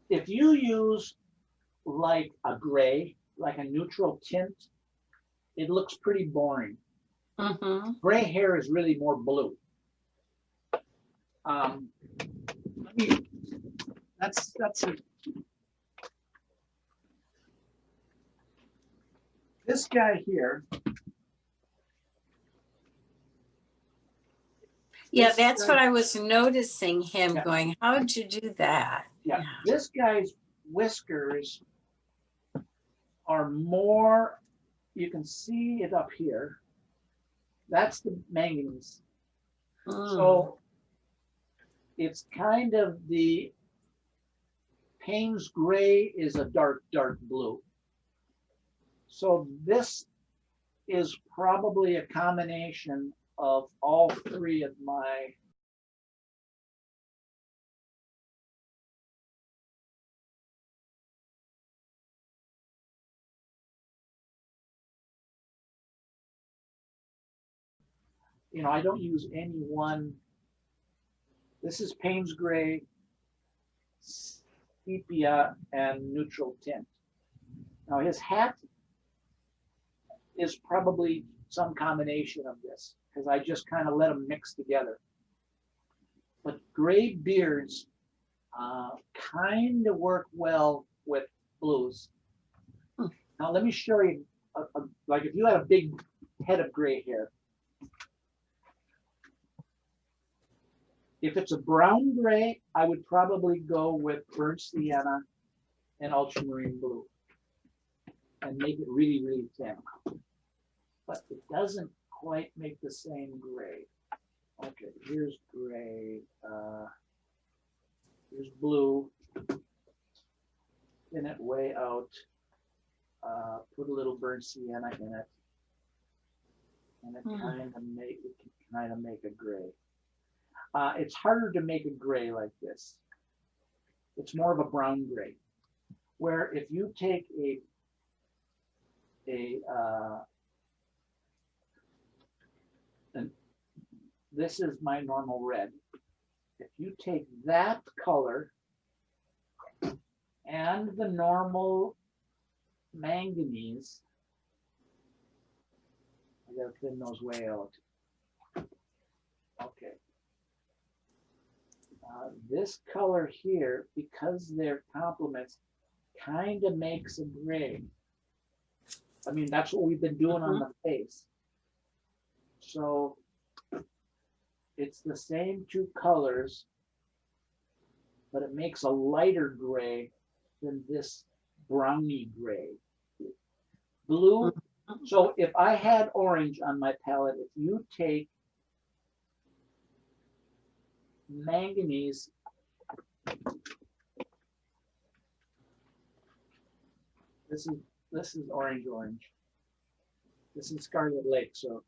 if you use like a gray, like a neutral tint, it looks pretty boring. Gray hair is really more blue. That's it. This guy here. Yeah, that's what I was noticing him Yeah. going, how'd you do that? Yeah, this guy's whiskers are more, you can see it up here. That's the manganese. So it's kind of the Payne's gray is a dark, dark blue. So this is probably a combination of all 3 of my I don't use any one. This is Payne's gray, sepia, and neutral tint. Now his hat is probably some combination of this because I just kind of let them mix together. But gray beards kind of work well with blues. Now let me show you, like if you had a big head of gray hair, if it's a brown gray, I would probably go with burnt sienna and ultramarine blue and make it really, really thin. But it doesn't quite make the same gray. Okay, here's gray. Here's blue. Thin it way out. Put a little burnt sienna in it. And it kind of make a gray. It's harder to make a gray like this. It's more of a brown gray. Where if you take and this is my normal red. If you take that color and the normal manganese, I gotta thin those way out. Okay. This color here, because they're complements, kind of makes a gray. I mean, that's what we've been doing on the face. So it's the same two colors, but it makes a lighter gray than this browny gray. Blue. So if I had orange on my palette, if you take manganese, this is orange. This is Scarlet Lake. So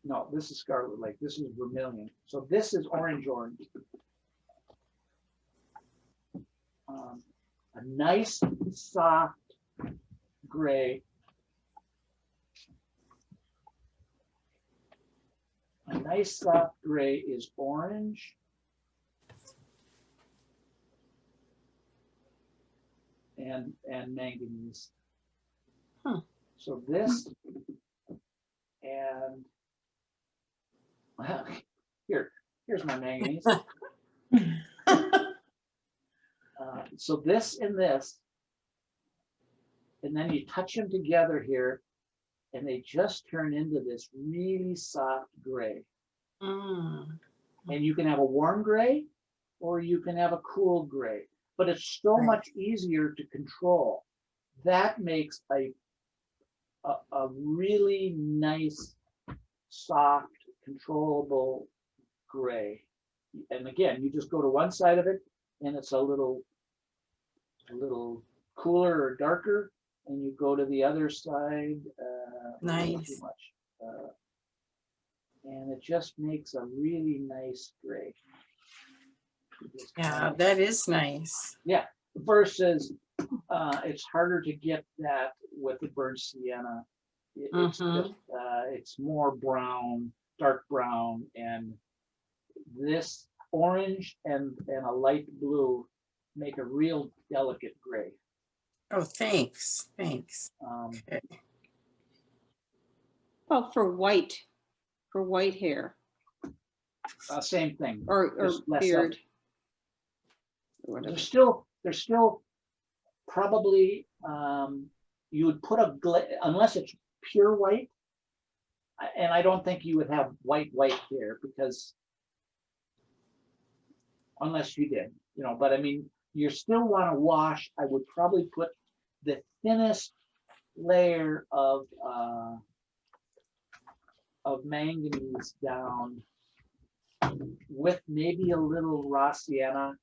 no, this is Scarlet Lake. This is vermilion. So this is orange. A nice soft gray. A nice soft gray is orange. And manganese. So this and here's my manganese. So this and this, and then you touch them together here, and they just turn into this really soft gray. And you can have a warm gray, or you can have a cool gray, but it's so much easier to control. That makes a really nice, soft, controllable gray. And again, you just go to one side of it, and it's a little cooler or darker, and you go to the other side. Not too much. And it just makes a really nice gray. Yeah, that is nice. Yeah, versus it's harder to get that with the burnt sienna. It's just, it's more brown, dark brown, and this orange and a light blue make a real delicate gray. Oh, thanks. Okay. Well, for white hair. Same thing. Or beard. There's still probably you would put unless it's pure white, and I don't think you would have white here, because unless you did, but I mean, you still want to wash. I would probably put the thinnest layer of manganese down with maybe a little raw sienna.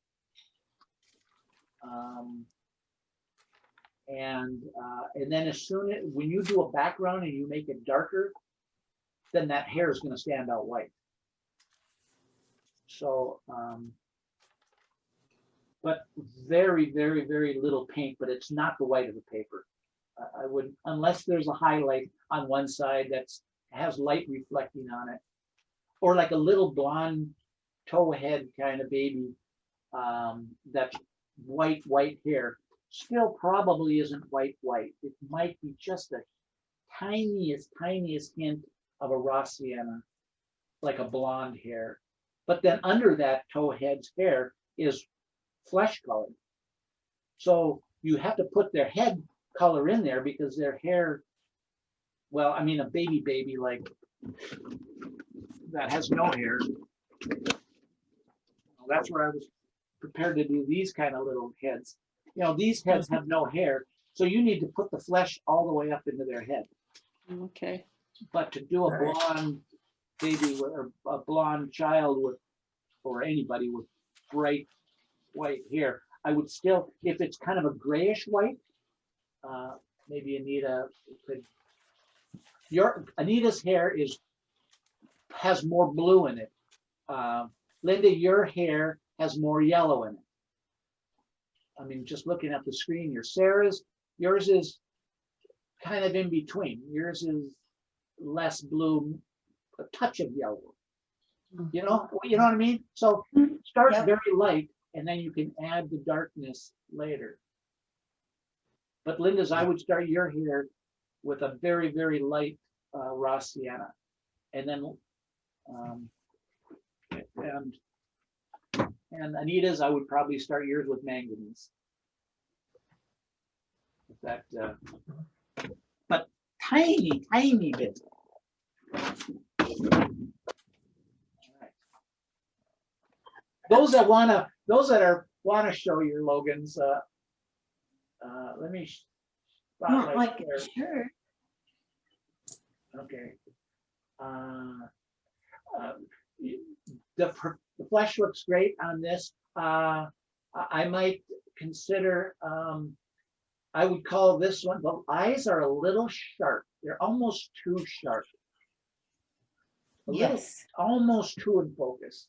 And then when you do a background and you make it darker, then that hair is going to stand out white. So, but very, very, very little paint, but it's not the white of the paper. I would, unless there's a highlight on one side that has light reflecting on it, or like a little blonde toe head kind of baby that's white hair, still probably isn't white. It might be just the tiniest hint of a raw sienna, like a blonde hair. But then under that toe head's hair is flesh colored. So you have to put their head color in there, because their hair, well, I mean, a baby like that has no hair. That's where I was prepared to do these kind of little heads. These heads have no hair, so you need to put the flesh all the way up into their head. Okay. But to do a Right. blonde baby or a blonde child with, or anybody with bright white hair, I would still, if it's kind of a grayish white, maybe Anita could, Anita's hair has more blue in it. Linda, your hair has more yellow in it. I mean, just looking at the screen here, yours is kind of in between. Yours is less blue, a touch of yellow. You know what I mean? So start Yep. very light, and then you can add the darkness later. But Linda's, I would start your hair with a very, very light raw sienna, and then and Anita's, I would probably start yours with manganese. That, but tiny, tiny bit. Those that wanna show your Logans, let me Not spotlight like there. sure. Okay. The flesh looks great on this. I might consider, I would call this one, the eyes are a little sharp. They're almost too sharp. A little, Yes. almost too in focus.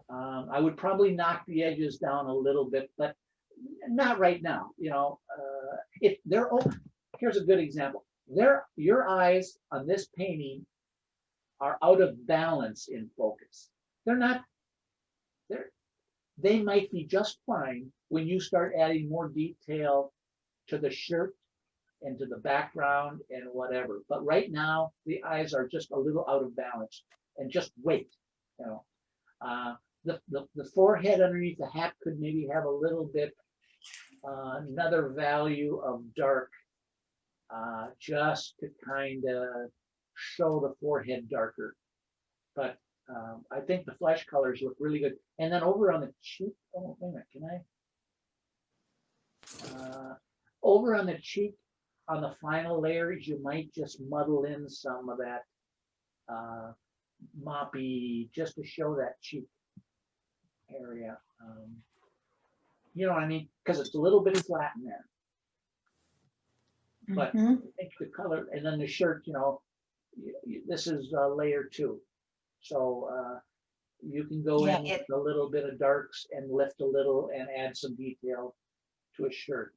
I would probably knock the edges down a little bit, but not right now. If they're open, here's a good example. Your eyes on this painting are out of balance in focus. They might be just fine when you start adding more detail to the shirt and to the background and whatever. But right now, the eyes are just a little out of balance. And just wait. The forehead underneath the hat could maybe have a little bit another value of dark, just to kind of show the forehead darker. But I think the flesh colors look really good. And then over on the cheek, oh wait a minute, can I? Over on the cheek, on the final layers, you might just muddle in some of that moppy, just to show that cheek area. You know what I mean? Because it's a little bit flat in there. But I think the color, and then the shirt, this is layer 2. So you can go in with a little bit of darks and lift a little and add some detail to a shirt.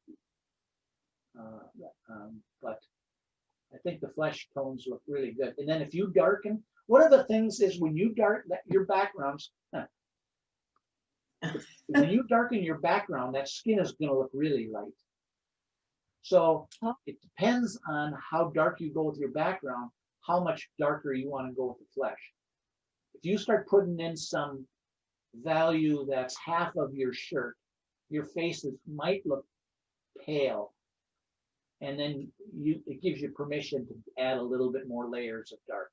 But I think the flesh tones look really good. And then if you darken, one of the things is when you darken your backgrounds, when you darken your background, that skin is going to look really light. So it depends on how dark you go with your background, how much darker you want to go with the flesh. If you start putting in some value that's half of your shirt, your faces might look pale. And then it gives you permission to add a little bit more layers of dark.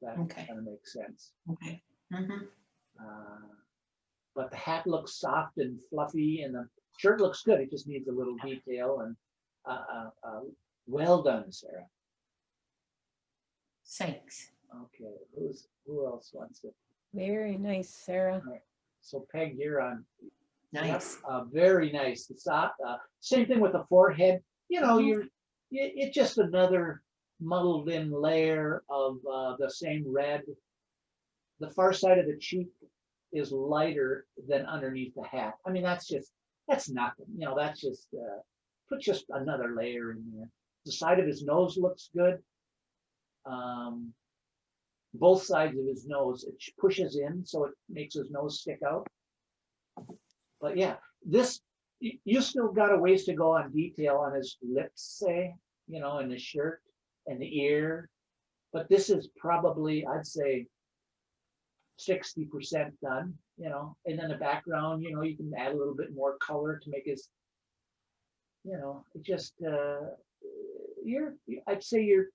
That kind of makes sense. Okay. But the hat looks soft and fluffy, and the shirt looks good. It just needs a little detail. And well done, Sarah. Thanks. Okay, who else wants it? Very nice, Sarah. Right. So Peg, you're on. Nice. Yep, very nice. The same thing with the forehead. It's just another muddled in layer of the same red. The far side of the cheek is lighter than underneath the hat. I mean, that's nothing. That's just put just another layer in there. The side of his nose looks good. Both sides of his nose, it pushes in, so it makes his nose stick out. But yeah, you still got a ways to go on detail on his lips, say, and the shirt and the ear. But this is probably, I'd say, 60% done, and then the background, you can add a little bit more color to make his, it just, I'd say you're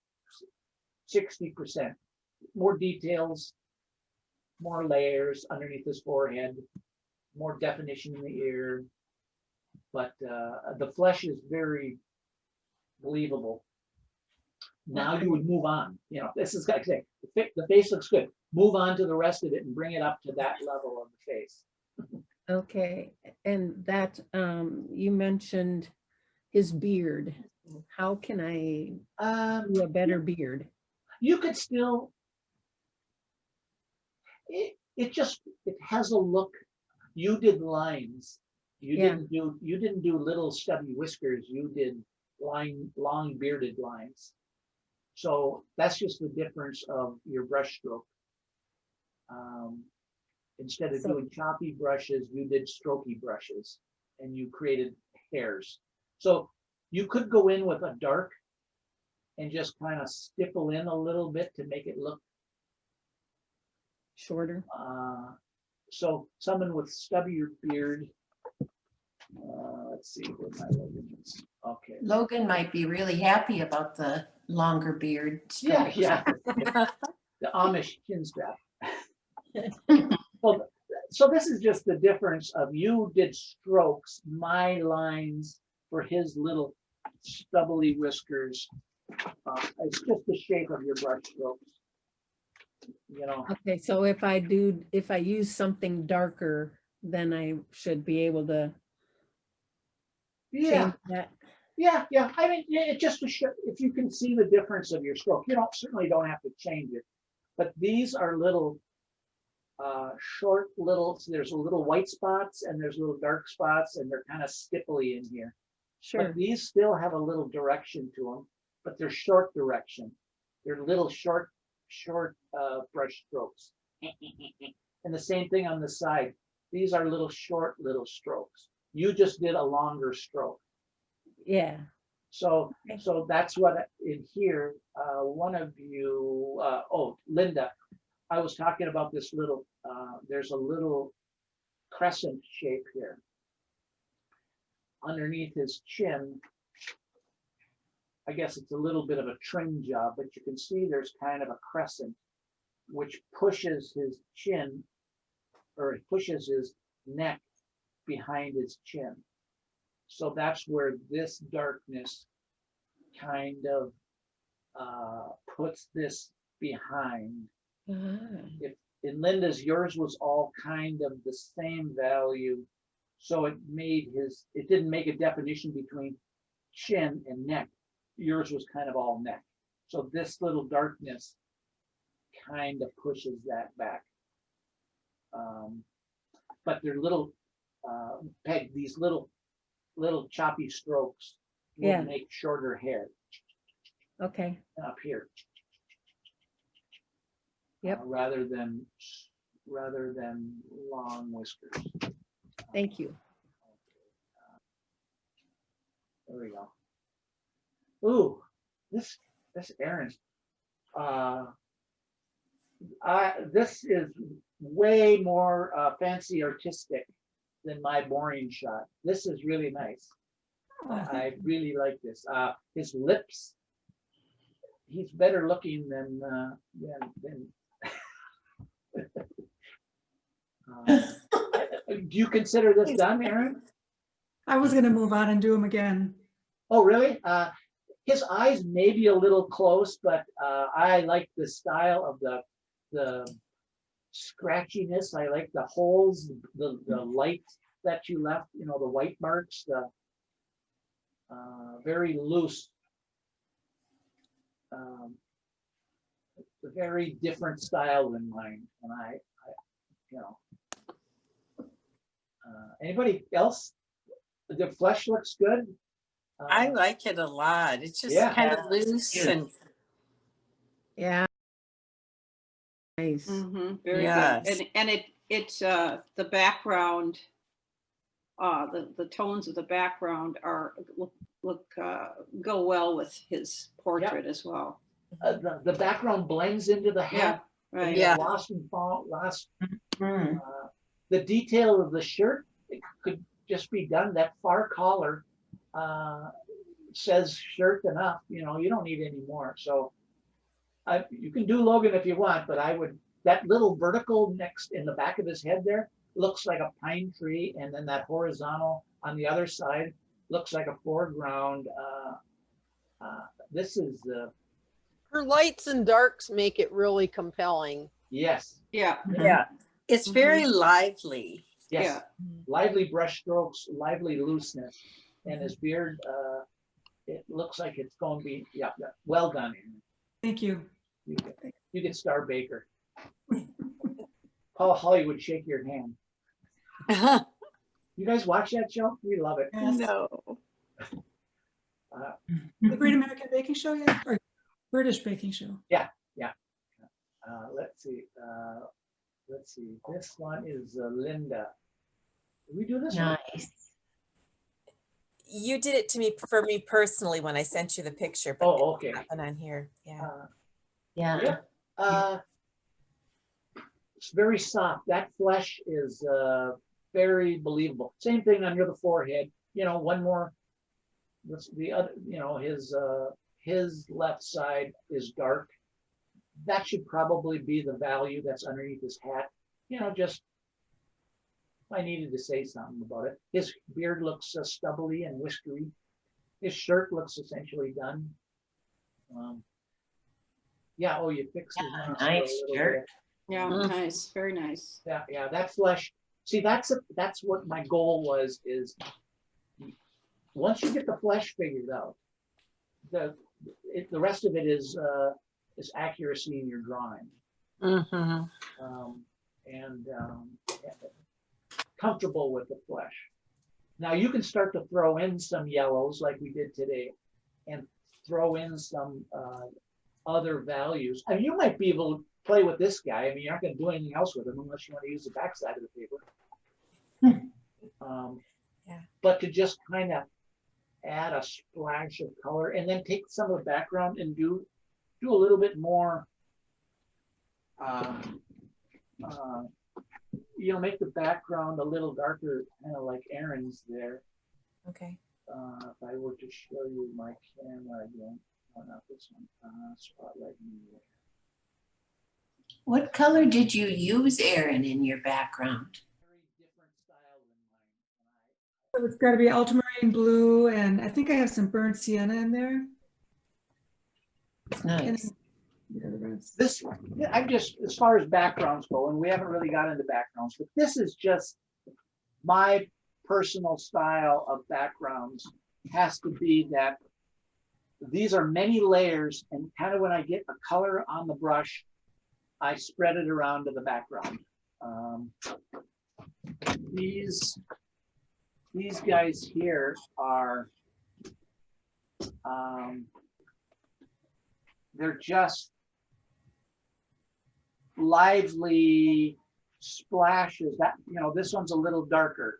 60%. More details, more layers underneath his forehead, more definition in the ear, but the flesh is very believable. Now you would move on, you know, this is like I say, the face looks good. Move on to the rest of it and bring it up to that level of the face. Okay, and that, you mentioned his beard. How can I do a better beard? You could still, it has a look. You did lines. Yeah. You didn't do little stubby whiskers. You did long bearded lines. So that's just the difference of your brush stroke. Instead of So- doing choppy brushes, you did strokey brushes and you created hairs. So you could go in with a dark and just kind of stipple in a little bit to make it look. Shorter. So someone with stubbier beard. Let's see what my Logan is. Okay. Logan might be really happy about the longer beard. Yeah, strokes. yeah. The Amish chin strap. So this is just the difference of you did strokes, my lines for his little stubbly whiskers. It's just the shape of your brush strokes. You know, Okay, so if I use something darker, then I should be able to yeah, change that. yeah. I mean, it just to show if you can see the difference of your stroke. You certainly don't have to change it, but these are little short little. So there's a little white spots and there's little dark spots, and they're kind of stipply in here. Sure. But these still have a little direction to them, but they're short direction. They're little short brush strokes. And the same thing on the side. These are little short little strokes. You just did a longer stroke. Yeah. So Okay. so that's what in here, one of you, oh, Linda, I was talking about this little, there's a little crescent shape here. Underneath his chin, I guess it's a little bit of a trim job, but you can see there's kind of a crescent, which pushes his chin, or it pushes his neck behind his chin. So that's where this darkness kind of puts this behind. If in Linda's, yours was all kind of the same value. So it didn't make a definition between chin and neck. Yours was kind of all neck. So this little darkness kind of pushes that back. But they're little, Peg, these little choppy strokes will Yeah. make shorter hair Okay. up here. Yep. Rather than long whiskers. Thank you. There we go. Ooh, this Aaron's. This is way more fancy artistic than my boring shot. This is really nice. I really like this. His lips. He's better looking than. Do you consider this done, Aaron? I was gonna move on and do them again. Oh, really? His eyes may be a little close, but I like the style of the scratchiness. I like the holes, the light that you left, the white marks, the very loose, a very different style than mine. And anybody else? The flesh looks good. I like it a lot. It's just Yeah. kind of loose Here. and Yeah. Nice. Very Yes. good. And it's the background, the tones of the background go well with his portrait as well. The background blends into the hat. Right. Yeah. Lost and found, the detail of the shirt, it could just be done. That far collar says shirt enough. You don't need any more. So you can do Logan if you want, but that little vertical next in the back of his head there looks like a pine tree, and then that horizontal on the other side looks like a foreground. This is Her lights and darks make it really compelling. Yes, Yeah, Yeah, it's very lively. yes. Yeah. Lively brush strokes, lively looseness, and his beard, it looks like it's going to be, yeah, well done. Aaron. Thank you. You get Star Baker. Paul Hollywood, shake your hand. You guys watch that show? We love it. No. The Great American Baking Show, yeah, or British Baking Show. Let's see. This one is Linda. Did we do this one? Nice. You did it to me for me personally when I sent you the picture, but Oh, okay. it happened on here. Yeah. Yeah. Yeah. It's very soft. That flesh is very believable. Same thing under the forehead. You know, one more. The other, you know, his left side is dark. That should probably be the value that's underneath his hat. You know, just I needed to say something about it. His beard looks stubbly and whiskery. His shirt looks essentially done. Yeah. Oh, you fixed his mask a Nice little shirt. bit. Yeah, Mhm. nice, very nice. Yeah, that flesh. See, that's what my goal was. Is once you get the flesh figured out, the rest of it is accuracy in your drawing. Mhm. And comfortable with the flesh. Now you can start to throw in some yellows like we did today, and throw in some other values. I mean, you might be able to play with this guy. I mean, you're not going to do anything else with him unless you want to use the backside of the paper. Yeah. But to just kind of add a splash of color, and then take some of the background and do a little bit more. You know, make the background a little darker, kind of like Aaron's there. Okay. If I were to show you my camera again, oh, not this one, spotlight media. What color did you use, Aaron, in your background? Very different style than mine. So it's got to be ultramarine blue, and I think I have some burnt sienna in there. And Nice. yeah, the rest. This, I'm just, as far as backgrounds go, and we haven't really got into backgrounds, but this is just my personal style of backgrounds. Has to be that these are many layers, and kind of when I get a color on the brush, I spread it around to the background. These guys here are, they're just lively splashes. That, you know, this one's a little darker,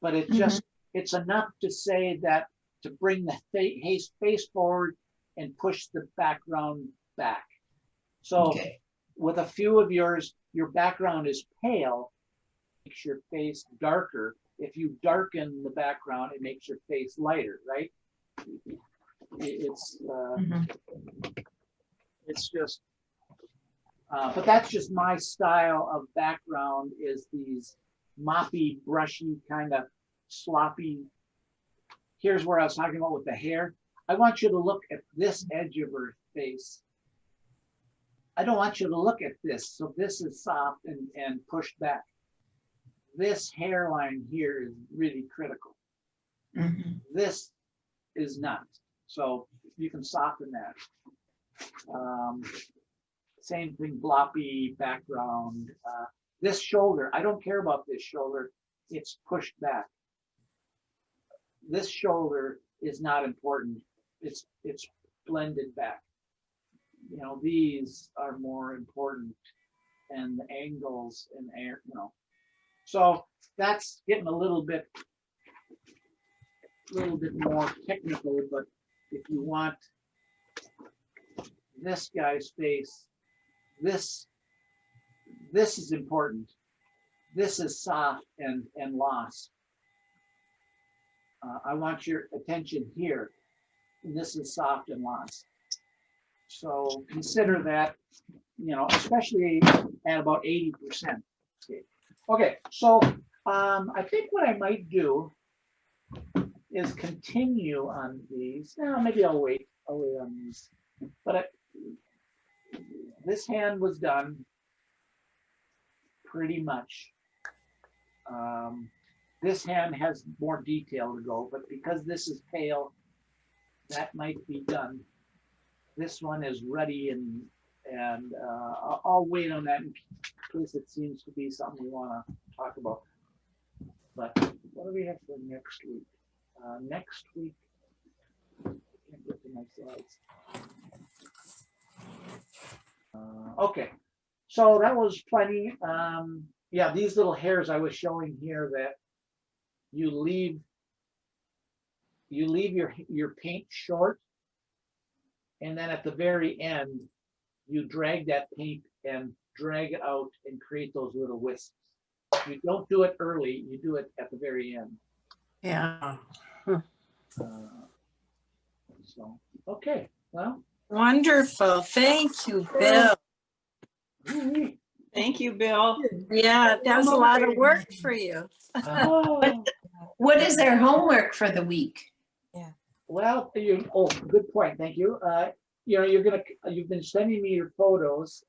but it just, it's enough to say that, to bring the face forward and push the background back. So Okay. with a few of yours, your background is pale, makes your face darker. If you darken the background, it makes your face lighter, right? It's just, but that's just my style of background, is these moppy, brushy, kind of sloppy. Here's where I was talking about with the hair. I want you to look at this edge of her face. I don't want you to look at this. So this is soft and pushed back. This hairline here is really critical. This is not. So you can soften that. Same thing, bloppy background. This shoulder, I don't care about this shoulder. It's pushed back. This shoulder is not important. It's blended back. You know, these are more important, and the angles and air, you know. So that's getting a little bit more technical, but if you want this guy's face, this is important. This is soft and lost. I want your attention here. And this is soft and lost. So consider that, you know, especially at about 80%. Okay, so I think what I might do is continue on these. Now maybe I'll wait on these. But this hand was done pretty much. This hand has more detail to go, but because this is pale, that might be done. This one is ready, and I'll wait on that in case it seems to be something we want to talk about. But what do we have for next week? Next week, I can't get to my slides. Okay, so that was plenty. Yeah, these little hairs I was showing here, that you leave your paint short, and then at the very end, you drag that paint and drag it out and create those little wisps. You don't do it early, you do it at the very end. Yeah. So, okay, well. Wonderful. Thank you, Bill. Ooh-wee. Thank you, Bill. Yeah, that was a lot of work for you. Oh, What is their homework for the week? well, good point, thank you. You know, you've been sending me your photos.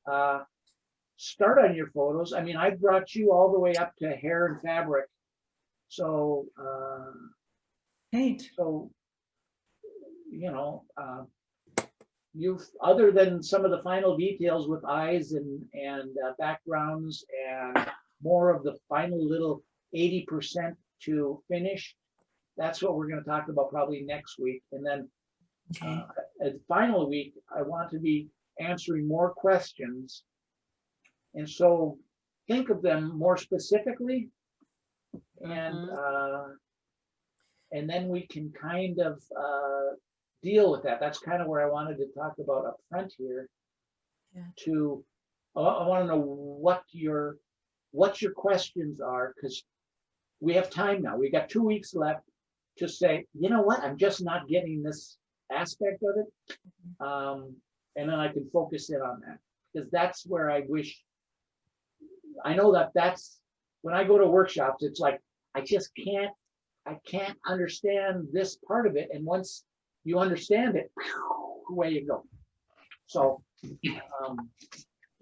Start on your photos. I mean, I brought you all the way up to hair and fabric. So, Paint. so, you know, you've, other than some of the final details with eyes and backgrounds and more of the final little 80% to finish, that's what we're going to talk about probably next week. And then at the final week, I want to be answering more questions. And so think of them more specifically, and then we can kind of deal with that. That's kind of where I wanted to talk about up front here. Yeah. I want to know what your questions are, because we have time now. We got 2 weeks left to say, you know what, I'm just not getting this aspect of it, and then I can focus in on that, because that's where I wish. I know that's when I go to workshops, it's like I can't understand this part of it, and once you understand it, away you go. So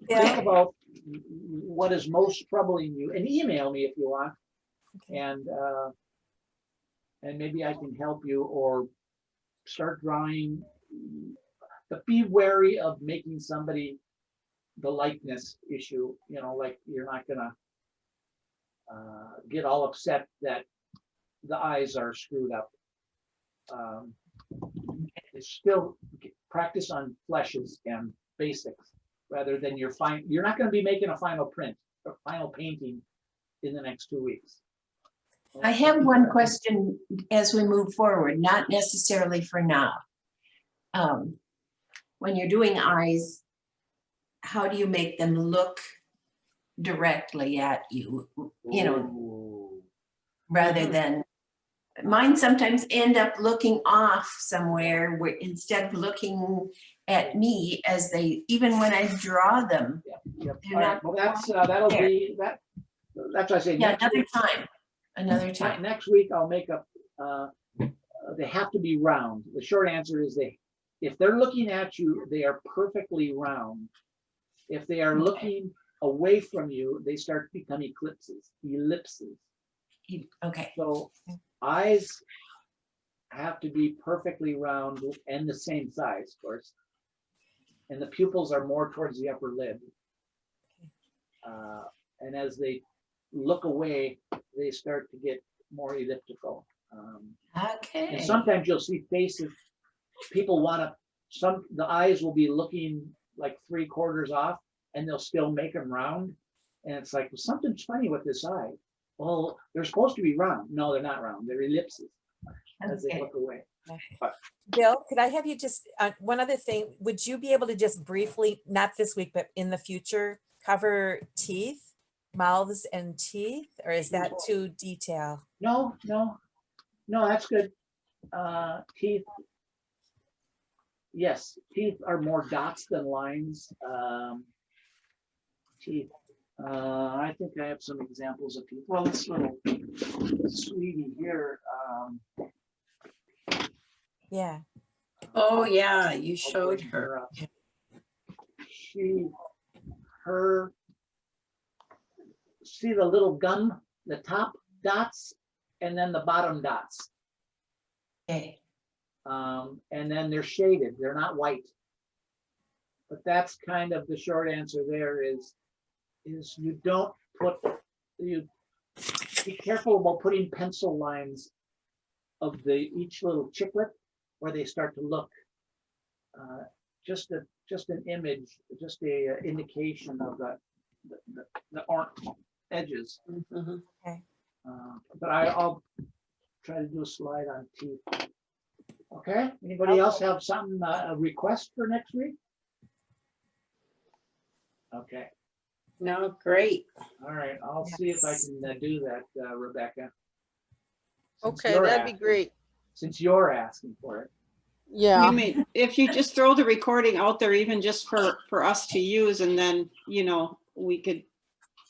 think about what is most troubling you, and email me if you want, and maybe I can help you, or start drawing. But be wary of making somebody the likeness issue, you know, like you're not gonna get all upset that the eyes are screwed up. It's still practice on fleshes and basics rather than you're not going to be making a final print or final painting in the next 2 weeks. I have one question as we move forward, not necessarily for now. When you're doing eyes, how do you make them look directly at you, you know, Ooh. rather than, mine sometimes end up looking off somewhere where instead of looking at me as they, even when I draw them. Yep. They're All right. not Well, that'll there. be that. That's what I say. Yeah, Next another week, time, another time. next week I'll make up. They have to be round. The short answer is if they're looking at you, they are perfectly round. If they are looking away from you, they start to become ellipses. Okay, So eyes have to be perfectly round and the same size, of course. And the pupils are more towards the upper lid. And as they look away, they start to get more elliptical. okay. And sometimes you'll see faces, people the eyes will be looking like 3/4 off, and they'll still make them round. And it's like, well, something's funny with this eye. Well, they're supposed to be round. No, they're not round. They're ellipses as they Okay. look away. Bill, could I have you just, one other thing, would you be able to just briefly, not this week, but in the future, cover teeth, mouths and teeth, or is that too detailed? No, that's good. Teeth. Yes, teeth are more dots than lines. Teeth. I think I have some examples of teeth. Well, this little sweetie here. Yeah. Oh, yeah, you I'll showed bring her. up. Her, see the little gun, the top dots, and then the bottom dots. Okay. And then they're shaded, they're not white. But that's kind of the short answer there is you don't put, you be careful about putting pencil lines of each little chiclet where they start to look. Just an image, just a indication of the orange edges. Mhm. But I'll try to do a slide on teeth. Okay, anybody else have something, a request for next week? Okay, No, great. all right, I'll see if I can do that, Rebecca. Since Okay, you're that'd be asking- great. Since you're asking for it. Yeah. You mean, if you just throw the recording out there, even just for us to use, and then, we could,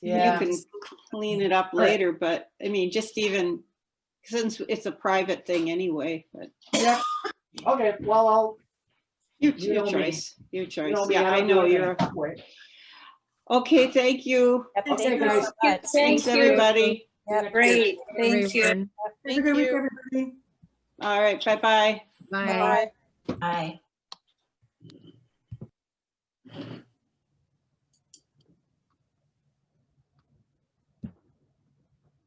you can clean it up All right. later, but I mean, just even, since it's a private thing anyway, but Yeah, okay, well, your You know me. choice, your you choice. know me, Yeah, I don't do know it you're, any way. okay, thank you. Yep, Okay, thank you guys. so much. Thanks, you. everybody. Yep. Great, thank you. Have a Thank good week, you. everybody. All right, bye-bye. Bye. Bye. Bye.